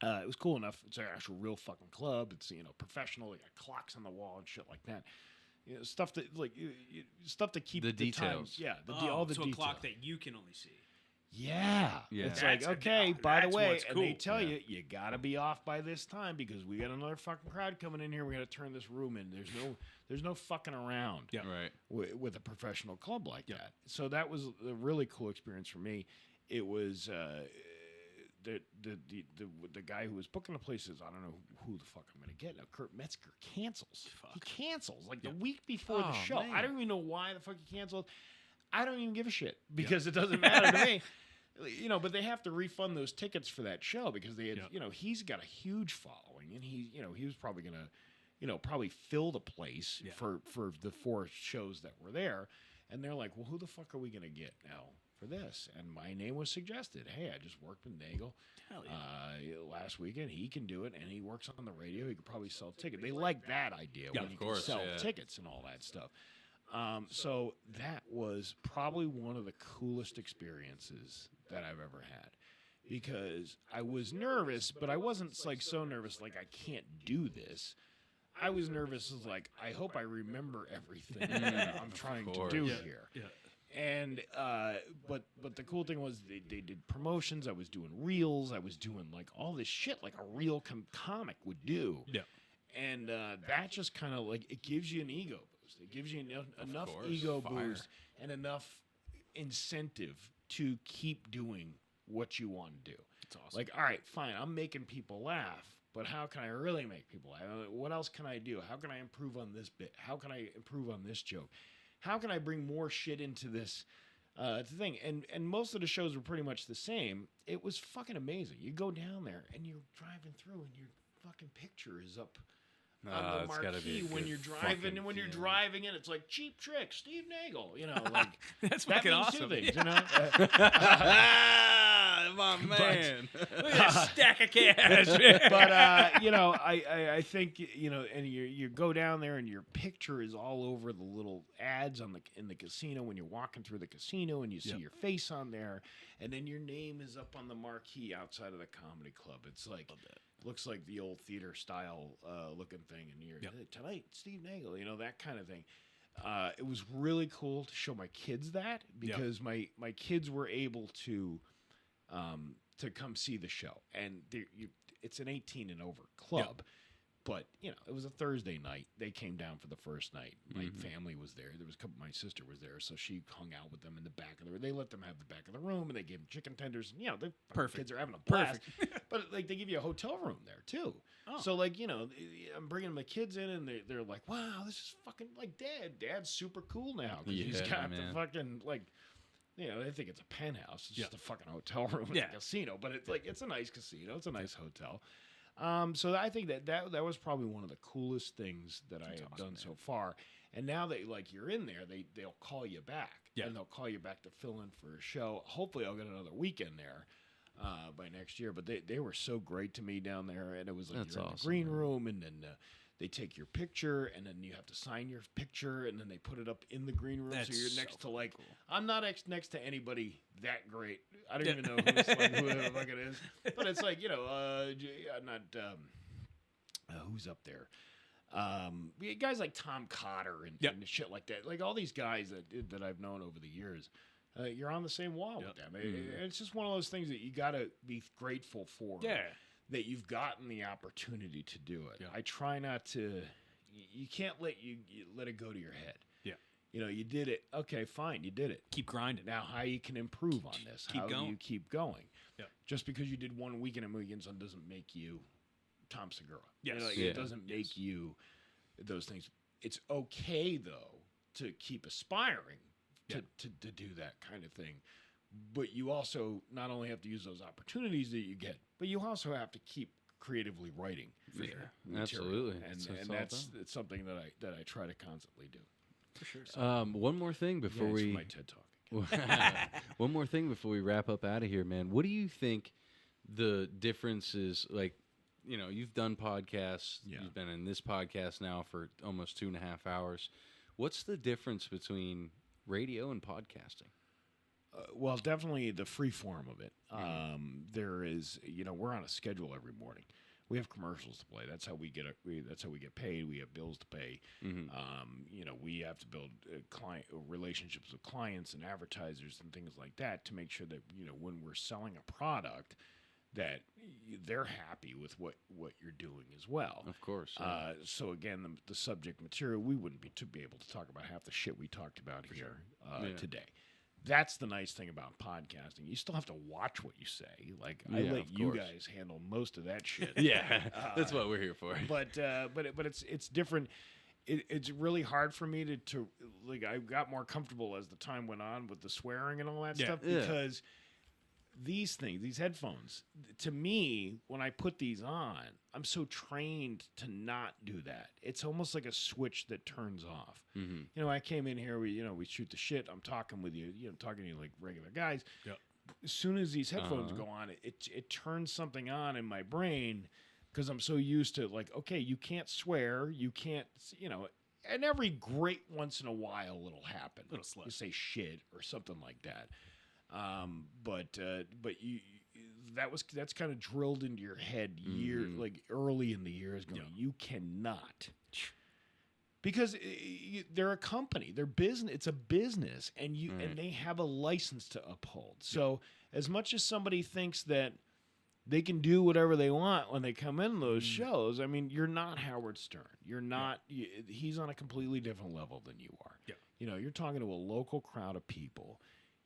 it was cool enough. It's an actual real fucking club. It's Oh, professional. They got clocks on the wall and shit like that. Stuff that stuff to keep The times. details. Yeah, Oh, all the so details. a clock that you can only see. Yeah. Yeah. It's like, That's okay, by the that's way, what's and they cool. tell you got to be off by this time because we got another fucking crowd coming in here. We got to turn this room in. There's no fucking around. Yeah. Right. With a professional club like that. So that was a really cool experience for me. It was the guy who was booking the place says, I don't know who the fuck I'm going to get. Now, Kurt Metzger cancels. Fuck. He cancels like the week before the Oh, show. man. I don't even know why the fuck he canceled. I don't even give a shit because it doesn't matter to me. But they have to refund those tickets for that show because they had, he's got a huge following and he was probably going to, probably fill the place for the 4 shows that were there. And they're like, well, who the fuck are we going to get now for this? And my name was suggested. Hey, I just worked with Nagle Hell yeah. last weekend. He can do it, and he works on the radio. He could probably sell tickets. They like that idea when of you course, can sell yeah. tickets and all that stuff. So that was probably one of the coolest experiences that I've ever had because I was nervous, but I wasn't like so nervous like I can't do this. I was nervous as like I hope I remember everything that I'm trying to do here. Yeah. And but the cool thing was they did promotions. I was doing reels. I was doing like all this shit like a real comic would do. Yeah. And that just kind of like it gives you an ego boost. It gives you enough ego boost and enough incentive to keep doing what you want to do. It's awesome. Like, all right, fine, I'm making people laugh, but how can I really make people laugh? What else can I do? How can I improve on this bit? How can I improve on this joke? How can I bring more shit into this thing? And most of the shows were pretty much the same. It was fucking amazing. You go down there and you're driving through and your fucking picture is up on the marquee when you're driving, and when you're driving in, it's like Cheap Trick, Steve Nagle, you know, like That's that fucking means awesome. two things, you know. My man. Look at that stack of cash. But you know, I think you know, and you go down there and your picture is all over the little ads in the casino when you're walking through the casino, and you see your face on there, and then your name is up on the marquee outside of the comedy club. It's like looks like the old theater style looking thing, and you're tonight Steve Nagle, you know, that kind of thing. It was really cool to show my kids that because my kids were able to come see the show, and it's an 18 and over club. But you know, it was a Thursday night. They came down for the first night. My family was there. There was a couple. My sister was there, so she hung out with them in the back of the room. They let them have the back of the room, and they gave them chicken tenders. And you know, the kids are having a blast. But like, they give you a hotel room there too. So like, you know, I'm bringing my kids in, and they're like, "Wow, this is fucking like Dad's super cool now because he's got the fucking like." You know, they think it's a penthouse. It's just a fucking hotel room at a casino, but it's like it's a nice casino. It's a nice hotel. So I think that was probably one of the coolest things that I have done so far. And now that like you're in there, they'll call you back, and they'll call you back to fill in for a show. Hopefully, I'll get another weekend there by next year. But they were so great to me down there, and it was like you're in the green room, and then they take your picture, and then you have to sign your picture, and then they put it up in the green room. So you're next to like I'm not next to anybody that great. I don't even know who the fuck it is, but it's like, you know, not who's up there. Guys like Tom Cotter and shit like that. Like all these guys that I've known over the years. You're on the same wall with them. It's just one of those things that you got to be grateful for. That you've gotten the opportunity to do it. I try not to. You can't let it go to your head. You know, you did it. Okay, fine, you did it. Keep grinding. Now, how you can improve on this? How do you keep going? Just because you did one weekend at Mohigan Sun doesn't make you Tom Segura. Yes. You know, like, it doesn't make you those things. It's okay though to keep aspiring to do that kind of thing. But you also not only have to use those opportunities that you get, but you also have to keep creatively writing for your material. Absolutely. And that's something that I try to constantly do. For sure. One more thing before It's we my TED Talk. one more thing before we wrap up out of here, man. What do you think the difference is? Like, you know, you've done podcasts. You've been in this podcast now for almost 2.5 hours. What's the difference between radio and podcasting? Well, definitely the free form of it. There is, you know, we're on a schedule every morning. We have commercials to play. That's how we get that's how we get paid. We have bills to pay. You know, we have to build client relationships with clients and advertisers and things like that to make sure that, you know, when we're selling a product, that they're happy with what you're doing as well. Of course. So again, the subject material, we wouldn't be able to talk about half the shit we talked about here today. That's the nice thing about podcasting. You still have to watch what you say. Like, I let you guys handle most of that shit. That's what we're here for. But it's different. It's really hard for me to like. I got more comfortable as the time went on with the swearing and all that stuff because these things, these headphones, to me, when I put these on, I'm so trained to not do that. It's almost like a switch that turns off. You know, I came in here, we shoot the shit. I'm talking with you, talking to you like regular guys. As soon as these headphones go on, it turns something on in my brain because I'm so used to like, okay, you can't swear, you can't, and every great once in a while it'll happen. Little slip. You say shit or something like that. But that's kind of drilled into your head like early in the years. Going, you cannot. Because they're a company, they're business. It's a business, and and they have a license to uphold. So as much as somebody thinks that they can do whatever they want when they come in those shows, I mean, you're not Howard Stern. You're not. He's on a completely different level than you are. Yeah. You know, you're talking to a local crowd of people.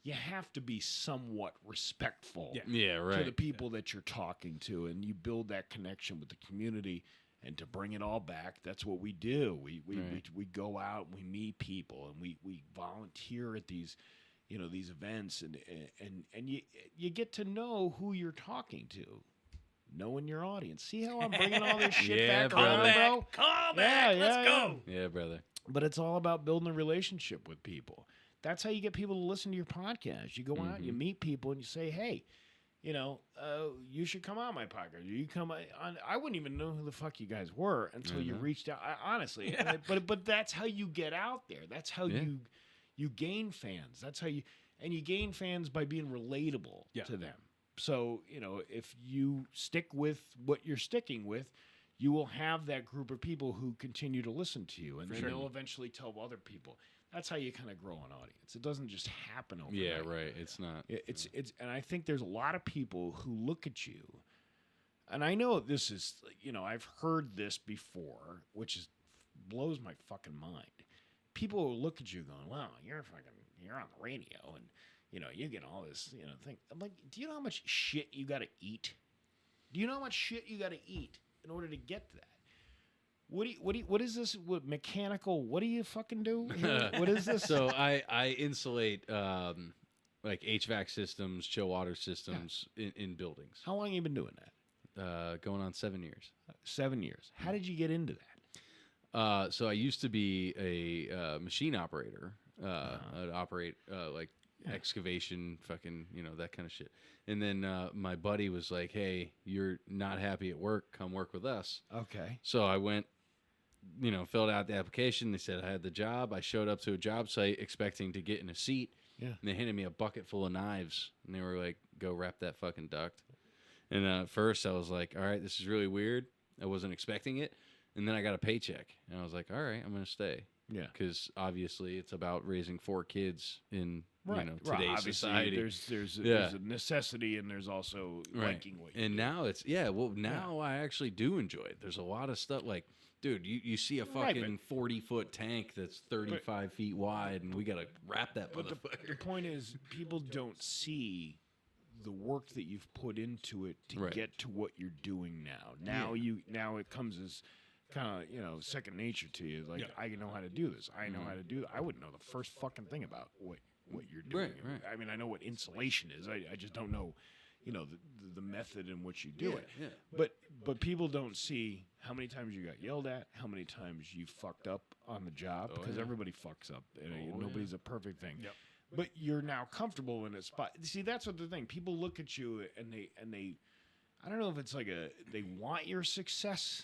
You have to be somewhat respectful to the people that you're talking to, and you build that connection with the community. And to bring it all back, that's what we do. We go out, and we meet people, and we volunteer at these, these events, and you get to know who you're talking to, knowing your audience. See how I'm bringing all this shit back around, bro? Call back. Let's go. Yeah, brother. But it's all about building a relationship with people. That's how you get people to listen to your podcast. You go out, you meet people, and you say, hey, you should come on my podcast. You come on. I wouldn't even know who the fuck you guys were until you reached out. Honestly, but that's how you get out there. That's how you gain fans. That's how you gain fans by being relatable to them. So if you stick with what you're sticking with, you will have that group of people who continue to listen to you, and then they'll eventually tell other people. That's how you kind of grow an audience. It doesn't just happen overnight. Yeah, right. It's not. It's and I think there's a lot of people who look at you, and I know this is, I've heard this before, which blows my fucking mind. People will look at you going, "Wow, you're on the radio, and you get all this thing." I'm like, do you know how much shit you got to eat? Do you know how much shit you got to eat in order to get to that? What is this? What mechanical? What do you fucking do here? What is this? So I insulate like HVAC systems, chill water systems in buildings. How long have you been doing that? Going on 7 years. 7 years. How did you get into that? So I used to be a machine operator. I'd operate like excavation, fucking, that kind of shit. And then my buddy was like, "Hey, you're not happy at work? Come work with us." Okay. So I went, filled out the application. They said I had the job. I showed up to a job site expecting to get in a seat. Yeah. And they handed me a bucket full of knives, and they were like, "Go wrap that fucking duct." And at first I was like, "All right, this is really weird." I wasn't expecting it. And then I got a paycheck, and I was like, "All right, I'm gonna stay." Yeah. Because obviously it's about raising 4 kids in today's Obviously, society. There's a necessity, and there's also liking what you do. And now it's now I actually do enjoy it. There's a lot of stuff like, dude, you see a fucking 40-foot tank that's 35 feet wide, and we gotta wrap that motherfucker. The point is, people don't see the work that you've put into it to get to what you're doing now. Now it comes as kind of second nature to you. Like, I know how to do this. I know how to do that. I wouldn't know the first fucking thing about what you're doing. Right. I mean, I know what insulation is. I just don't know, the method in which you do it. Yeah. But people don't see how many times you got yelled at, how many times you fucked up on the job, because everybody fucks up. Nobody's a perfect thing. Yep. But you're now comfortable in a spot. See, that's what the thing. People look at you and they I don't know if it's like they want your success,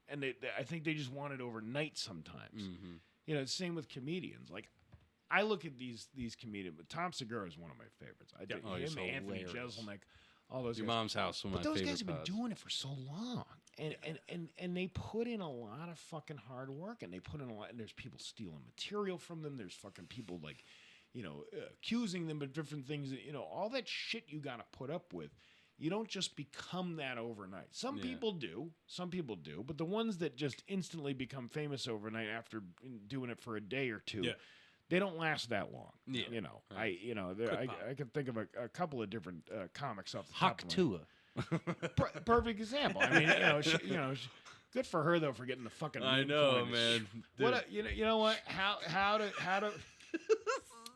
and I think they just want it overnight sometimes. Mm-hmm. Same with comedians. Like, I look at these comedians, but Tom Segura is one of my favorites. Him, Anthony Jeselnik, all those Your guys. Mom's House, one of my But those favorite guys have been pods. doing it for so long, and they put in a lot of fucking hard work, and they put in a lot. And there's people stealing material from them. There's fucking people like, accusing them of different things. All that shit you got to put up with. You don't just become that overnight. Some people do, but the ones that just instantly become famous overnight after doing it for a day or two, they don't last that long. Yeah. I can think of a couple of different comics off the top of my head. Perfect example. I mean, good for her though for getting the fucking. I know, man. What you know what? How to.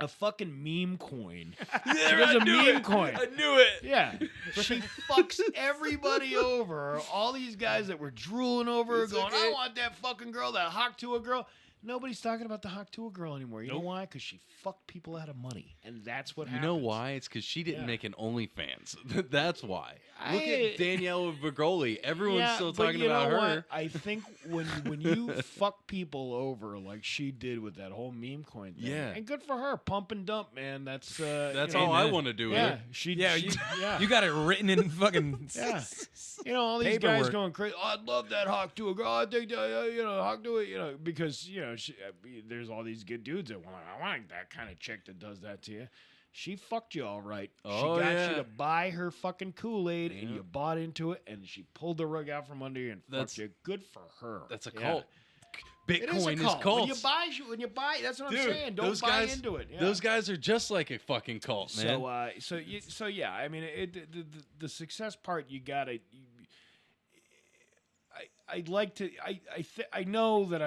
A fucking meme coin. There's a meme coin. I knew it. Yeah. She fucks everybody over. All these guys that were drooling over her going, I want that fucking girl, that Haktua girl. Nobody's talking about the Haktua girl anymore. You know why? Because she fucked people out of money. And that's what happened. You know why? It's because she didn't make an OnlyFans. That's why. Look at Danielle Bergoli. Everyone's still but talking you about know her. what? I think when you fuck people over like she did with that whole meme coin thing, Yeah. and good for her, pump and dump, man. That's all I Amen. want to do with Yeah, it. You got it written in fucking. Yeah. You know, all these guys Paperwork. going crazy. Oh, I'd love that Hawk to a girl. I think, Hawk do it, because, there's all these good dudes that want, I want that kind of chick that does that to you. She fucked you all right. Oh, she got yeah. you to buy her fucking Kool-Aid, and you bought into it, and she pulled the rug out from under you and fucked you. Good for her. That's a Yeah. cult. It is a Bitcoin is cult. cults. When you buy, that's what Dude, I'm saying. Don't those buy guys, into it. Yeah. Those guys are just like a fucking cult, man. So yeah. I mean, the success part you gotta. I'd like to. I know that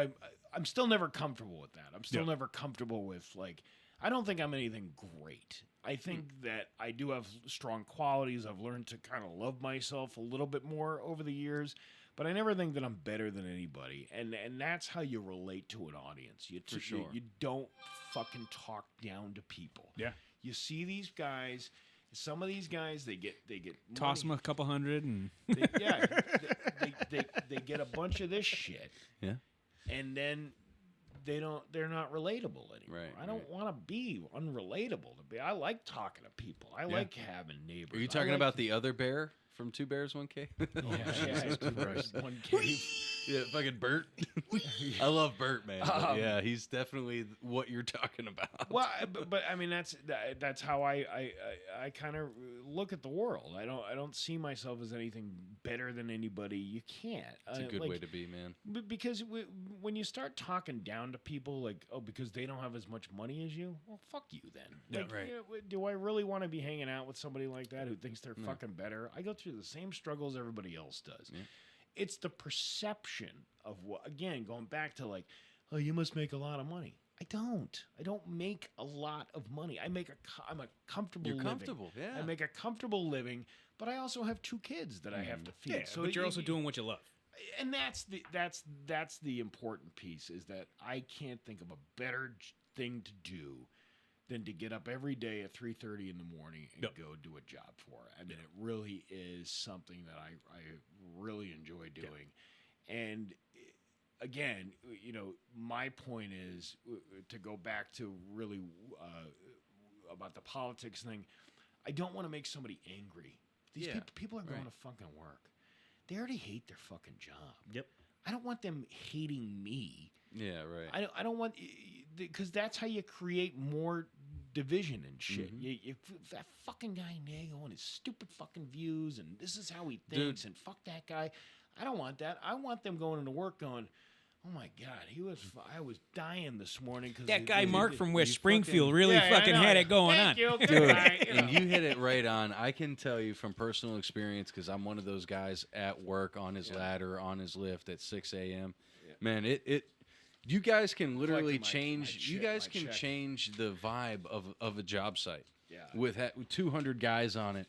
I'm still never comfortable with that. I'm still never comfortable with like. I don't think I'm anything great. I think that I do have strong qualities. I've learned to kind of love myself a little bit more over the years. But I never think that I'm better than anybody, and that's how you relate to an audience. You don't fucking talk down to people. Yeah. You see these guys. Some of these guys they get Toss them money. a couple hundred and. They get a bunch of this shit. Yeah. And then they're not relatable anymore. Right, I don't want to be unrelatable. I like talking to people. I like having neighbors. Are you talking about the other bear from Two Bears, One Cave? Yeah, Two Bears, One Cave. Yeah, fucking Bert. I love Bert, man. But yeah, he's definitely what you're talking about. Well, but I mean that's how I kind of look at the world. I don't see myself as anything better than anybody. You can't. It's a good way to be, man. Because when you start talking down to people like, oh, because they don't have as much money as you, well, fuck you then. Yeah, Like, right. Do I really want to be hanging out with somebody like that who thinks they're fucking better? I go through the same struggles everybody else does. Yeah. It's the perception of what, again, going back to like, oh, you must make a lot of money. I don't make a lot of money. I'm a comfortable You're living. comfortable, yeah. I make a comfortable living, but I also have 2 kids that I have to feed. Yeah, so but you're also doing what you love. and that's the important piece, is that I can't think of a better thing to do than to get up every day at 3:30 in the morning and go do a job for. I mean, it really is something that I really enjoy doing. And again, my point is to go back to really about the politics thing. I don't want to make somebody angry. These people are going to fucking work. They already hate their fucking job. Yep. I don't want them hating me. Yeah, right. I don't want, because that's how you create more division and shit. That fucking guy Nagle and his stupid fucking views, and this is how he thinks, and fuck that guy. I don't want that. I want them going into work going, oh my God, I was dying this morning because That guy Mark from West Springfield really fucking had it going on. You. Dude, and you hit it right on. I can tell you from personal experience, because I'm one of those guys at work on his ladder, on his lift at 6 a.m. Man, you guys can literally change. You guys can change the vibe of a job site. Yeah. With 200 guys on it.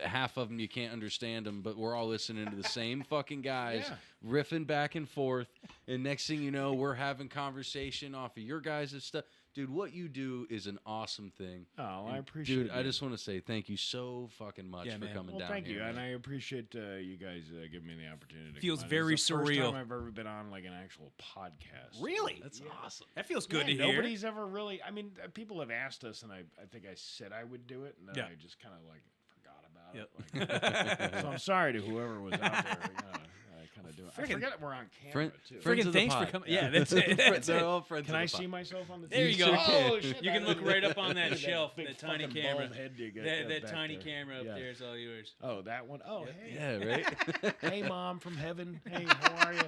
Half of them you can't understand them, but we're all listening to the same fucking guys riffing back and forth. And next thing you know, we're having conversation off of your guys' stuff. Dude, what you do is an awesome thing. Oh, I appreciate it. Dude, I just want to say thank you so fucking much for coming down thank here. you, man. and I appreciate you guys giving me the opportunity. To Feels come on. very This is the surreal. First time I've ever been on like an actual podcast. Really? That's awesome. That feels good to hear. Nobody's ever really. I mean, people have asked us, and I think I said I would do it, and then I just kind of like forgot about it. Like, so I'm sorry to whoever was out there. I kind of do it. I forget we're on camera too. Friends of the thanks for pod. coming. Yeah, that's it. That's They're it. all friends Can of I the pod. see myself on the? There you go. Oh, shit, You can look right up on that shelf, big that tiny fucking camera. bald head you got That back tiny there. camera up Yeah. there is all yours. Oh, that one. Oh, hey. Yeah, right? Hey, Mom from heaven. Hey, how are you?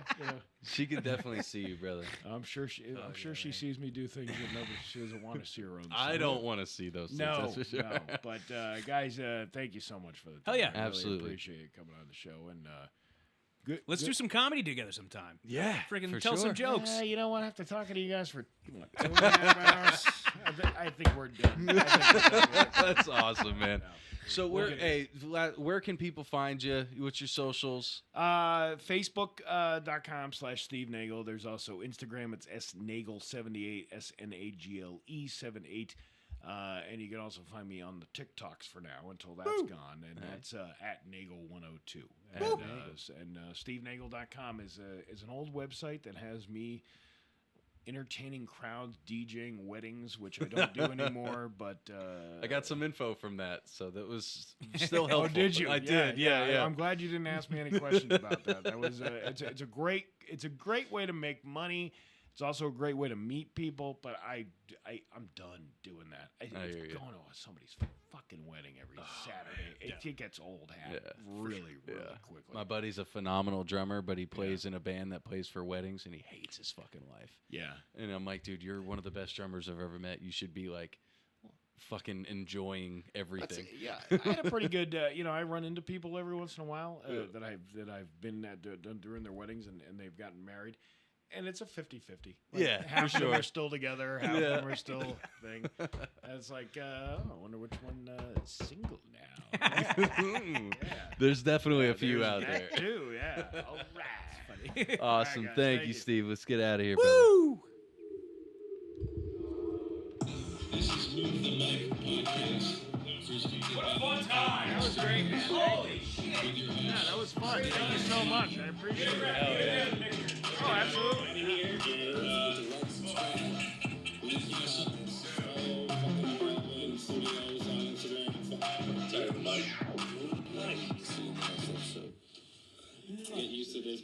She could definitely see you, brother. I'm sure she sees me do things that she doesn't want to see her own. I don't want to see those things. No, That's for sure. no. But guys, thank you so much for the time. Hell yeah. I really Absolutely. appreciate you coming on the show. And good. Let's do some comedy together sometime. Yeah, Freaking for tell some sure. jokes. You know what? After talking to you guys for 2.5 hours, I think we're done. That's awesome, man. So where can people find you? What's your socials? Facebook.com/Steve Nagle. There's also Instagram. It's snagle78, SNAGLE78. And you can also find me on the TikToks for now until that's gone, and that's at Nagle102. And SteveNagle.com is an old website that has me entertaining crowds, DJing weddings, which I don't do anymore. But I got some info from that, so that was still helpful. Oh, did you? I did. Yeah. I'm glad you didn't ask me any questions about that. That was it's a great way to make money. It's also a great way to meet people, but I'm done doing that. It's going to somebody's fucking wedding every Saturday. It gets old really quickly. My buddy's a phenomenal drummer, but he plays in a band that plays for weddings, and he hates his fucking life. Yeah. And I'm like, dude, you're one of the best drummers I've ever met. You should be like fucking enjoying everything. I had a pretty good, I run into people every once in a while that I've been at during their weddings, and they've gotten married. And it's a 50-50. Half of them are still together, half of them are still thing. And it's like, I wonder which one is single now. There's definitely a few out there. Too, yeah. All right. Awesome. All right, guys, Thank you, Steve. Let's get out of here, Woo! This is Move the Mic podcast. What a fun time! That was great, man. Holy shit! Yeah, that was fun. Thank you so much. I appreciate it. Oh, absolutely. Get used to this.